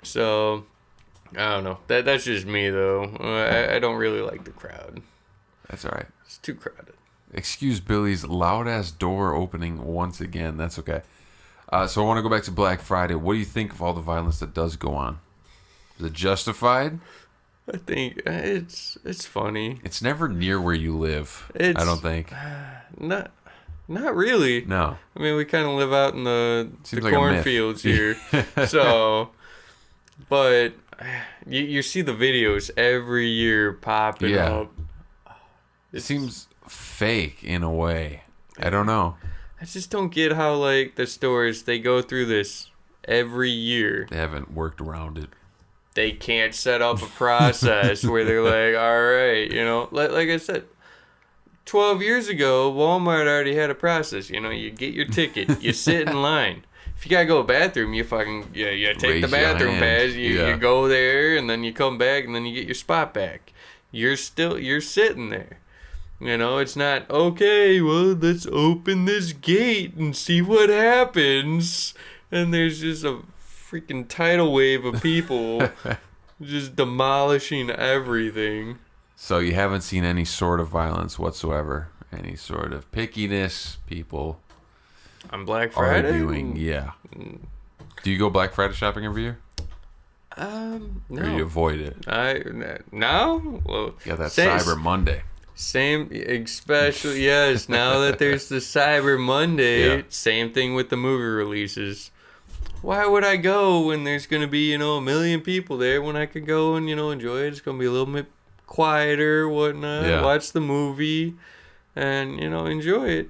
So I don't know. That's just me though. I don't really like the crowd. That's all right. It's too crowded. Excuse Billy's loud-ass door opening once again. That's okay. So I want to go back to Black Friday. What do you think of all the violence that does go on? Is it justified? I think it's funny. It's never near where you live, I don't think. Not really. No. I mean, we kind of live out in the like cornfields here. So, but you see the videos every year popping up. It seems fake in a way. I don't know. I just don't get how, like, the stores, they go through this every year. They haven't worked around it. They can't set up a process where they're like, all right, like I said, 12 years ago, Walmart already had a process. You get your ticket, you sit in line. If you gotta go to the bathroom, you take Raise the bathroom your pass, hand. you go there, and then you come back, and then you get your spot back. You're sitting there. It's not, okay, well, let's open this gate and see what happens. And there's just a freaking tidal wave of people just demolishing everything. So you haven't seen any sort of violence whatsoever? Any sort of pickiness? People on Black Friday? arguing? Yeah. Do you go Black Friday shopping every year? No. Or you avoid it? No? Well, Yeah, that's Cyber Monday. Same, especially, yes, now that there's the Cyber Monday, same thing with the movie releases. Why would I go when there's going to be, a million people there when I could go and, enjoy it? It's going to be a little bit quieter, whatnot, watch the movie and, enjoy it.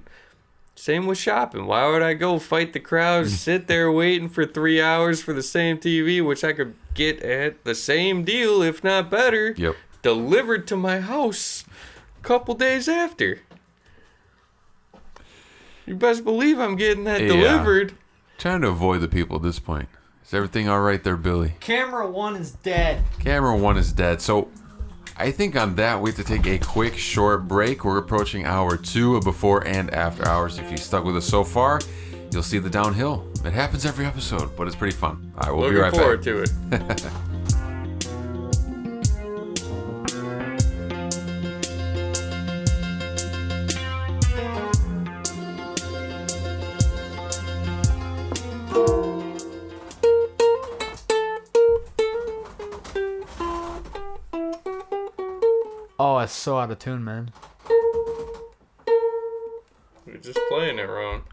Same with shopping. Why would I go fight the crowds, sit there waiting for 3 hours for the same TV, which I could get at the same deal, if not better, delivered to my house couple days after. You best believe I'm getting that delivered. Trying to avoid the people at this point. Is everything all right there, Billy? Camera 1 is dead. Camera 1 is dead. So I think on that, we have to take a quick short break. We're approaching hour 2 of Before and After Hours. If you stuck with us so far, you'll see the downhill. It happens every episode, but it's pretty fun. All right, we'll be right back. Looking forward to it. Oh, it's so out of tune, man. We're just playing it wrong.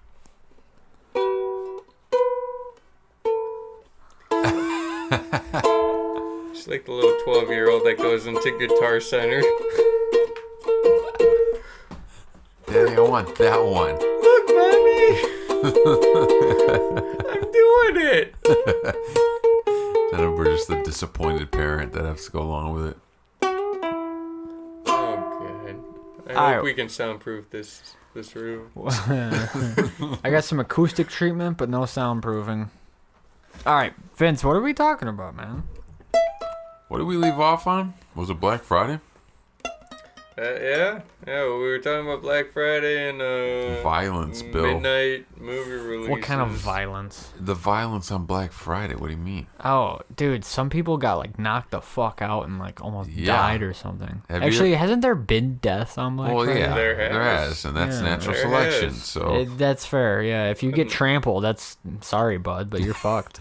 Just like the little 12-year-old that goes into Guitar Center. Daddy, I want that one. Look, Mommy! I'm doing it! then we're just the disappointed parent that has to go along with it. Oh god. I hope we can soundproof this room. I got some acoustic treatment, but no soundproofing. All right, Vince, what are we talking about, man? What did we leave off on? Was it Black Friday? Yeah, we were talking about Black Friday and Violence, Bill. midnight movie releases. What kind of violence? The violence on Black Friday. What do you mean? Oh, dude, some people got like knocked the fuck out and like almost Yeah. died or something. Have you- Actually, hasn't there been deaths on Black Well, Friday? yeah, There has. and that's Yeah. natural There selection. has. So That's fair. Yeah, if you get trampled, that's sorry, bud, but you're fucked.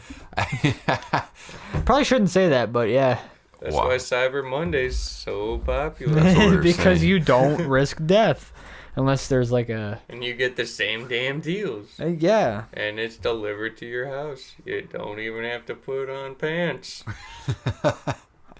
Probably shouldn't say that, but yeah. That's Wow. why Cyber Monday's so popular. That's what we're Because saying. you don't risk death unless there's like a And you get the same damn deals. yeah. And it's delivered to your house. You don't even have to put on pants.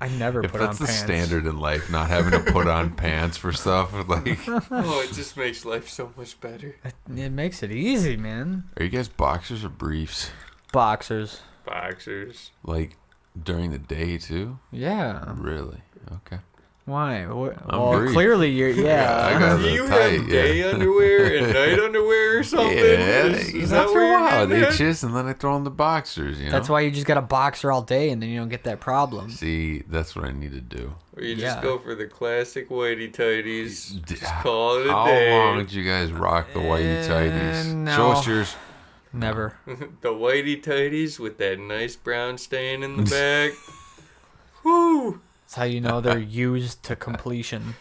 I never if put on that's the pants. standard in life, not having to put on pants for stuff, like, Oh, it just makes life so much better. It makes it easy, man. are you guys boxers or briefs? Boxers. Boxers. Like during the day too? Yeah. Really? Okay. Why? I'm Well, brief. clearly you're. I Yeah. got Do you tight, have day yeah. underwear and night underwear or something? Yeah, Is that after where a you're while, getting they at? just and then I throw on the boxers. You know. That's why you just got a boxer all day, and then you don't get that problem. See, that's what I need to do. Or you Yeah. just go for the classic whitey tighties. D- Just call it a How day. long did you guys rock the whitey tighties? no. Show us yours. Never. The whitey tighties with that nice brown stain in the back. Whoo! That's how you know they're used to completion.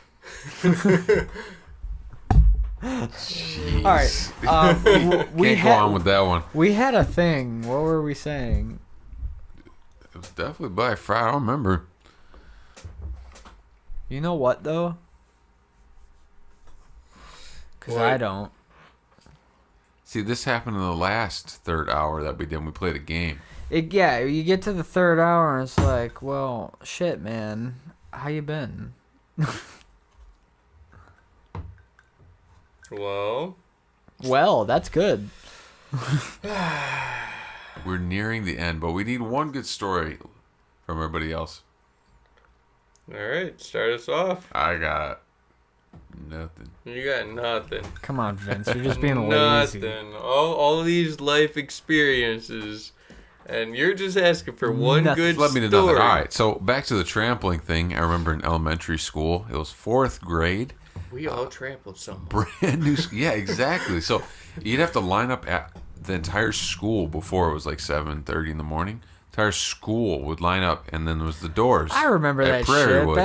Jeez. All right. We Can't go on with that one. we had a thing. What were we saying? It was definitely Black Friday. I don't remember. You know what though? Because What? I don't. See, this happened in the last third hour that we did. We played a game. Yeah, you get to the third hour and it's like, well, shit, man. How you been? Well, Well, that's good. We're nearing the end, but we need one good story from everybody else. alright, start us off. I got nothing. You got nothing. Come on, Vince. You're just being lazy. Nothing. All these life experiences. And you're just asking for one Nothing. good Let me know story. nothing. All right, so back to the trampling thing. I remember in elementary school, it was 4th grade. We all trampled someone. Brand new. Yeah, exactly. So you'd have to line up at the entire school before it was like 7:30 in the morning. Entire school would line up, and then there was the doors. I remember at that Prairie Wood.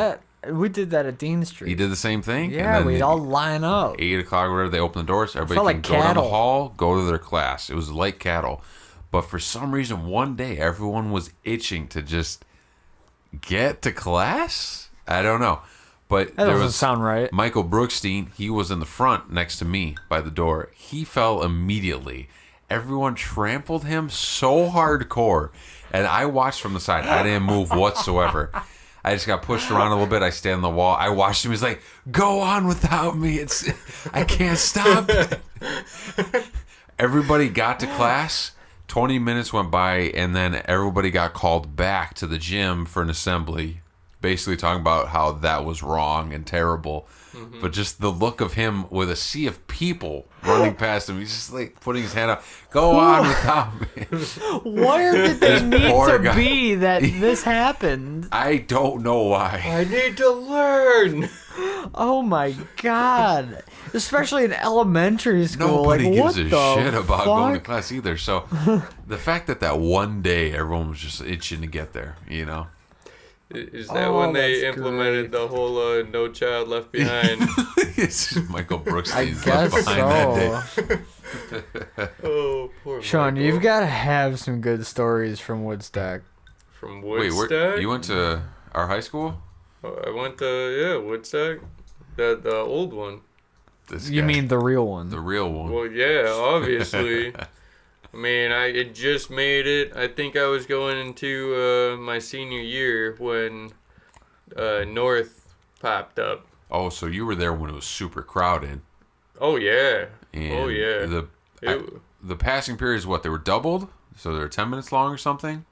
shit. We did that at Dean Street. You did the same thing. Yeah, and then we'd all line up. 8 o'clock, or whatever. They open the doors. Everybody Felt can like go down the cattle. hall, go to their class. It was like cattle, but for some reason, one day everyone was itching to just get to class. I don't know, but That there doesn't was sound right. Michael Brookstein. He was in the front next to me by the door. He fell immediately. Everyone trampled him so hardcore, and I watched from the side. I didn't move whatsoever. I just got pushed around a little bit. I stand on the wall. I watched him. He's like, "Go on without me. I can't stop." Everybody got to class. 20 minutes went by, and then everybody got called back to the gym for an assembly, basically talking about how that was wrong and terrible. Mm-hmm. But just the look of him with a sea of people running past him, he's just like putting his hand up, "Go on without me." Where did they This need poor to guy. be that this happened? I don't know why. I need to learn. Oh my god! Especially in elementary school. Nobody like, gives what a the shit about going to fuck? class either. So the fact that one day everyone was just itching to get there, you know. Is that Oh, when they that's implemented great. the whole No Child Left Behind? It's just Michael Brooks I left guess behind that so. day. Oh, poor Sean, Michael. you've got to have some good stories from Woodstock. From Wait, Woodstock? you went to our high school? I went to, Woodstock. The old one. This You guy, mean the real one? the real one? Well, yeah, obviously. I mean, I had just made it. I think I was going into my senior year when North popped up. Oh, so you were there when it was super crowded. Oh, yeah. And Oh, yeah. The passing periods, what, they were doubled? So they were 10 minutes long or something?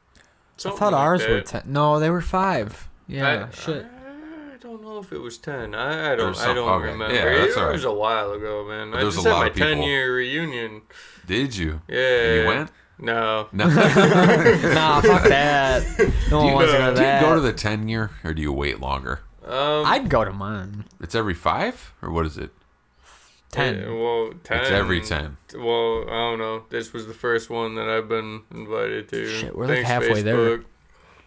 I thought ours were 10. No, they were 5. Yeah, shit. I don't know if it was 10. I don't okay. remember. Yeah, that's it all was right. a while ago, man. But I there was just a had lot my of people. 10-year reunion. Did you? Yeah. And you went? No. No. Nah, fuck that. No one wants to go to Do you that. go to the 10-year or do you wait longer? I'd go to mine. It's every 5 or what is it? 10. Well, 10. It's every 10. Well, I don't know. This was the first one that I've been invited to. Shit, we're like Thanks, halfway there. Facebook.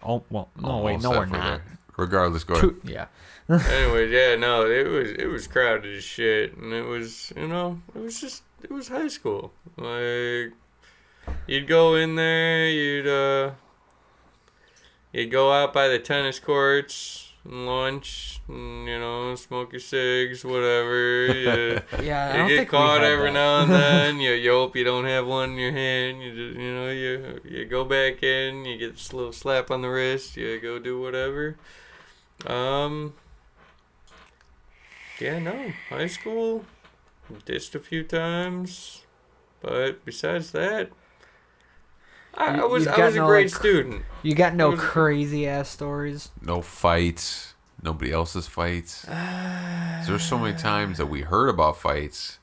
Oh, well, no, wait, Almost no, we're halfway not. there. Regardless, go ahead. Yeah. Anyways, yeah, no, it was crowded as shit, and it was, it was high school. Like, you'd go in there, you'd go out by the tennis courts and lunch, and, smoke your cigs, whatever. Yeah, I You don't get think caught we had every that. now and then. You hope you don't have one in your hand. You just, you go back in. You get this little slap on the wrist. You go do whatever. Yeah, no, high school, ditched a few times, but besides that, I was you've a got no, great like, student. You got no It was- crazy ass stories? No fights. Nobody else's fights. There's so many times that we heard about fights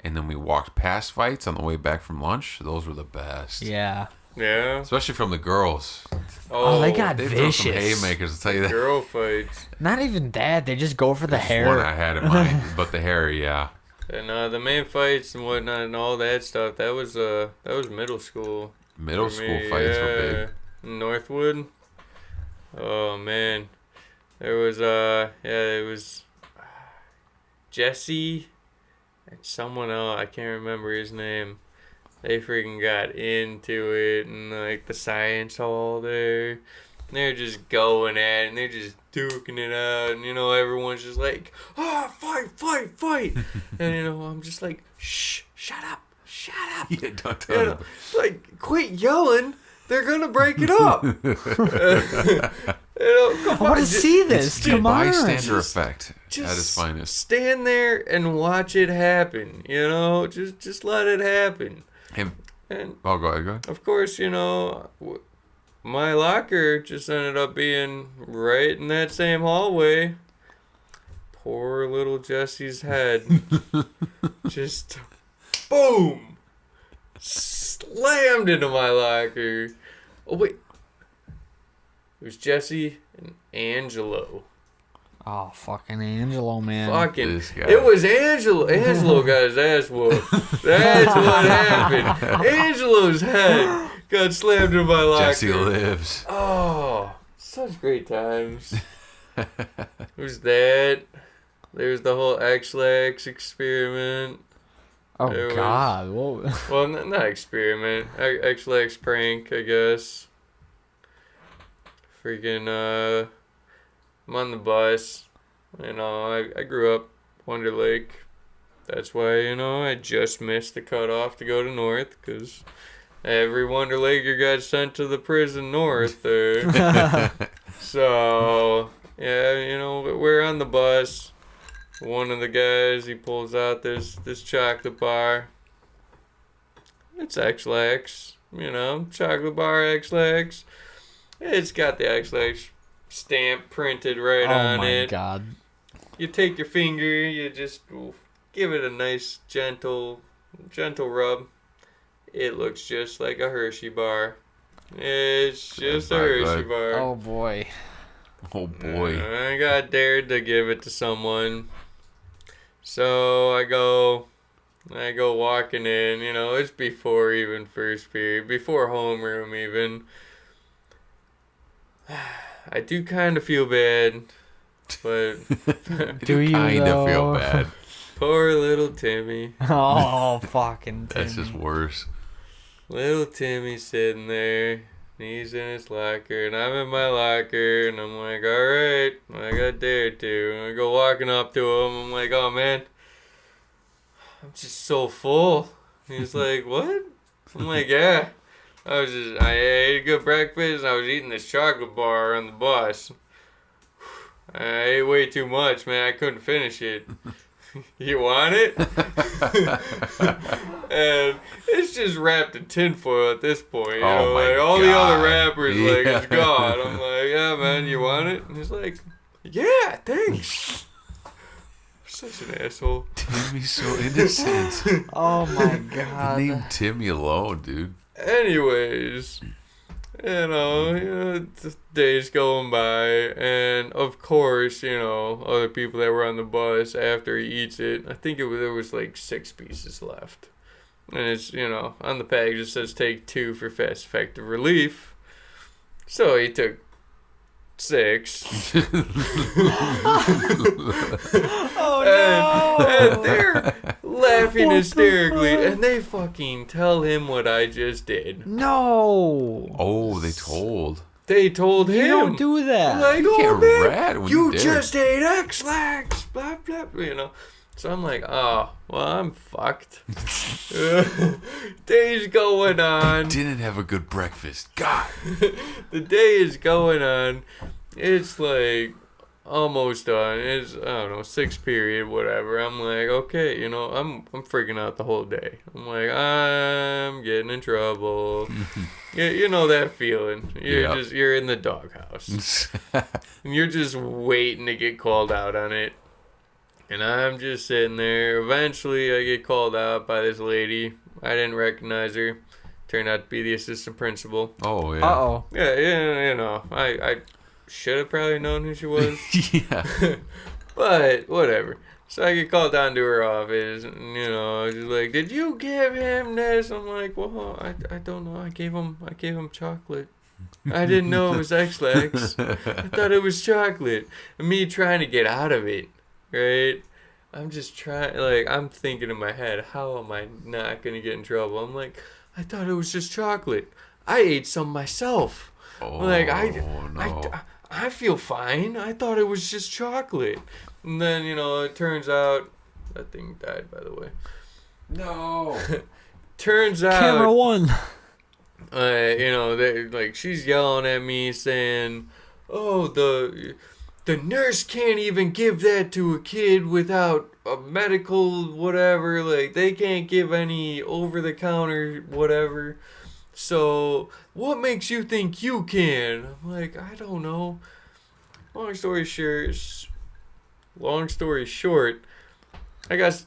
and then we walked past fights on the way back from lunch. Those were the best. Yeah. Yeah. Especially from the girls. Oh, they got They throw some vicious. haymakers, I'll tell you that. Girl fights. Not even that. They just go for the That's hair. one I had in mind, but the hair, yeah. And the man fights and whatnot and all that stuff, that was middle school. Middle for school me, fights were big. Northwood. Oh man. There was it was Jesse and someone else, I can't remember his name. They freaking got into it and like the science hall there. They're just going at it and they're just duking it out and everyone's just like, fight. And I'm just like, shh, shut up. Yeah, don't tell them. Like, quit yelling. They're gonna break it up. I want to see this. The Come on. bystander effect at its Just finest. stand there and watch it happen. Just let it happen. And, And oh, go ahead. of course, my locker just ended up being right in that same hallway. Poor little Jesse's head. Just boom! Slammed into my locker. Oh, wait. It was Jesse and Angelo. Oh, fucking Angelo, man. Fucking. This guy. It was Angelo. Angelo got his ass whooped. That's what happened. Angelo's head got slammed into my locker. Jesse lives. Oh, such great times. Who's that? There's the whole X-Lax experiment. Oh, There was- God. Whoa. Well, not experiment. X-Lax prank, I guess. Freaking, I'm on the bus. I grew up Wonder Lake. That's why, I just missed the cutoff to go to North, because every Wonder Laker got sent to the prison North there. So, yeah, we're on the bus. One of the guys, he pulls out this chocolate bar. It's X-Lax, chocolate bar X-Lax. It's got the X-Lax stamp printed right Oh, on my it. God. You take your finger, you just give it a nice gentle rub. It looks just like a Hershey bar. It's just That's a not Hershey good. bar. Oh, boy. Oh, boy. I got dared to give it to someone. So I go walking in, it's before even first period, before homeroom even. I do kind of feel bad, but Do you, kind of feel though? bad. poor little Timmy. Oh, fucking That's just Timmy. worse. Little Timmy sitting there. He's in his locker, and I'm in my locker, and I'm like, all right, I got dared to. And I go walking up to him. I'm like, oh, man, I'm just so full. He's like, what? I'm like, yeah. I ate a good breakfast, and I was eating this chocolate bar on the bus. I ate way too much, man. I couldn't finish it. You want it? And it's just wrapped in tinfoil at this point. You know, my like all the other God. wrappers, like Yeah. it's gone. I'm like, yeah, man, you want it? And he's like, yeah, thanks. Such an asshole. Timmy's so innocent. Oh my Leave god. Timmy alone, dude. Anyways, the days going by, and of course, other people that were on the bus after he eats it, I think there was like 6 pieces left. And it's, on the package it says take 2 for fast effective relief. So he took 6. Oh And they're laughing What the hysterically, fuck? and they fucking tell him what I just did. No. Oh, they told. They told him. You don't do that. Like, You oh can't man, rat when you you dare." just ate X-Lax, blah, blah, So I'm like, oh, well, I'm fucked. Day's going on. Didn't have a good breakfast. God. The day is going on. It's like almost done. It's, I don't know, 6th period, whatever. I'm like, okay, I'm freaking out the whole day. I'm like, I'm getting in trouble. Yeah, you know that feeling. You're in the doghouse. And you're just waiting to get called out on it. And I'm just sitting there. Eventually, I get called out by this lady. I didn't recognize her. Turned out to be the assistant principal. Oh, yeah. Uh-oh. Yeah, I should have probably known who she was. Yeah. But, whatever. So I get called down to her office, and, she's like, did you give him this? I'm like, well, I don't know. I gave him chocolate. I didn't know it was X-Lax. I thought it was chocolate. And me trying to get out of it, right? I'm just trying, I'm thinking in my head, how am I not going to get in trouble? I'm like, I thought it was just chocolate. I ate some myself. Oh, no. I feel fine. I thought it was just chocolate. And then, it turns out, that thing died, by the way. No. Turns out, Camera 1. she's yelling at me saying, oh, the nurse can't even give that to a kid without a medical whatever. Like, they can't give any over-the-counter whatever. So, what makes you think you can? I'm like, I don't know. Long story short, I got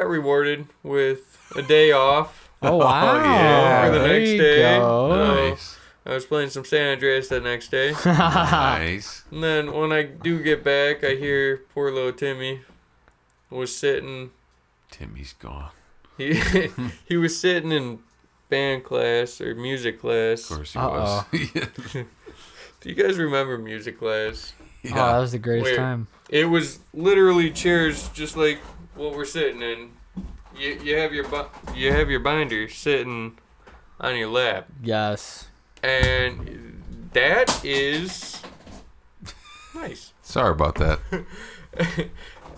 rewarded with a day off. Oh, wow. yeah. For the There next you day. go. Nice. I was playing some San Andreas that next day. Nice. And then when I do get back, I hear poor little Timmy was sitting. Timmy's gone. He was sitting in band class or music class. Of course he Uh-oh. was. Do you guys remember music class? Oh, that was the greatest Where time. It was literally chairs just like what we're sitting in. You have your binder sitting on your lap. Yes. And that is nice. Sorry about that.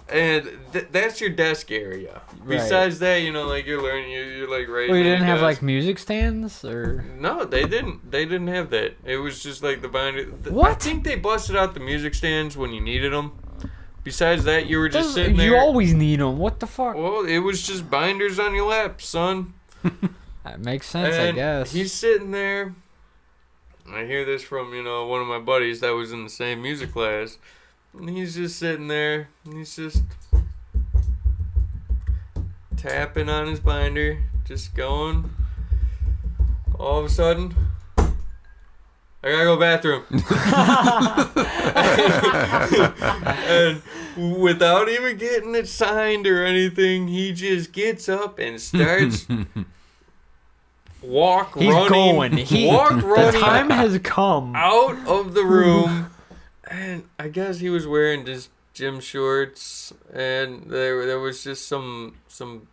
And that's your desk area. Right. Besides that, you're learning, you're like writing. Well, you on didn't your have desk. like music stands or No, they didn't. They didn't have that. It was just like the binder. What? I think they busted out the music stands when you needed them. Besides that, you were just sitting there. You always need them. What the fuck? Well, it was just binders on your lap, son. That makes sense, I And guess. he's sitting there. I hear this from, one of my buddies that was in the same music class. And he's just sitting there. And he's just tapping on his binder. Just going. All of a sudden, I gotta go bathroom. And without even getting it signed or anything, he just gets up and starts He's running. going. The time has come. Out of the room. And I guess he was wearing just gym shorts, and there was just some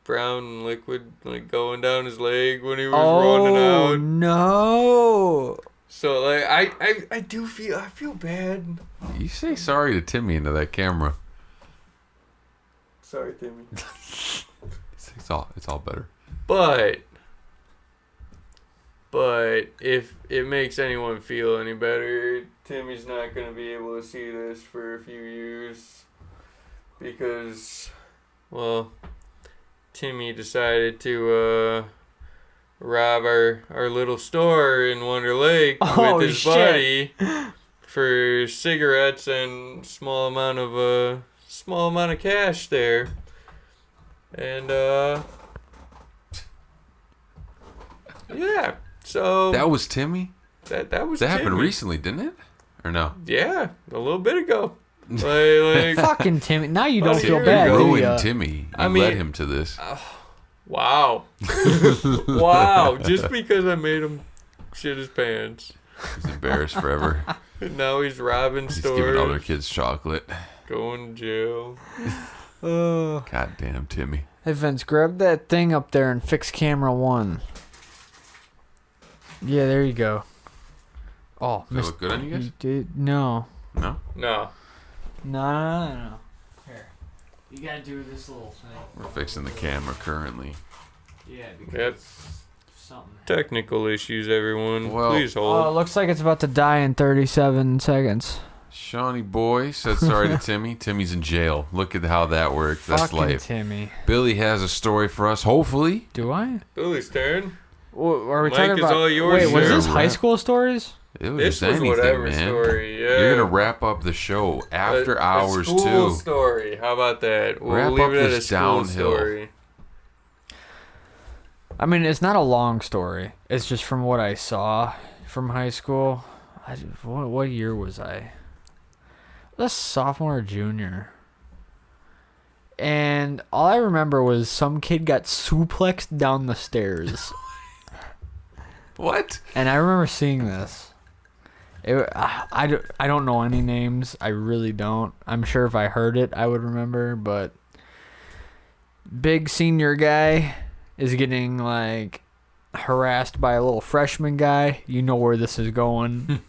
brown liquid like going down his leg when he was running Oh out. no! So like I feel bad. You say sorry to Timmy into that camera. Sorry, Timmy. It's all better. But if it makes anyone feel any better, Timmy's not going to be able to see this for a few years because, well, Timmy decided to rob our little store in Wonder Lake Oh, with his shit. buddy for cigarettes and small amount of cash there. And yeah. So That was Timmy? that was That happened Timmy. recently, didn't it? Or no? Yeah, a little bit ago. Like Fucking Timmy. Now you don't Buddy, feel you bad, do ruined ya? Timmy. You I mean- led him to this. wow. Wow. Just because I made him shit his pants. He's embarrassed forever. And now he's robbing He's stores. giving other kids chocolate. Going to jail. Goddamn Timmy. Hey, Vince, grab that thing up there and fix camera 1. Yeah, there you go. Oh, Does that look good on you guys? did no. No? No. No. Here. You gotta do this little thing. We're fixing the camera currently. Yeah, Yep. something. Technical issues, everyone. Well- Please Oh, hold. it looks like it's about to die in 37 seconds. Shawnee boy said sorry to Timmy. Timmy's in jail. Look at how that worked. That's Fucking life. Timmy. Billy has a story for us, hopefully. Do I? Billy's turn. Are we Mike, talking it's about? all yours, Wait, was sir. this high school stories? It was This just was anything, whatever man. story. Yeah. You're going to wrap up the show after hours, a school too. story. How about that? We'll Wrap leave up it at a this school downhill. story. I mean, it's not a long story. It's just from what I saw from high school. What year was I? A sophomore or junior. And all I remember was some kid got suplexed down the stairs. What? And I remember seeing this. I don't know any names. I really don't. I'm sure if I heard it, I would remember. But big senior guy is getting, like, harassed by a little freshman guy. You know where this is going.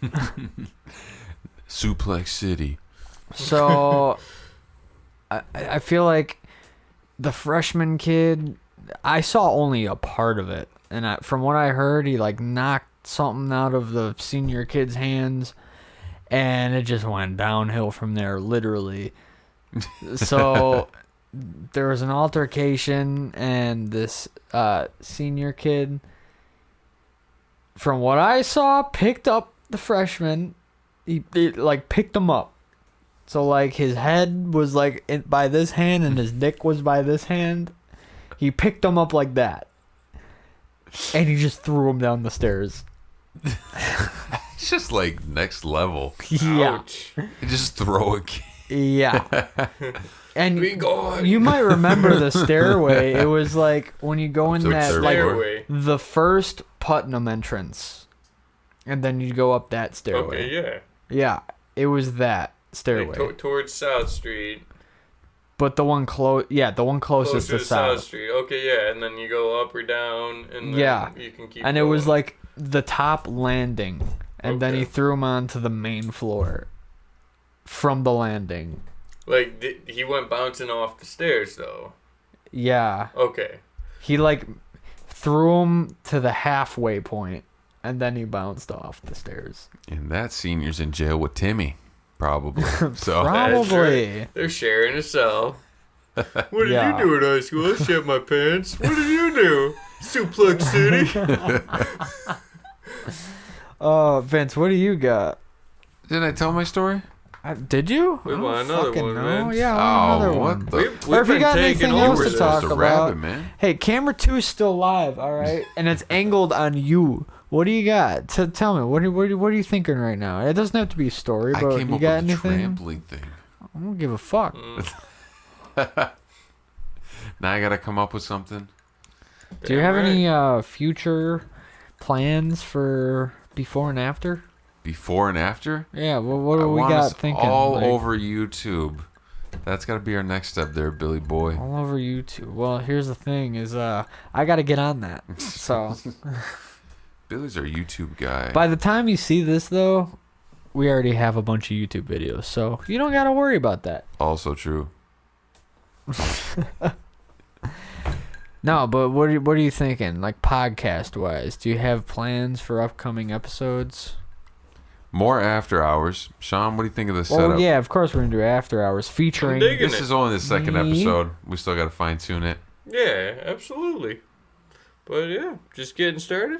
Suplex City. So I feel like the freshman kid, I saw only a part of it. And from what I heard, he, like, knocked something out of the senior kid's hands. And it just went downhill from there, literally. So there was an altercation, and this senior kid, from what I saw, picked up the freshman. He like, picked him up. So, like, his head was, like, by this hand, and his dick was by this hand. He picked him up like that. And he just threw him down the stairs. It's just like next level. Yeah. Ouch. Just throw a kid. Yeah. And Be gone. you might remember the stairway. It was like when you go in So that, third like, floor. Stairway. the first Putnam entrance. And then you go up that stairway. Okay, yeah. Yeah. It was that stairway. Like, towards South Street. But the one the one closest Closer to South. Street. Okay, yeah. And then you go up or down, and then Yeah. you can keep And it was going. like the top landing. And then Okay. he threw him onto the main floor from the landing. Like, he went bouncing off the stairs, though. Yeah. Okay. He, like, threw him to the halfway point, and then he bounced off the stairs. And that senior's in jail with Timmy, probably. So That's Probably. right. They're sharing a cell. What did Yeah. you do in high school? I shit my pants. What did you do? Suplex City. Oh, Vince, what do you got? didn't I tell my story? Did you? We I don't want another fucking one, know. Vince. Yeah, I want another what one. the? Or if you been got taking anything You else were to supposed talk to wrap about. it, man. Hey, camera 2 is still live, all right? And it's angled on you. What do you got? Tell me, what are you thinking right now? It doesn't have to be a story, I but came you up got with a anything? trampling thing. I don't give a fuck. Now I gotta come up with something. Do you have Damn any future plans for before and after? Before and after? Yeah, well, what I do we want got us thinking? all like, over YouTube. That's gotta be our next step there, Billy boy. all over YouTube. Well, here's the thing: is I got to get on that. So Billy's our YouTube guy. by the time you see this, though, we already have a bunch of YouTube videos, so you don't got to worry about that. Also true. No, but what are you thinking? Like podcast wise, do you have plans for upcoming episodes? More after hours. Sean, what do you think of this Well, setup? yeah, of course we're gonna do after hours featuring. digging This it. is only the second Me? episode. We still got to fine tune it. Yeah, absolutely. But yeah, just getting started.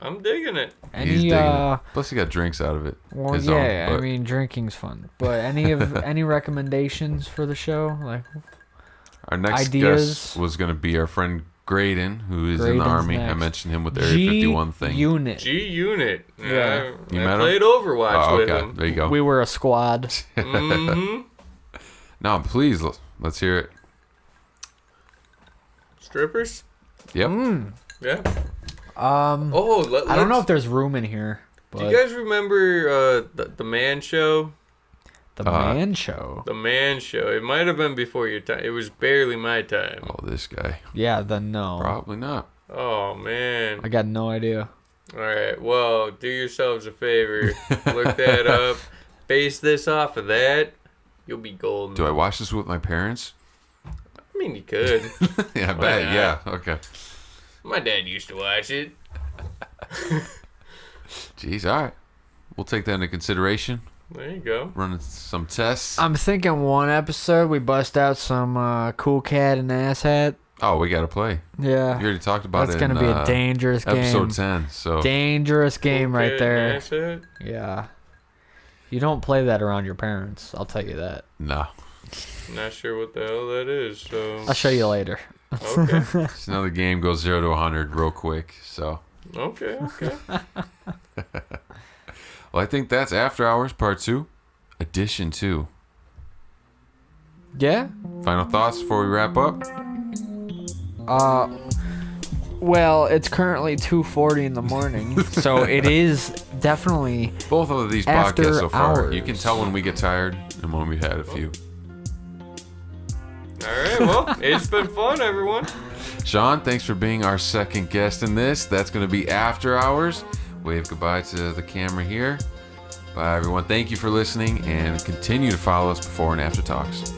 I'm digging it. He's Any digging it. Plus, he got drinks out of it. well, His yeah, own, I but mean drinking's fun. But any recommendations for the show? Like our next ideas? guest was going to be our friend Graydon, who is in the Graydon's Army. I next. mentioned him with the Area 51 thing. Unit. G Unit. Yeah. You I met him? played Overwatch Oh, with okay. him. There you go. We were a squad. Mm-hmm. No, please, let's hear it. Strippers? Yep. Yeah. I don't know if there's room in here. But Do you guys remember the Man Show? the Man Show. The Man Show. It might have been before your time. It was barely my time. Oh, this guy. Yeah, then no. Probably not. Oh man. I got no idea. All right. Well, do yourselves a favor. Look that up. Base this off of that. You'll be golden. Do I watch this with my parents? I mean, you could. Yeah, I Why bet. not? Yeah. Okay. My dad used to watch it. Jeez. All right. We'll take that into consideration. There you go. Running some tests. I'm thinking one episode we bust out some cool cat and ass hat. Oh, we got to play. Yeah. You already talked about That's it. gonna in, be a dangerous game. episode 10. So Dangerous game right Okay, there. that's it. Yeah. You don't play that around your parents. I'll tell you that. no. Not sure what the hell that is. So I'll show you later. okay, It's another game goes 0 to 100 real quick. So okay. well, I think that's After Hours Part 2, Edition 2. Yeah? Final thoughts before we wrap up? Well, it's currently 2:40 in the morning, so it is definitely Both of these After podcasts so far, Hours. you can tell when we get tired and when we've had a few. All right. Well, it's been fun, everyone. Sean, thanks for being our second guest in this. That's going to be After Hours. Wave goodbye to the camera here. Bye, everyone. Thank you for listening, and continue to follow us before and after talks.